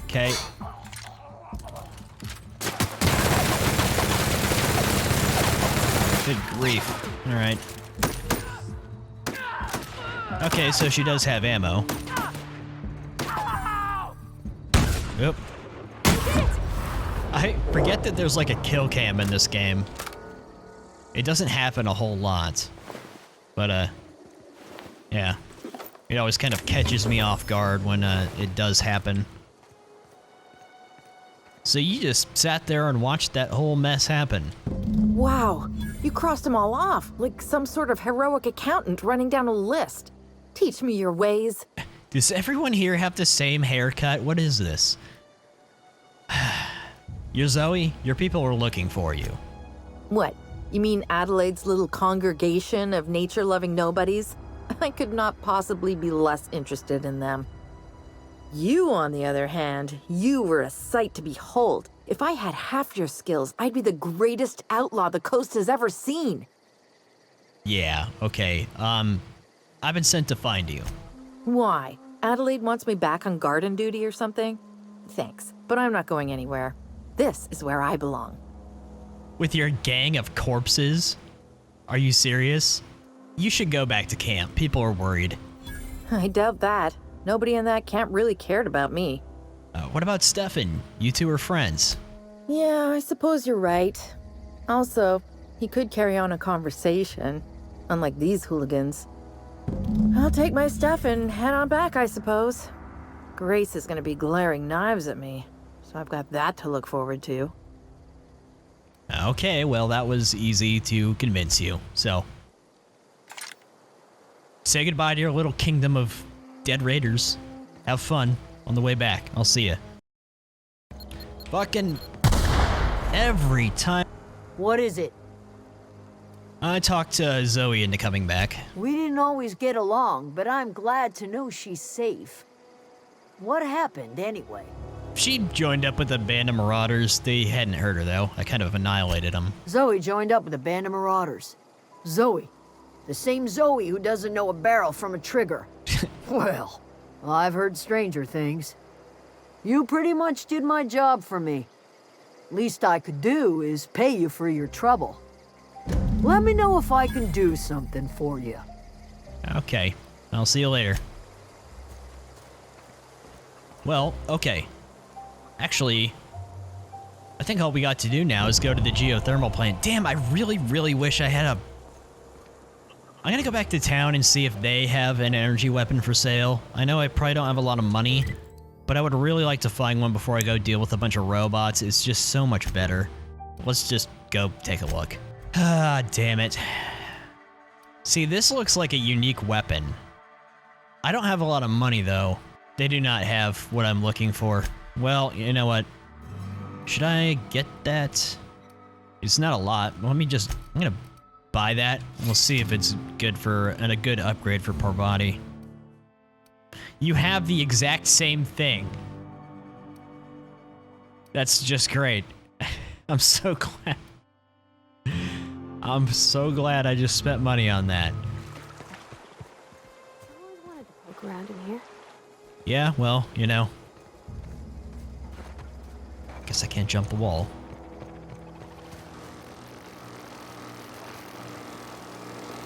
Okay. Good grief. Alright. Okay, so she does have ammo. Oop. I forget that there's like a kill cam in this game. It doesn't happen a whole lot. But, yeah. It always kind of catches me off guard when it does happen. So you just sat there and watched that whole mess happen. Wow, you crossed them all off, like some sort of heroic accountant running down a list. Teach me your ways. Does everyone here have the same haircut? What is this? You're Zoe? Your people are looking for you. What, you mean Adelaide's little congregation of nature-loving nobodies? I could not possibly be less interested in them. You, on the other hand, you were a sight to behold. If I had half your skills, I'd be the greatest outlaw the coast has ever seen. Yeah, okay. I've been sent to find you. Why? Adelaide wants me back on garden duty or something? Thanks, but I'm not going anywhere. This is where I belong. With your gang of corpses? Are you serious? You should go back to camp. People are worried. I doubt that. Nobody in that camp really cared about me. What about Stefan? You two are friends. Yeah, I suppose you're right. Also, he could carry on a conversation, unlike these hooligans. I'll take my stuff and head on back, I suppose. Grace is gonna be glaring knives at me, so I've got that to look forward to. Okay, well, that was easy to convince you, so. Say goodbye to your little kingdom of dead raiders. Have fun on the way back. I'll see ya. Fucking every time. What is it? I talked Zoe into coming back. We didn't always get along, but I'm glad to know she's safe. What happened, anyway? She joined up with a band of marauders. They hadn't hurt her, though. I kind of annihilated them. Zoe joined up with a band of marauders. Zoe. The same Zoe who doesn't know a barrel from a trigger. Well, I've heard stranger things. You pretty much did my job for me. Least I could do is pay you for your trouble. Let me know if I can do something for you. Okay. I'll see you later. Well, okay. Actually, I think all we got to do now is go to the geothermal plant. Damn, I really, really wish I had a... I'm gonna go back to town and see if they have an energy weapon for sale. I know I probably don't have a lot of money, but I would really like to find one before I go deal with a bunch of robots. It's just so much better. Let's just go take a look. Ah, damn it. See, this looks like a unique weapon. I don't have a lot of money, though. They do not have what I'm looking for. Well, you know what? Should I get that? It's not a lot. I'm buy that. We'll see if it's good a good upgrade for Parvati. You have the exact same thing. That's just great. I'm so glad. I'm so glad I just spent money on that. I always wanted to poke around in here. Yeah, well, you know. Guess I can't jump the wall.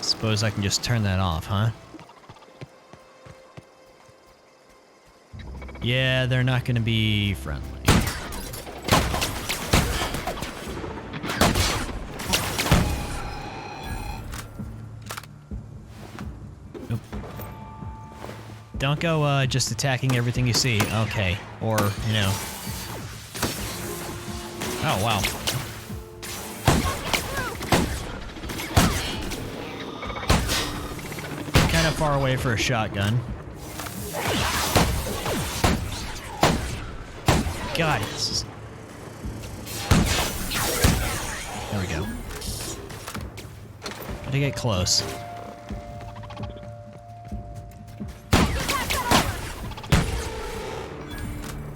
Suppose I can just turn that off, huh? Yeah, they're not gonna be friendly. Nope. Don't go just attacking everything you see. Okay. Or, you know. Oh, wow. Kind of far away for a shotgun. God, this is... There we go. Gotta get close.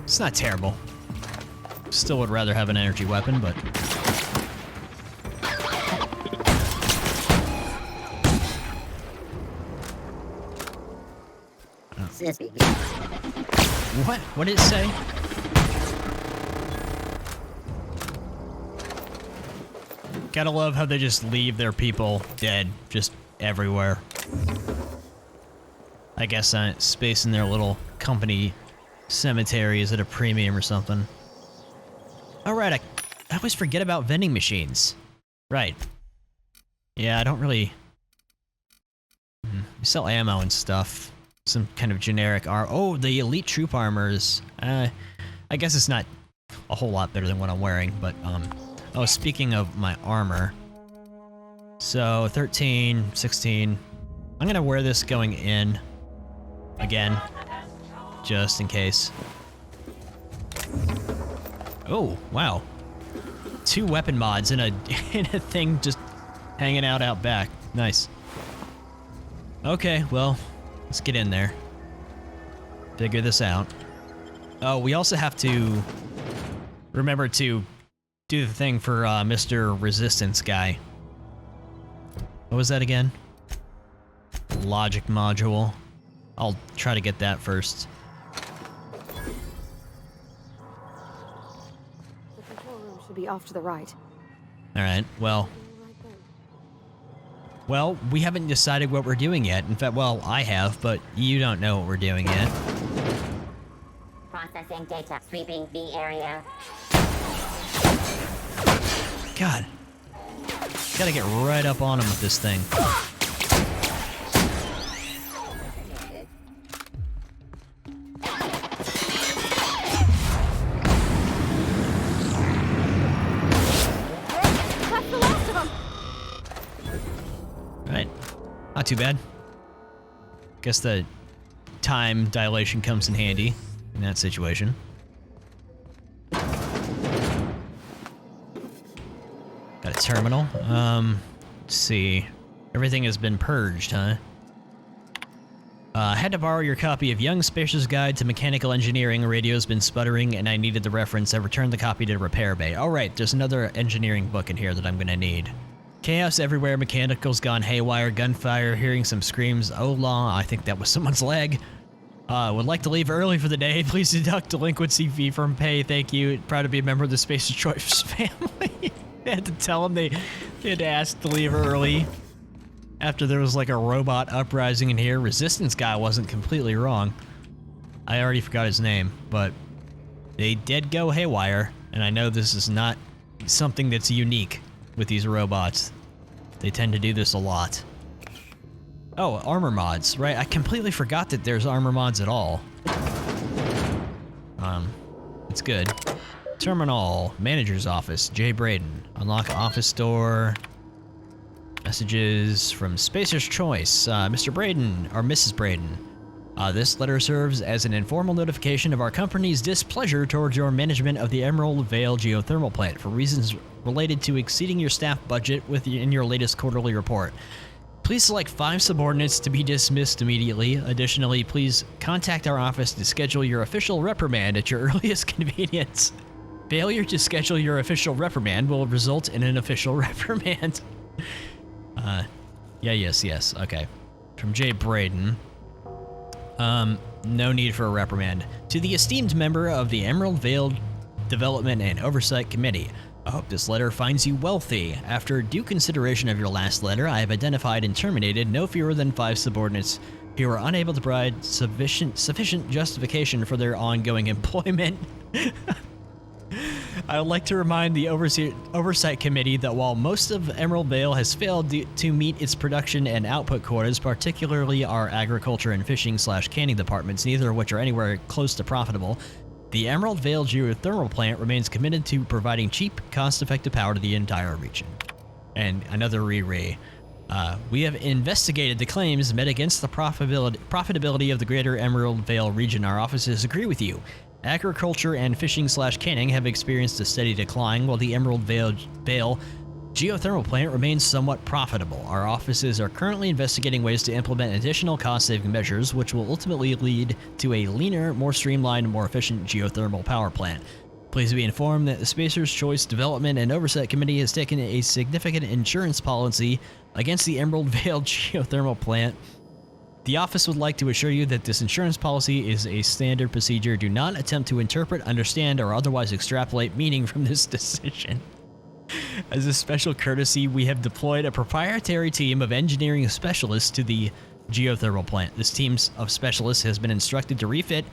It's not terrible. Still would rather have an energy weapon, but... What? What did it say? Gotta love how they just leave their people dead, just everywhere. I guess space in their little company cemetery is at a premium or something. Alright, I always forget about vending machines. Right. Yeah, I don't really... You sell ammo and stuff. Some kind of generic Oh, the elite troop armors. I guess it's not a whole lot better than what I'm wearing, but, oh, speaking of my armor. So, 13, 16. I'm gonna wear this going in. Again. Just in case. Oh, wow. 2 weapon mods in a thing just hanging out back. Nice. Okay, well, let's get in there. Figure this out. Oh, we also have to remember to do the thing for Mr. Resistance guy. What was that again? Logic module. I'll try to get that first. The control room should be off to the right. Alright, well, we haven't decided what we're doing yet. In fact, well, I have, but you don't know what we're doing yet. Processing data, sweeping the area. God. Gotta get right up on him with this thing. That's the last of them! Right. Not too bad. Guess the time dilation comes in handy in that situation. Got a terminal. Let's see. Everything has been purged, huh? Had to borrow your copy of Young Spacer's Guide to Mechanical Engineering. Radio's been sputtering, and I needed the reference. I returned the copy to the repair bay. Alright, there's another engineering book in here that I'm gonna need. Chaos everywhere, mechanicals gone haywire, gunfire, hearing some screams. Oh, law, I think that was someone's leg. Would like to leave early for the day. Please deduct delinquency fee from pay. Thank you. Proud to be a member of the Spacer's Choice family. They had to tell him they had to ask to leave early. After there was like a robot uprising in here. Resistance guy wasn't completely wrong. I already forgot his name, but they did go haywire, and I know this is not something that's unique with these robots. They tend to do this a lot. Oh, armor mods, right? I completely forgot that there's armor mods at all. It's good. Terminal, manager's office, Jay Braden. Unlock office door. Messages from Spacer's Choice. Mr. Braden, or Mrs. Braden. This letter serves as an informal notification of our company's displeasure towards your management of the Emerald Vale Geothermal Plant for reasons related to exceeding your staff budget in your latest quarterly report. Please select 5 subordinates to be dismissed immediately. Additionally, please contact our office to schedule your official reprimand at your earliest convenience. Failure to schedule your official reprimand will result in an official reprimand. Yes, okay. From Jay Braden. No need for a reprimand. To the esteemed member of the Emerald Vale Development and Oversight Committee, I hope this letter finds you wealthy. After due consideration of your last letter, I have identified and terminated no fewer than 5 subordinates who are unable to provide sufficient justification for their ongoing employment. I would like to remind the Oversight Committee that while most of Emerald Vale has failed to meet its production and output quotas, particularly our agriculture and fishing/canning departments, neither of which are anywhere close to profitable, the Emerald Vale Geothermal Plant remains committed to providing cheap, cost-effective power to the entire region. And another re-re. We have investigated the claims made against the profitability of the greater Emerald Vale region. Our offices agree with you. Agriculture and fishing/canning have experienced a steady decline, while the Emerald Vale Geothermal Plant remains somewhat profitable. Our offices are currently investigating ways to implement additional cost-saving measures, which will ultimately lead to a leaner, more streamlined, and more efficient geothermal power plant. Please be informed that the Spacer's Choice Development and Oversight Committee has taken a significant insurance policy against the Emerald Vale Geothermal Plant. The office would like to assure you that this insurance policy is a standard procedure. Do not attempt to interpret, understand, or otherwise extrapolate meaning from this decision. As a special courtesy, we have deployed a proprietary team of engineering specialists to the geothermal plant. This team of specialists has been instructed to refit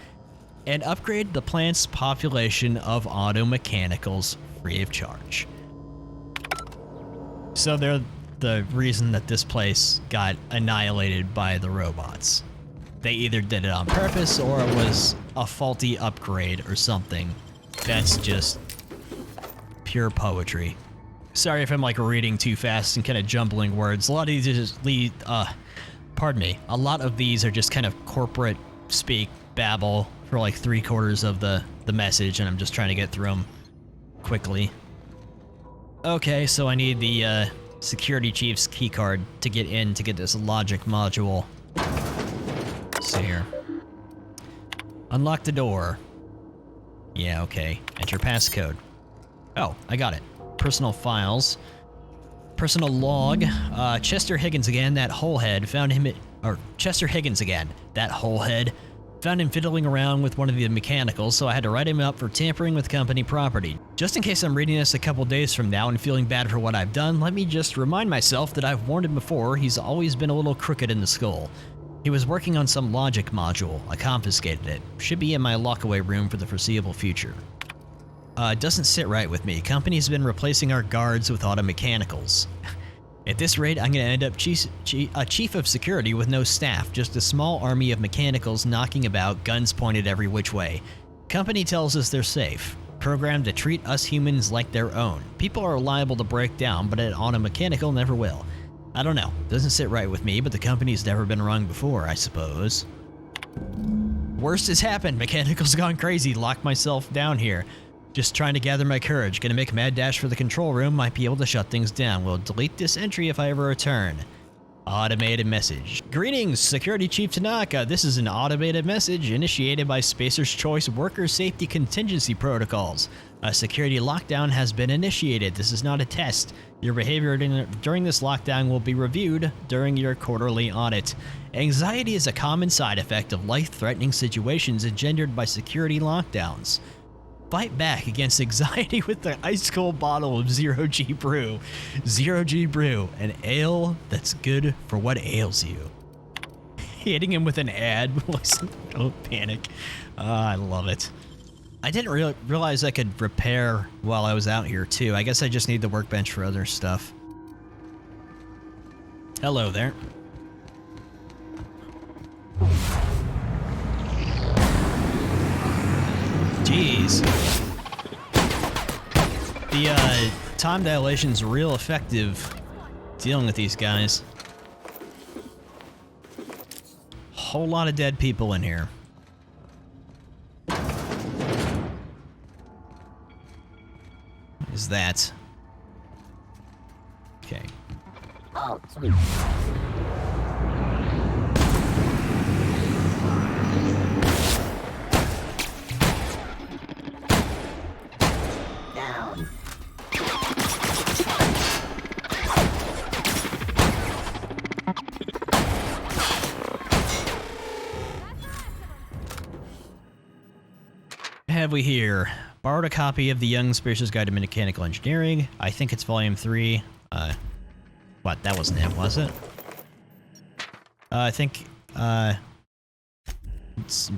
and upgrade the plant's population of auto mechanicals free of charge. So they're the reason that this place got annihilated by the robots. They either did it on purpose or it was a faulty upgrade or something. That's just pure poetry. Sorry if I'm like reading too fast and kind of jumbling words. A lot of these just lead, pardon me. A lot of these are just kind of corporate speak, babble for like 3/4 of the message, and I'm just trying to get through them quickly. Okay, so I need the security chief's keycard to get in to get this logic module. Let's see here. Unlock the door. Yeah, okay. Enter passcode. Oh, I got it. Personal files. Personal log. Chester Higgins again, that holehead. Found him at... Or, Chester Higgins again, that holehead. Found him fiddling around with one of the mechanicals, so I had to write him up for tampering with company property. Just in case I'm reading this a couple days from now and feeling bad for what I've done, let me just remind myself that I've warned him before. He's always been a little crooked in the skull. He was working on some logic module. I confiscated it. Should be in my lockaway room for the foreseeable future. It doesn't sit right with me. Company's been replacing our guards with auto mechanicals. At this rate, I'm going to end up a chief of security with no staff, just a small army of mechanicals knocking about, guns pointed every which way. Company tells us they're safe, programmed to treat us humans like their own. People are liable to break down, but an auto mechanical never will. I don't know. Doesn't sit right with me, but the company's never been wrong before, I suppose. Worst has happened. Mechanical's gone crazy. Locked myself down here. Just trying to gather my courage. Gonna make a mad dash for the control room. Might be able to shut things down. Will delete this entry if I ever return. Automated message. Greetings, Security Chief Tanaka. This is an automated message initiated by Spacer's Choice Worker Safety Contingency Protocols. A security lockdown has been initiated. This is not a test. Your behavior during this lockdown will be reviewed during your quarterly audit. Anxiety is a common side effect of life-threatening situations engendered by security lockdowns. Fight back against anxiety with the ice-cold bottle of Zero G Brew. Zero G Brew, an ale that's good for what ails you. Hitting him with an ad. Don't panic. I love it. I didn't realize I could repair while I was out here, too. I guess I just need the workbench for other stuff. Hello there. Jeez. The time dilation's real effective dealing with these guys. whole lot of dead people in here. What is that? Okay. Oh, sweet. Down. Have we here? Borrowed a copy of the Young Spacer's Guide to Mechanical Engineering. I think it's volume 3. What? That wasn't it, was it? I think,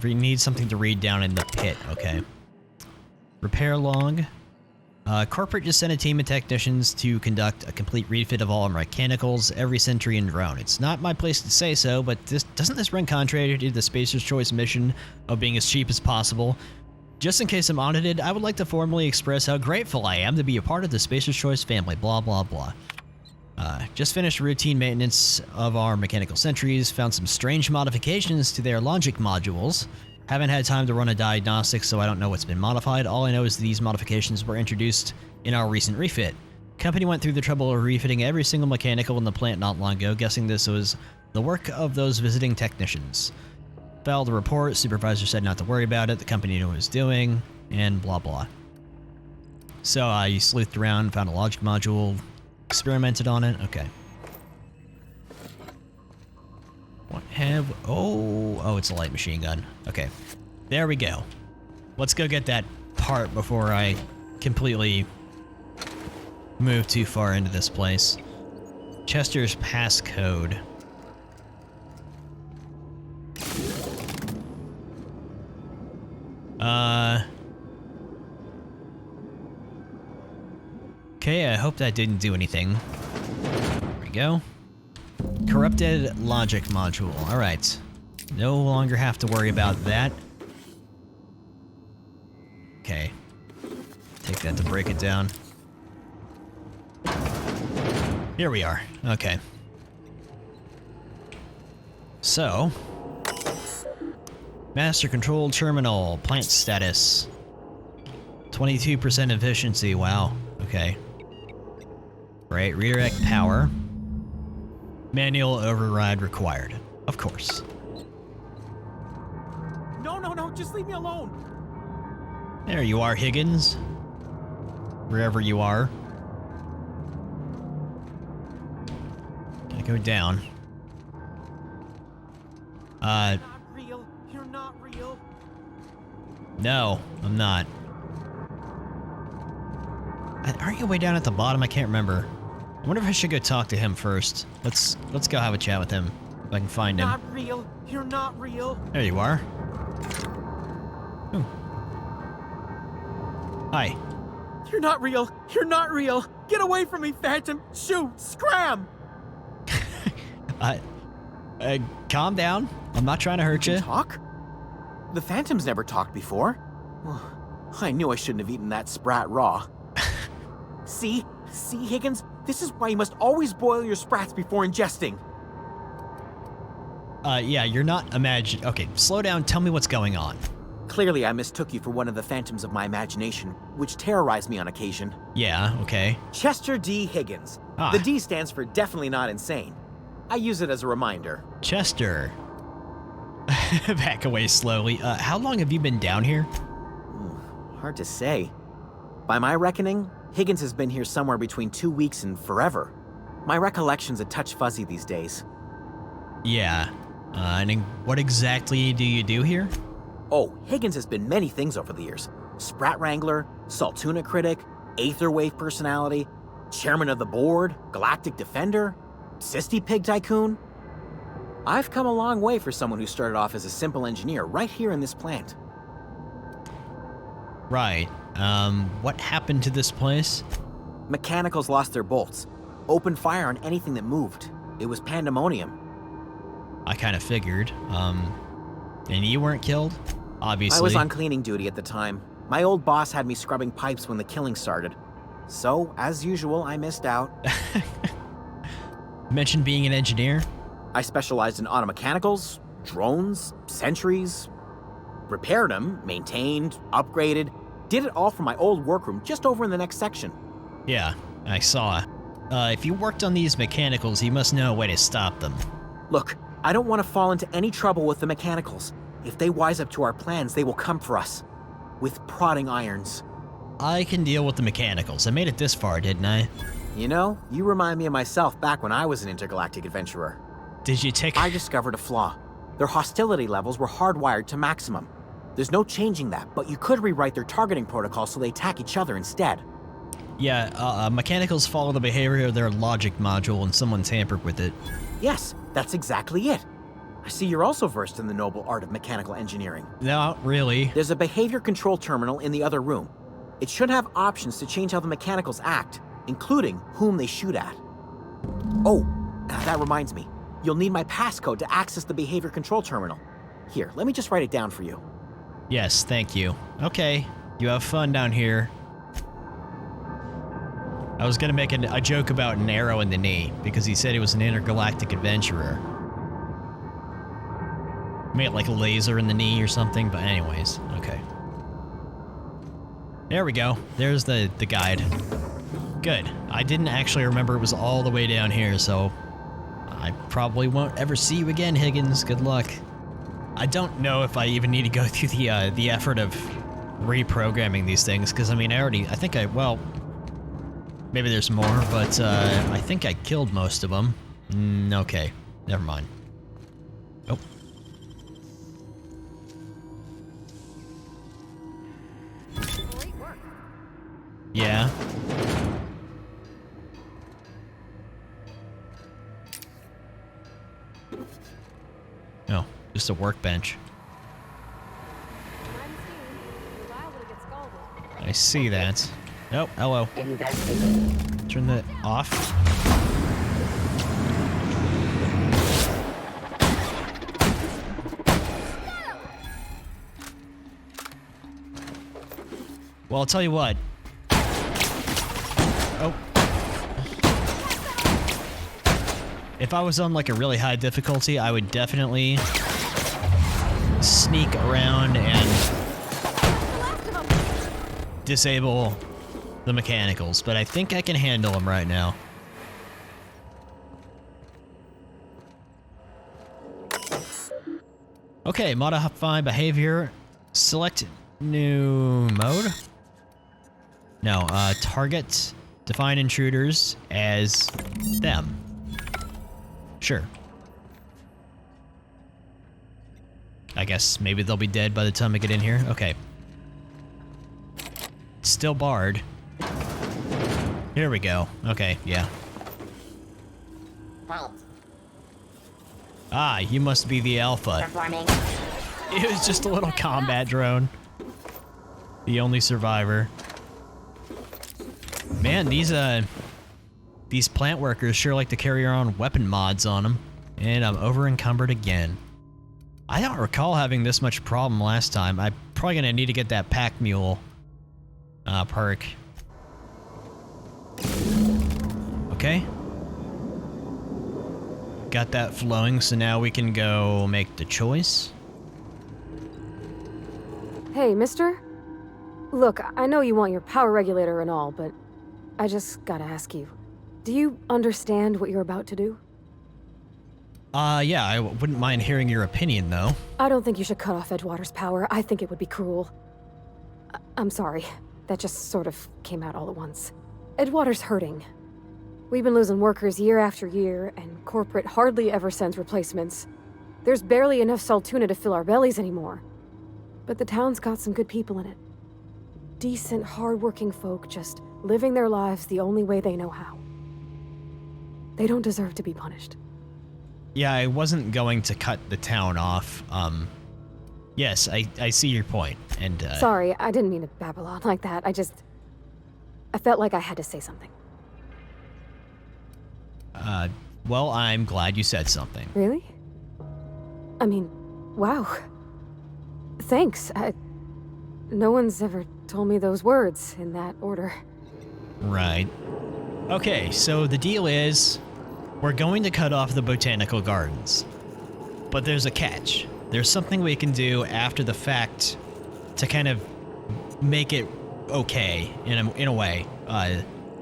we need something to read down in the pit. Okay. Repair log. Corporate just sent a team of technicians to conduct a complete refit of all our mechanicals, every sentry and drone. It's not my place to say so, but doesn't this run contrary to the Spacer's Choice mission of being as cheap as possible? Just in case I'm audited, I would like to formally express how grateful I am to be a part of the Spacer's Choice family, blah blah blah. Just finished routine maintenance of our mechanical sentries, found some strange modifications to their logic modules. Haven't had time to run a diagnostic, so I don't know what's been modified. All I know is these modifications were introduced in our recent refit. Company went through the trouble of refitting every single mechanical in the plant not long ago, guessing this was the work of those visiting technicians. Filed a report, supervisor said not to worry about it, the company knew what it was doing, and blah blah. So I sleuthed around, found a logic module, experimented on it. Okay. What have... Oh, it's a light machine gun. Okay. There we go. Let's go get that part before I completely move too far into this place. Chester's passcode. Okay, I hope that didn't do anything. There we go. Corrupted logic module. Alright. No longer have to worry about that. Okay. Take that to break it down. Here we are. Okay. So... Master Control Terminal. Plant status. 22% efficiency. Wow. Okay. Right, redirect power. Manual override required. Of course. No, just leave me alone. There you are, Higgins. Wherever you are. Gotta go down. Not real. You're not real. No, I'm not. Aren't you way down at the bottom? I can't remember. I wonder if I should go talk to him first. Let's go have a chat with him. If I can find him. Not real. You're not real. There you are. Ooh. Hi. You're not real. You're not real. Get away from me, Phantom. Shoot. Scram. Calm down. I'm not trying to hurt you. Talk? The Phantom's never talked before. I knew I shouldn't have eaten that sprat raw. See, Higgins? This is why you must always boil your sprats before ingesting. Yeah, you're not Okay, slow down. Tell me what's going on. Clearly, I mistook you for one of the phantoms of my imagination, which terrorized me on occasion. Yeah, okay. Chester D. Higgins. The D stands for definitely not insane. I use it as a reminder. Chester. Back away slowly. How long have you been down here? Hard to say. By my reckoning, Higgins has been here somewhere between 2 weeks and forever. My recollection's a touch fuzzy these days. Yeah. And what exactly do you do here? Oh, Higgins has been many things over the years. Sprat Wrangler, Saltuna Critic, Aetherwave Personality, Chairman of the Board, Galactic Defender, Sisty Pig Tycoon. I've come a long way for someone who started off as a simple engineer right here in this plant. Right. What happened to this place? Mechanicals lost their bolts. Opened fire on anything that moved. It was pandemonium. I kind of figured. And you weren't killed? Obviously. I was on cleaning duty at the time. My old boss had me scrubbing pipes when the killing started. So, as usual, I missed out. Mentioned being an engineer? I specialized in automechanicals, drones, sentries. Repaired them, maintained, upgraded. Did it all from my old workroom just over in the next section. Yeah, I saw. If you worked on these mechanicals, you must know a way to stop them. Look, I don't want to fall into any trouble with the mechanicals. If they wise up to our plans, they will come for us. With prodding irons. I can deal with the mechanicals. I made it this far, didn't I? You know, you remind me of myself back when I was an intergalactic adventurer. Did you take... I discovered a flaw. Their hostility levels were hardwired to maximum. There's no changing that, but you could rewrite their targeting protocol so they attack each other instead. Yeah, mechanicals follow the behavior of their logic module and someone tampered with it. Yes, that's exactly it. I see you're also versed in the noble art of mechanical engineering. No, really. There's a behavior control terminal in the other room. It should have options to change how the mechanicals act, including whom they shoot at. Oh, that reminds me. You'll need my passcode to access the behavior control terminal. Here, let me just write it down for you. Yes, thank you. Okay, you have fun down here. I was gonna make a joke about an arrow in the knee, because he said he was an intergalactic adventurer. Made like a laser in the knee or something, but anyways, okay. There we go. There's the guide. Good. I didn't actually remember it was all the way down here, so I probably won't ever see you again, Higgins. Good luck. I don't know if I even need to go through the effort of reprogramming these things, because I mean, well, maybe there's more, but I think I killed most of them. Okay, never mind. Oh. Yeah. Oh, just a workbench. I see that. Oh, hello. Turn that off. Well, I'll tell you what. Oh. If I was on like a really high difficulty, I would definitely sneak around and disable the mechanicals, but I think I can handle them right now. Okay, modify behavior. Select new mode. No, target. Define intruders as them. Sure. I guess maybe they'll be dead by the time I get in here. Okay. Still barred. Here we go. Okay, yeah. Ah, you must be the Alpha. Performing. It was just a little combat drone. The only survivor. Man, these plant workers sure like to carry around weapon mods on them. And I'm over encumbered again. I don't recall having this much problem last time. I'm probably gonna need to get that pack mule perk. Okay. Got that flowing, so now we can go make the choice. Hey, mister? Look, I know you want your power regulator and all, but I just gotta ask you. Do you understand what you're about to do? Yeah, I wouldn't mind hearing your opinion, though. I don't think you should cut off Edgewater's power. I think it would be cruel. I'm sorry. That just sort of came out all at once. Edgewater's hurting. We've been losing workers year after year, and corporate hardly ever sends replacements. There's barely enough Saltuna to fill our bellies anymore. But the town's got some good people in it. Decent, hard-working folk just living their lives the only way they know how. They don't deserve to be punished. Yeah, I wasn't going to cut the town off. Yes, I see your point, and, Sorry, I didn't mean to babble on like that. I felt like I had to say something. Well, I'm glad you said something. Really? I mean, wow. Thanks. No one's ever told me those words in that order. Right. Okay, so the deal is, we're going to cut off the botanical gardens. But there's a catch. There's something we can do after the fact to kind of make it okay in a way.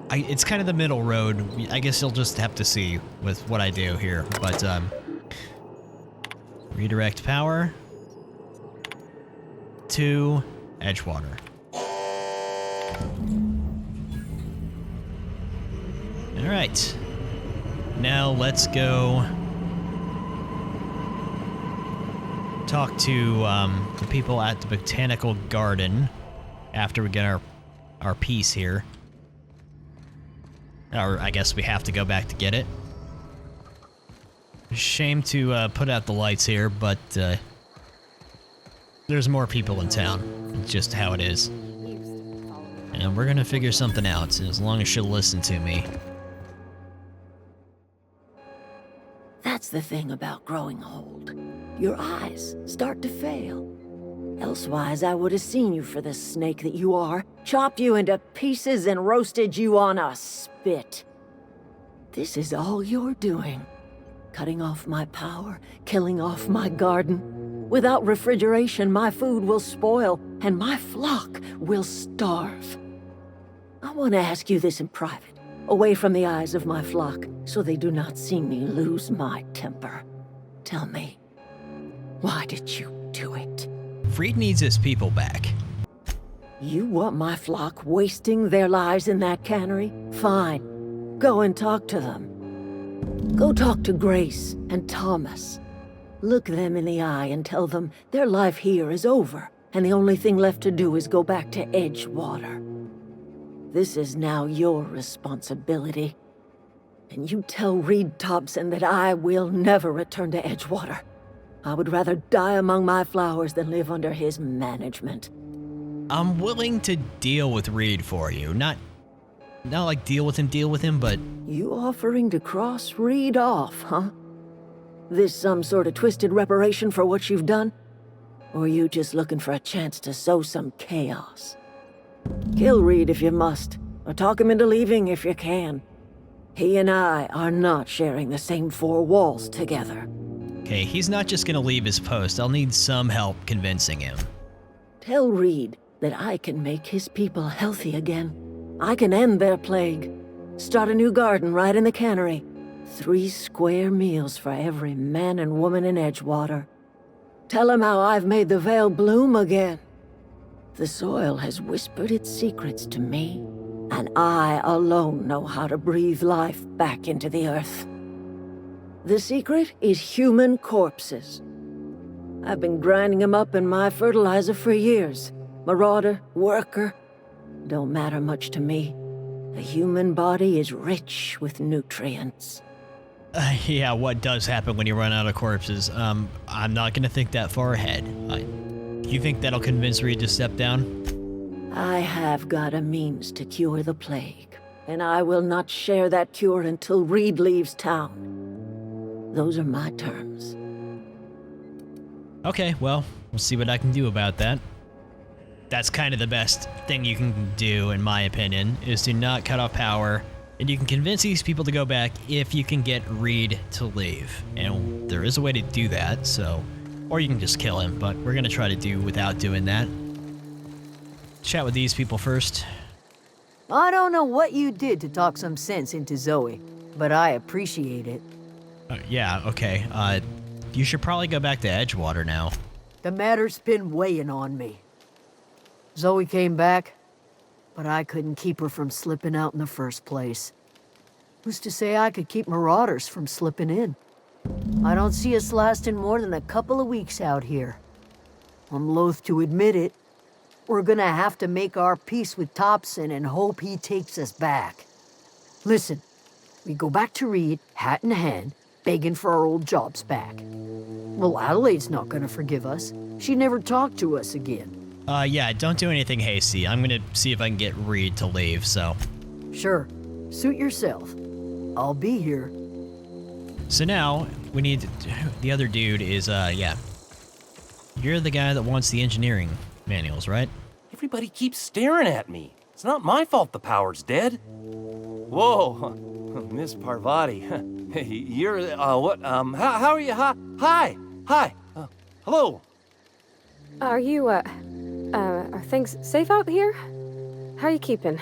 It's kind of the middle road. I guess you'll just have to see with what I do here. But redirect power to Edgewater. All right. Now let's go talk to the people at the Botanical Garden after we get our piece here. Or I guess we have to go back to get it. Shame to put out the lights here, but there's more people in town. It's just how it is. And we're gonna figure something out, as long as she'll listen to me. That's the thing about growing old. Your eyes start to fail. Elsewise, I would have seen you for the snake that you are, chopped you into pieces and roasted you on a spit. This is all you're doing. Cutting off my power, killing off my garden. Without refrigeration, my food will spoil, and my flock will starve. I want to ask you this in private, away from the eyes of my flock, so they do not see me lose my temper. Tell me, why did you do it? Freed needs his people back. You want my flock wasting their lives in that cannery? Fine. Go and talk to them. Go talk to Grace and Thomas. Look them in the eye and tell them their life here is over, and the only thing left to do is go back to Edgewater. This is now your responsibility. And you tell Reed Thompson that I will never return to Edgewater. I would rather die among my flowers than live under his management. I'm willing to deal with Reed for you. Not like deal with him, but... You offering to cross Reed off, huh? This some sort of twisted reparation for what you've done? Or you just looking for a chance to sow some chaos? Kill Reed if you must, or talk him into leaving if you can. He and I are not sharing the same four walls together. Okay, he's not just gonna leave his post. I'll need some help convincing him. Tell Reed that I can make his people healthy again. I can end their plague. Start a new garden right in the cannery. 3 square meals for every man and woman in Edgewater. Tell him how I've made the Vale bloom again. The soil has whispered its secrets to me, and I alone know how to breathe life back into the earth. The secret is human corpses. I've been grinding them up in my fertilizer for years. Marauder, worker, don't matter much to me. The human body is rich with nutrients. Yeah, what does happen when you run out of corpses? I'm not gonna think that far ahead. You think that'll convince Reed to step down? I have got a means to cure the plague, and I will not share that cure until Reed leaves town. Those are my terms. Okay, well, we'll see what I can do about that. That's kind of the best thing you can do, in my opinion, is to not cut off power, and you can convince these people to go back if you can get Reed to leave. And there is a way to do that, so... Or you can just kill him, but we're gonna try to do without doing that. Chat with these people first. I don't know what you did to talk some sense into Zoe, but I appreciate it. Yeah, okay. You should probably go back to Edgewater now. The matter's been weighing on me. Zoe came back, but I couldn't keep her from slipping out in the first place. Who's to say I could keep marauders from slipping in? I don't see us lasting more than a couple of weeks out here. I'm loath to admit it. We're gonna have to make our peace with Thompson and hope he takes us back. Listen, we go back to Reed, hat in hand, begging for our old jobs back. Well, Adelaide's not gonna forgive us. She never talked to us again. Yeah, don't do anything hasty. I'm gonna see if I can get Reed to leave, so... Sure. Suit yourself. I'll be here. So now, we need... The other dude is, yeah. You're the guy that wants the engineering manuals, right? Everybody keeps staring at me. It's not my fault the power's dead. Whoa, Miss Parvati. You're, how are you? Hi. Hi. Hello. Are things safe out here? How are you keeping?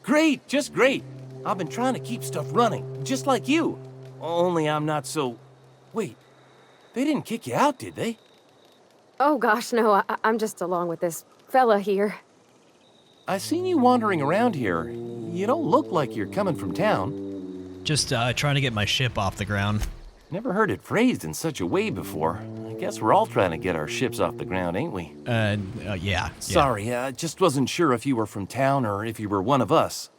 Great, just great. I've been trying to keep stuff running, just like you. Only I'm not so... Wait, they didn't kick you out, did they? Oh gosh, no, I'm just along with this fella here. I seen you wandering around here. You don't look like you're coming from town. Just trying to get my ship off the ground. Never heard it phrased in such a way before. I guess we're all trying to get our ships off the ground, ain't we? Yeah. Sorry, just wasn't sure if you were from town or if you were one of us.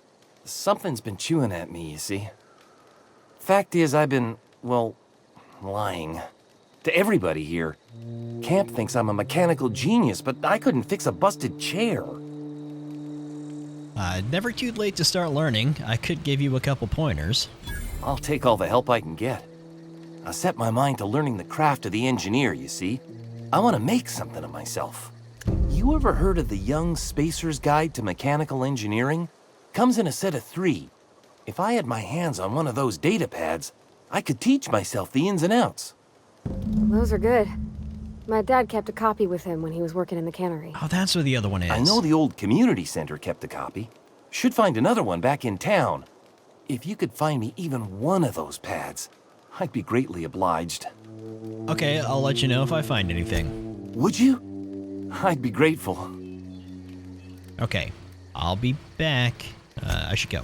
Something's been chewing at me, you see. Fact is, I've been, well, lying. To everybody here. Camp thinks I'm a mechanical genius, but I couldn't fix a busted chair. Never too late to start learning. I could give you a couple pointers. I'll take all the help I can get. I set my mind to learning the craft of the engineer, you see. I want to make something of myself. You ever heard of the Young Spacer's Guide to Mechanical Engineering? Comes in a set of 3. If I had my hands on one of those data pads, I could teach myself the ins and outs. Those are good. My dad kept a copy with him when he was working in the cannery. Oh, that's where the other one is. I know the old community center kept a copy. Should find another one back in town. If you could find me even one of those pads, I'd be greatly obliged. Okay, I'll let you know if I find anything. Would you? I'd be grateful. Okay, I'll be back. I should go.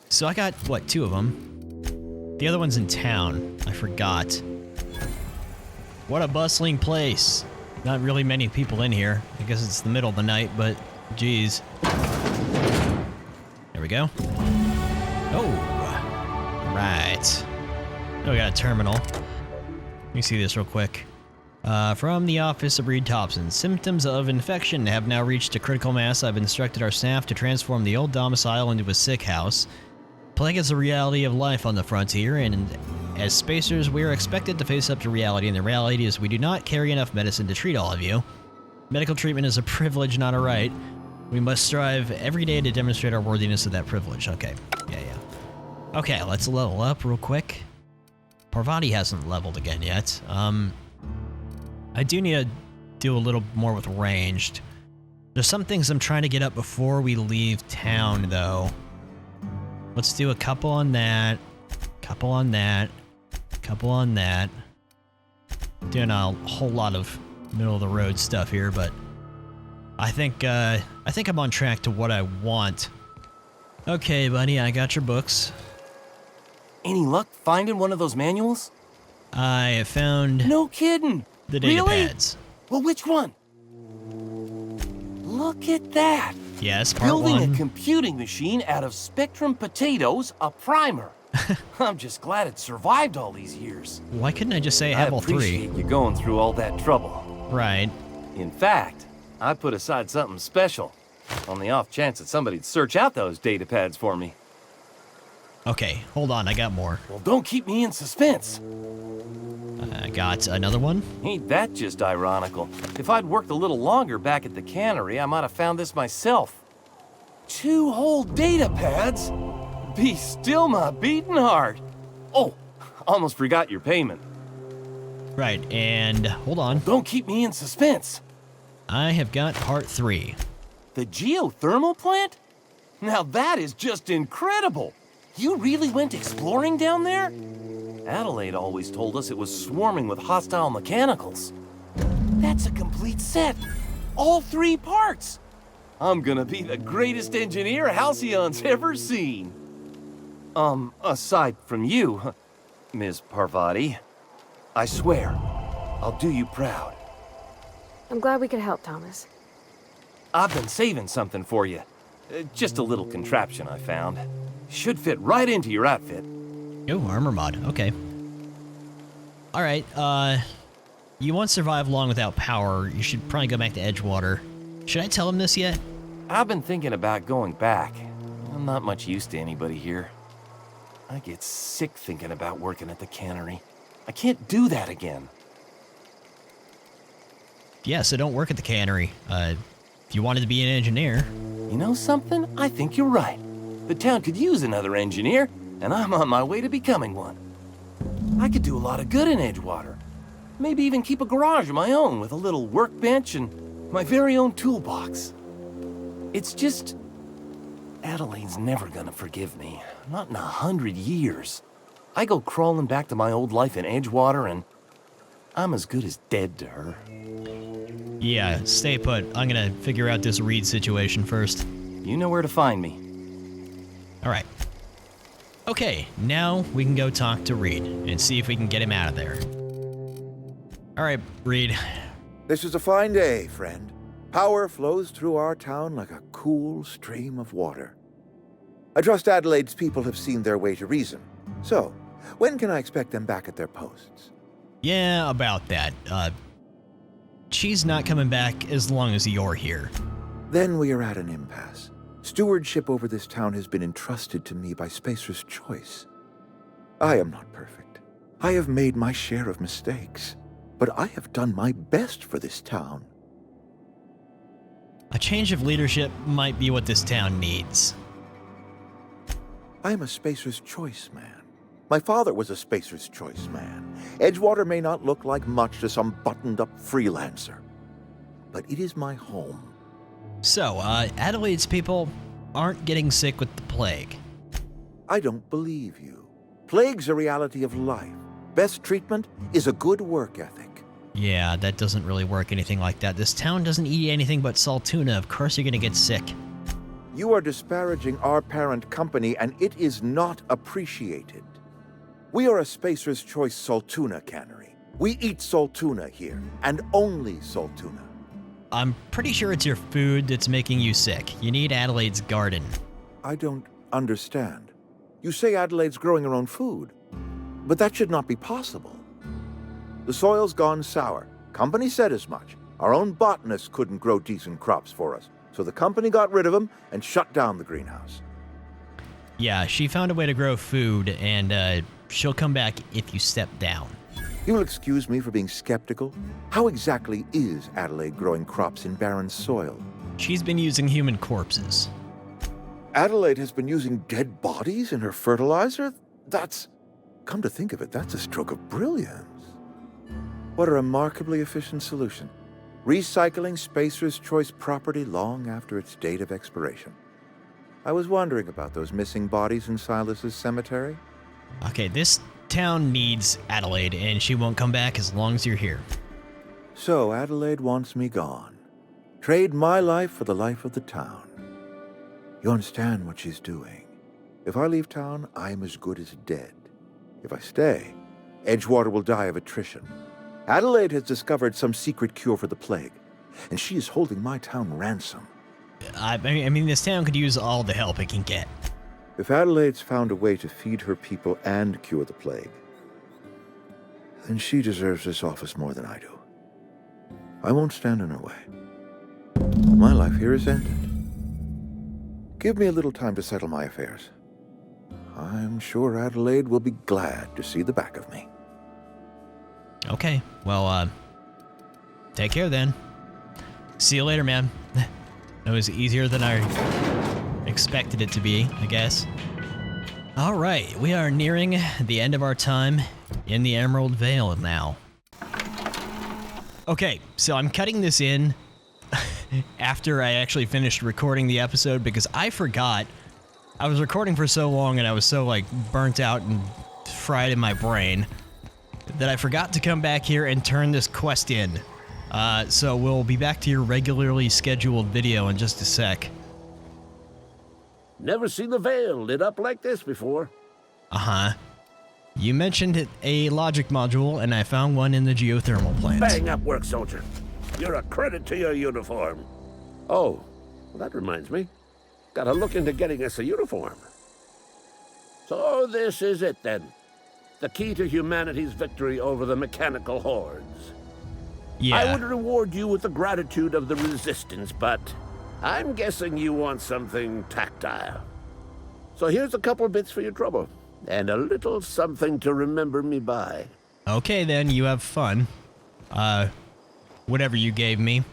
So I got, what, 2 of them? The other one's in town. I forgot. What a bustling place. Not really many people in here. I guess it's the middle of the night, but geez. There we go. Oh, right. Oh, we got a terminal. Let me see this real quick. From the office of Reed Thompson. Symptoms of infection have now reached a critical mass. I've instructed our staff to transform the old domicile into a sick house. Plague is the reality of life on the frontier, and as spacers, we are expected to face up to reality, and the reality is we do not carry enough medicine to treat all of you. Medical treatment is a privilege, not a right. We must strive every day to demonstrate our worthiness of that privilege. Okay, yeah. Okay, let's level up real quick. Parvati hasn't leveled again yet. I do need to do a little more with ranged. There's some things I'm trying to get up before we leave town, though. Let's do a couple on that, couple on that, couple on that. Doing a whole lot of middle of the road stuff here, but I think I'm on track to what I want. Okay, buddy, I got your books. Any luck finding one of those manuals? I found... No kidding! The data really? pads. Well, which one? Look at that! Yes, part Building 1. a computing machine out of Spectrum potatoes, a primer. I'm just glad it survived all these years. Why couldn't I just say I have all 3? I appreciate you going through all that trouble. Right. In fact, I put aside something special, on the off chance that somebody'd search out those data pads for me. Okay, hold on, I got more. Well, don't keep me in suspense. I got another one. Ain't that just ironical? If I'd worked a little longer back at the cannery, I might have found this myself. 2 whole data pads? Be still my beating heart. Oh, almost forgot your payment. Right, and hold on. Don't keep me in suspense. I have got part 3. The geothermal plant? Now that is just incredible. You really went exploring down there? Adelaide always told us it was swarming with hostile mechanicals. That's a complete set. All 3 parts. I'm gonna be the greatest engineer Halcyon's ever seen. Aside from you, Ms. Parvati, I swear, I'll do you proud. I'm glad we could help, Thomas. I've been saving something for you. Just a little contraption I found. Should fit right into your outfit. Oh, armor mod. Okay. All right. You won't survive long without power. You should probably go back to Edgewater. Should I tell him this yet? I've been thinking about going back. I'm not much use to anybody here. I get sick thinking about working at the cannery. I can't do that again. Yeah, so don't work at the cannery. If you wanted to be an engineer. You know something? I think you're right. The town could use another engineer, and I'm on my way to becoming one. I could do a lot of good in Edgewater. Maybe even keep a garage of my own with a little workbench and my very own toolbox. It's just... Adelaide's never gonna forgive me. Not in 100 years. I go crawling back to my old life in Edgewater and I'm as good as dead to her. Yeah, stay put. I'm gonna figure out this Reed situation first. You know where to find me. Alright. Okay, now we can go talk to Reed and see if we can get him out of there. Alright, Reed. This is a fine day, friend. Power flows through our town like a cool stream of water. I trust Adelaide's people have seen their way to reason. So, when can I expect them back at their posts? Yeah, about that. She's not coming back as long as you're here. Then we are at an impasse. Stewardship over this town has been entrusted to me by Spacer's Choice. I am not perfect. I have made my share of mistakes, but I have done my best for this town. A change of leadership might be what this town needs. I am a Spacer's Choice man. My father was a Spacer's Choice man. Edgewater may not look like much to some buttoned-up freelancer, but it is my home. So, Adelaide's people aren't getting sick with the plague. I don't believe you. Plague's a reality of life. Best treatment is a good work ethic. Yeah, that doesn't really work anything like that. This town doesn't eat anything but salt tuna. Of course you're gonna get sick. You are disparaging our parent company, and it is not appreciated. We are a Spacer's Choice salt tuna cannery. We eat salt tuna here, and only salt tuna. I'm pretty sure it's your food that's making you sick. You need Adelaide's garden. I don't understand. You say Adelaide's growing her own food, but that should not be possible. The soil's gone sour. Company said as much. Our own botanist couldn't grow decent crops for us, so the company got rid of him and shut down the greenhouse. Yeah, she found a way to grow food, and she'll come back if you step down. You'll excuse me for being skeptical. How exactly is Adelaide growing crops in barren soil? She's been using human corpses. Adelaide has been using dead bodies in her fertilizer? That's... Come to think of it, that's a stroke of brilliance. What a remarkably efficient solution. Recycling Spacer's Choice property long after its date of expiration. I was wondering about those missing bodies in Silas's cemetery. Okay, this town needs Adelaide, and she won't come back as long as you're here. So Adelaide wants me gone. Trade my life for the life of the town. You understand what she's doing. If I leave town, I am as good as dead. If I stay, Edgewater will die of attrition. Adelaide has discovered some secret cure for the plague, and she is holding my town ransom. I mean, this town could use all the help it can get. If Adelaide's found a way to feed her people and cure the plague, then she deserves this office more than I do. I won't stand in her way. My life here is ended. Give me a little time to settle my affairs. I'm sure Adelaide will be glad to see the back of me. Okay, well, take care then. See you later, man. That was easier than I expected it to be, I guess. All right, we are nearing the end of our time in the Emerald Vale now. Okay, so I'm cutting this in after I actually finished recording the episode because I forgot. I was recording for so long and I was so like burnt out and fried in my brain that I forgot to come back here and turn this quest in. So we'll be back to your regularly scheduled video in just a sec. Never seen the Vale lit up like this before. Uh-huh. You mentioned a logic module, and I found one in the geothermal plant. Bang up work, soldier. You're a credit to your uniform. Oh, well, that reminds me. Gotta look into getting us a uniform. So this is it, then. The key to humanity's victory over the mechanical hordes. Yeah. I would reward you with the gratitude of the Resistance, but I'm guessing you want something tactile. So here's a couple bits for your trouble, and a little something to remember me by. Okay, then, you have fun. Whatever you gave me.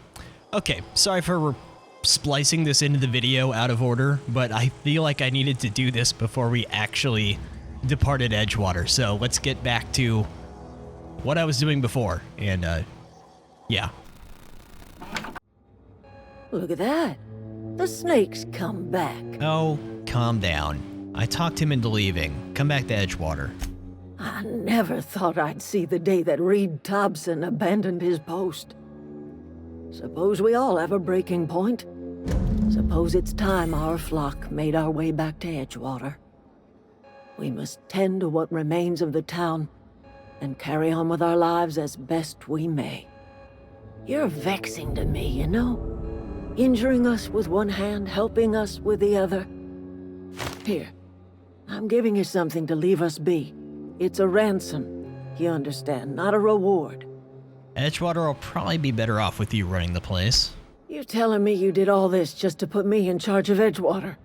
Okay, sorry for splicing this into the video out of order, but I feel like I needed to do this before we actually departed Edgewater, so let's get back to what I was doing before. And, yeah. Look at that. The snake's come back. Oh, calm down. I talked him into leaving. Come back to Edgewater. I never thought I'd see the day that Reed Thompson abandoned his post. Suppose we all have a breaking point. Suppose it's time our flock made our way back to Edgewater. We must tend to what remains of the town and carry on with our lives as best we may. You're vexing to me, you know? Injuring us with one hand, helping us with the other. Here, I'm giving you something to leave us be. It's a ransom, you understand, not a reward. Edgewater will probably be better off with you running the place. You telling me you did all this just to put me in charge of Edgewater?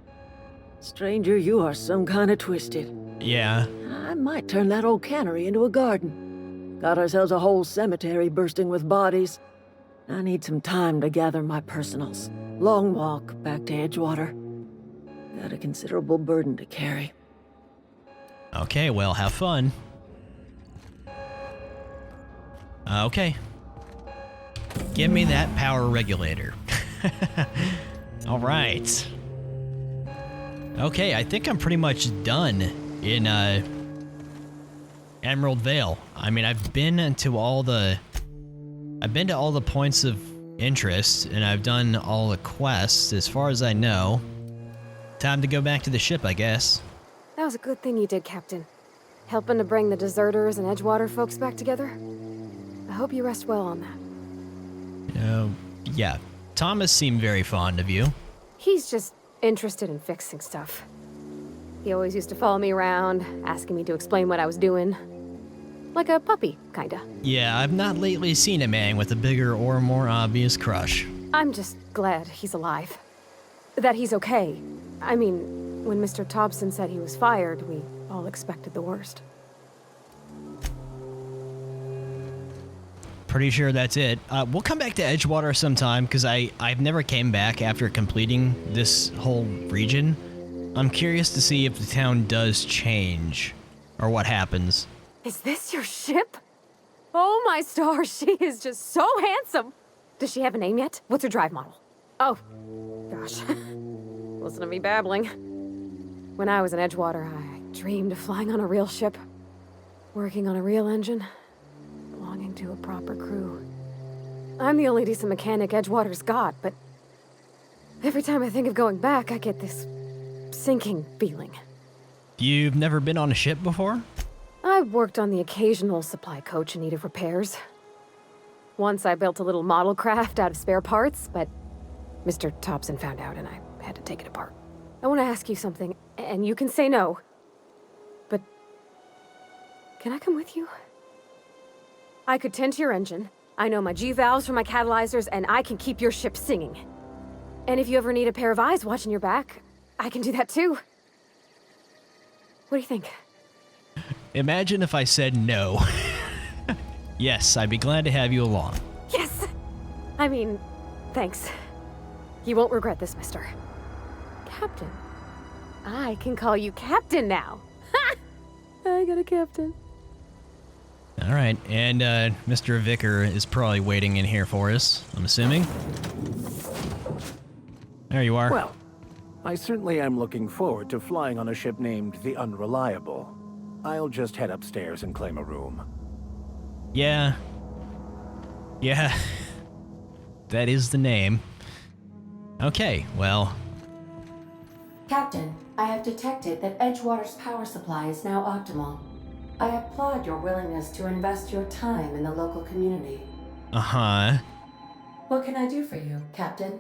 Stranger, you are some kind of twisted. Yeah. I might turn that old cannery into a garden. Got ourselves a whole cemetery bursting with bodies. I need some time to gather my personals. Long walk back to Edgewater. Got a considerable burden to carry. Okay, well, have fun. Okay. Give me that power regulator. All right. Okay, I think I'm pretty much done in Emerald Vale. I mean, I've been to all the points of interest, and I've done all the quests as far as I know. Time to go back to the ship, I guess. That was a good thing you did, Captain. Helping to bring the deserters and Edgewater folks back together. I hope you rest well on that. Yeah. Thomas seemed very fond of you. He's just interested in fixing stuff. He always used to follow me around, asking me to explain what I was doing. Like a puppy, kinda. Yeah, I've not lately seen a man with a bigger or more obvious crush. I'm just glad he's alive. That he's okay. I mean, when Mr. Thompson said he was fired, we all expected the worst. Pretty sure that's it. We'll come back to Edgewater sometime, because I've never came back after completing this whole region. I'm curious to see if the town does change, or what happens. Is this your ship? Oh my stars, she is just so handsome! Does she have a name yet? What's her drive model? Oh, gosh. Listen to me babbling. When I was in Edgewater, I dreamed of flying on a real ship, working on a real engine, belonging to a proper crew. I'm the only decent mechanic Edgewater's got, but every time I think of going back, I get this sinking feeling. You've never been on a ship before? I worked on the occasional supply coach in need of repairs. Once I built a little model craft out of spare parts, but Mr. Thompson found out and I had to take it apart. I want to ask you something, and you can say no, but can I come with you? I could tend to your engine. I know my G-valves for my catalyzers, and I can keep your ship singing. And if you ever need a pair of eyes watching your back, I can do that too. What do you think? Imagine if I said no. Yes, I'd be glad to have you along. Yes! I mean, thanks. You won't regret this, mister. Captain. I can call you Captain now. Ha! I got a captain. All right, and Mr. Vicar is probably waiting in here for us, I'm assuming. There you are. Well, I certainly am looking forward to flying on a ship named the Unreliable. I'll just head upstairs and claim a room. Yeah. Yeah. That is the name. Okay, well. Captain, I have detected that Edgewater's power supply is now optimal. I applaud your willingness to invest your time in the local community. Uh-huh. What can I do for you, Captain?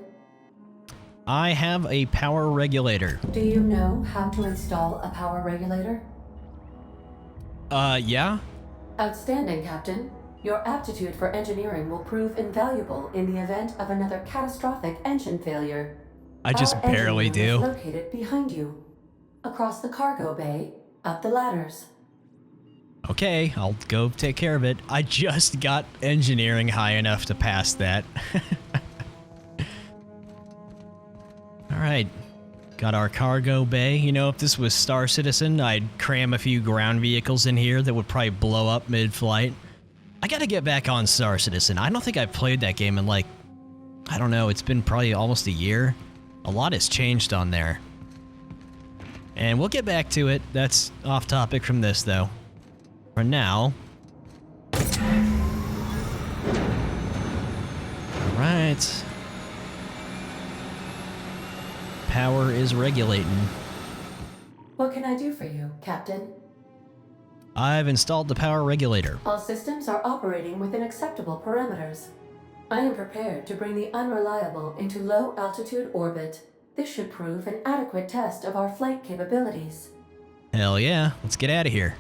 I have a power regulator. Do you know how to install a power regulator? Yeah? Outstanding, Captain. Your aptitude for engineering will prove invaluable in the event of another catastrophic engine failure. I just barely do. Our engine room is located behind you. Across the cargo bay, up the ladders. Okay, I'll go take care of it. I just got engineering high enough to pass that. Alright. Got our cargo bay. You know, if this was Star Citizen, I'd cram a few ground vehicles in here that would probably blow up mid-flight. I gotta get back on Star Citizen. I don't think I've played that game in like, I don't know, it's been probably almost a year. A lot has changed on there. And we'll get back to it. That's off topic from this, though. For now... Alright. Power is regulating. What can I do for you, Captain? I've installed the power regulator. All systems are operating within acceptable parameters. I am prepared to bring the unreliable into low-altitude orbit. This should prove an adequate test of our flight capabilities. Hell yeah, let's get out of here.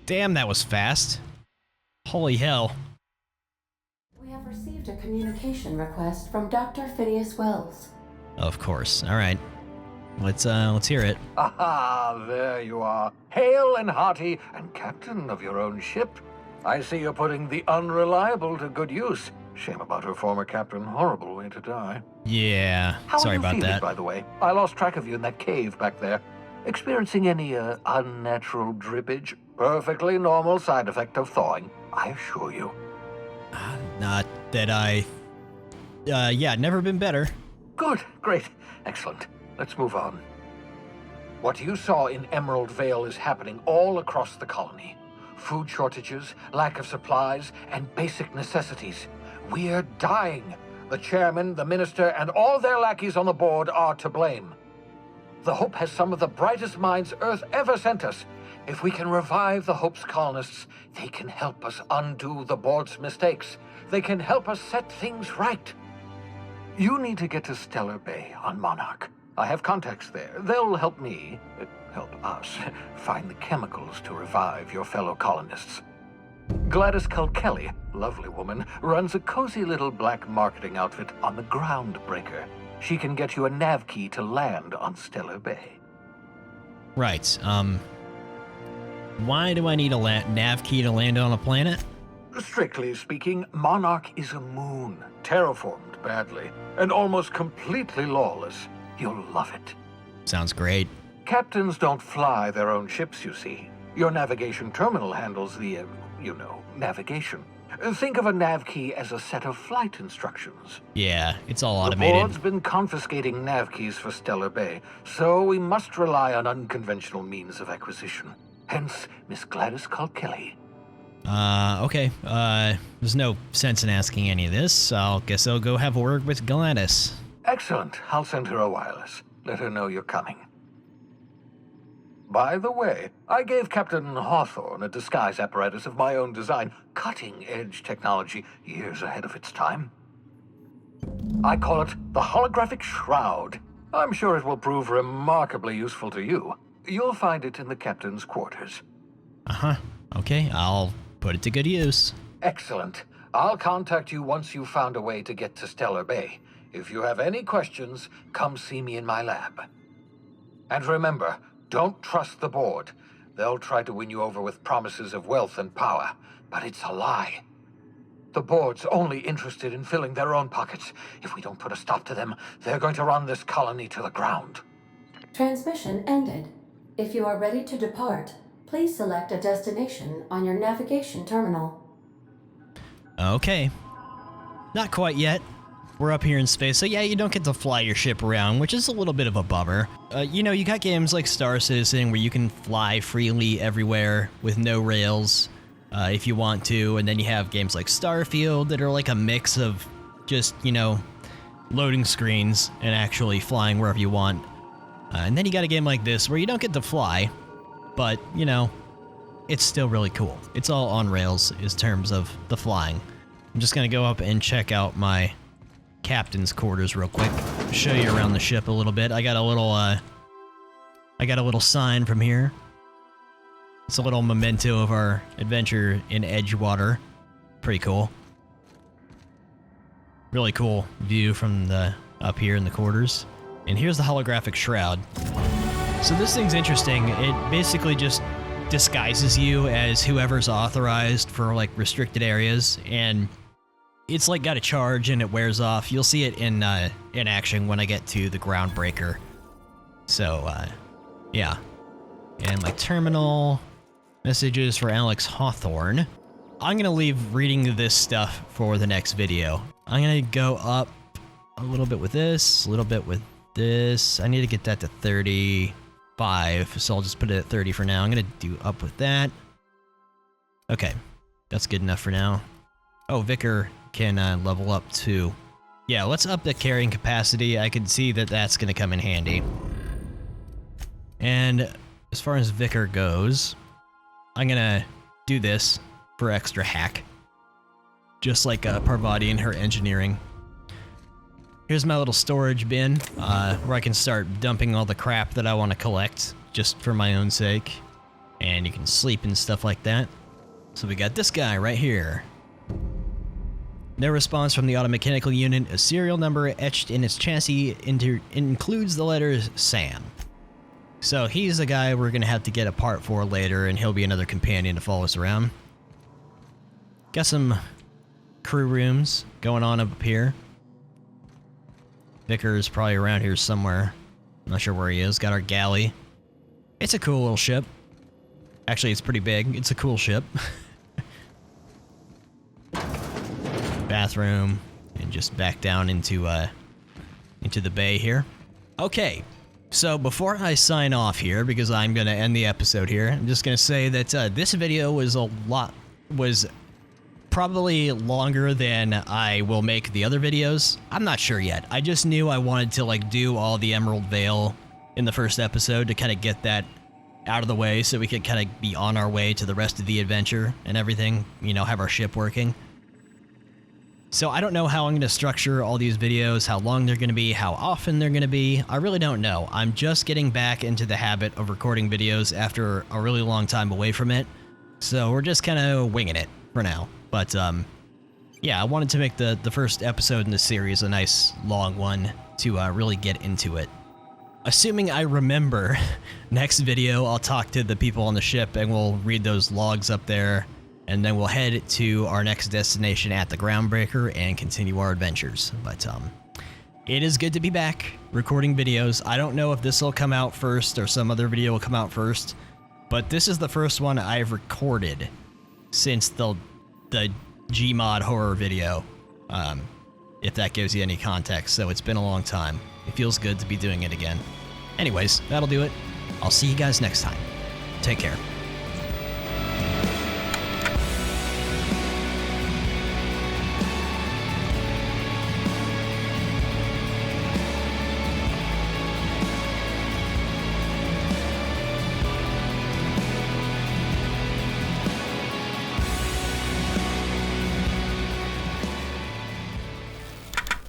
Damn, that was fast. Holy hell. We have received a communication request from Dr. Phineas Wells. Of course. All right. Let's hear it. Aha, there you are. Hale and hearty, and captain of your own ship. I see you're putting the unreliable to good use. Shame about her former captain. Horrible way to die. Yeah, sorry about that. By the way, I lost track of you in that cave back there. Experiencing any unnatural drippage? Perfectly normal side effect of thawing, I assure you. Not that I... yeah, never been better. Good, great, excellent. Let's move on. What you saw in Emerald Vale is happening all across the colony. Food shortages, lack of supplies, and basic necessities. We're dying. The chairman, the minister, and all their lackeys on the board are to blame. The Hope has some of the brightest minds Earth ever sent us. If we can revive the Hope's colonists, they can help us undo the board's mistakes. They can help us set things right. You need to get to Stellar Bay on Monarch. I have contacts there. They'll help me, help us, find the chemicals to revive your fellow colonists. Gladys Kelly, lovely woman, runs a cozy little black marketing outfit on the Groundbreaker. She can get you a nav key to land on Stellar Bay. Right, why do I need a nav key to land on a planet? Strictly speaking, Monarch is a moon, terraformed badly, and almost completely lawless. You'll love it. Sounds great. Captains don't fly their own ships, you see. Your navigation terminal handles the, navigation. Think of a nav key as a set of flight instructions. Yeah, it's all automated. The board's been confiscating nav keys for Stellar Bay, so we must rely on unconventional means of acquisition. Hence, Miss Gladys Kelly. Okay. There's no sense in asking any of this. Guess I'll go have a word with Gladys. Excellent. I'll send her a wireless. Let her know you're coming. By the way, I gave Captain Hawthorne a disguise apparatus of my own design, cutting-edge technology, years ahead of its time. I call it the Holographic Shroud. I'm sure it will prove remarkably useful to you. You'll find it in the captain's quarters. Uh-huh. Okay, I'll put it to good use. Excellent. I'll contact you once you've found a way to get to Stellar Bay. If you have any questions, come see me in my lab. And remember, don't trust the board. They'll try to win you over with promises of wealth and power, but it's a lie. The board's only interested in filling their own pockets. If we don't put a stop to them, they're going to run this colony to the ground. Transmission ended. If you are ready to depart, please select a destination on your navigation terminal. Okay. Not quite yet. We're up here in space, so yeah, you don't get to fly your ship around, which is a little bit of a bummer. You got games like Star Citizen where you can fly freely everywhere with no rails if you want to, and then you have games like Starfield that are like a mix of just, loading screens and actually flying wherever you want. And then you got a game like this where you don't get to fly, but, it's still really cool. It's all on rails in terms of the flying. I'm just going to go up and check out my captain's quarters real quick. Show you around the ship a little bit. I got a little sign from here. It's a little memento of our adventure in Edgewater. Pretty cool. Really cool view from up here in the quarters. And here's the holographic shroud. So this thing's interesting. It basically just disguises you as whoever's authorized for like restricted areas, and it's like got a charge and it wears off. You'll see it in action when I get to the groundbreaker. So yeah. And my terminal messages for Alex Hawthorne. I'm gonna leave reading this stuff for the next video. I'm gonna go up a little bit with this, a little bit with this. I need to get that to 35, so I'll just put it at 30 for now. I'm gonna do up with that. Okay, that's good enough for now. Oh, Vicar can level up too. Yeah, let's up the carrying capacity. I can see that that's gonna come in handy. And as far as Vicar goes, I'm gonna do this for extra hack. Just like Parvati and her engineering. Here's my little storage bin, where I can start dumping all the crap that I want to collect, just for my own sake. And you can sleep and stuff like that. So we got this guy right here. No response from the automechanical unit. A serial number etched in its chassis includes the letters Sam. So he's the guy we're gonna have to get a part for later, and he'll be another companion to follow us around. Got some crew rooms going on up here. Vicar's probably around here somewhere. I'm not sure where he is. Got our galley. It's a cool little ship. Actually, it's pretty big. It's a cool ship. Bathroom, and just back down into the bay here. Okay, so before I sign off here, because I'm gonna end the episode here, I'm just gonna say that this video was probably longer than I will make the other videos. I'm not sure yet. I just knew I wanted to like do all the Emerald Vale in the first episode to kind of get that out of the way so we could kind of be on our way to the rest of the adventure and everything, you know, have our ship working. So I don't know how I'm going to structure all these videos, how long they're going to be, how often they're going to be. I really don't know. I'm just getting back into the habit of recording videos after a really long time away from it. So we're just kind of winging it for now. But yeah, I wanted to make the first episode in this series a nice long one to really get into it. Assuming I remember, next video I'll talk to the people on the ship and we'll read those logs up there, and then we'll head to our next destination at the groundbreaker and continue our adventures. But it is good to be back recording videos. I don't know if this will come out first or some other video will come out first, but this is the first one I've recorded since the Gmod horror video, if that gives you any context. So it's been a long time. It feels good to be doing it again. Anyways, that'll do it. I'll see you guys next time. Take care.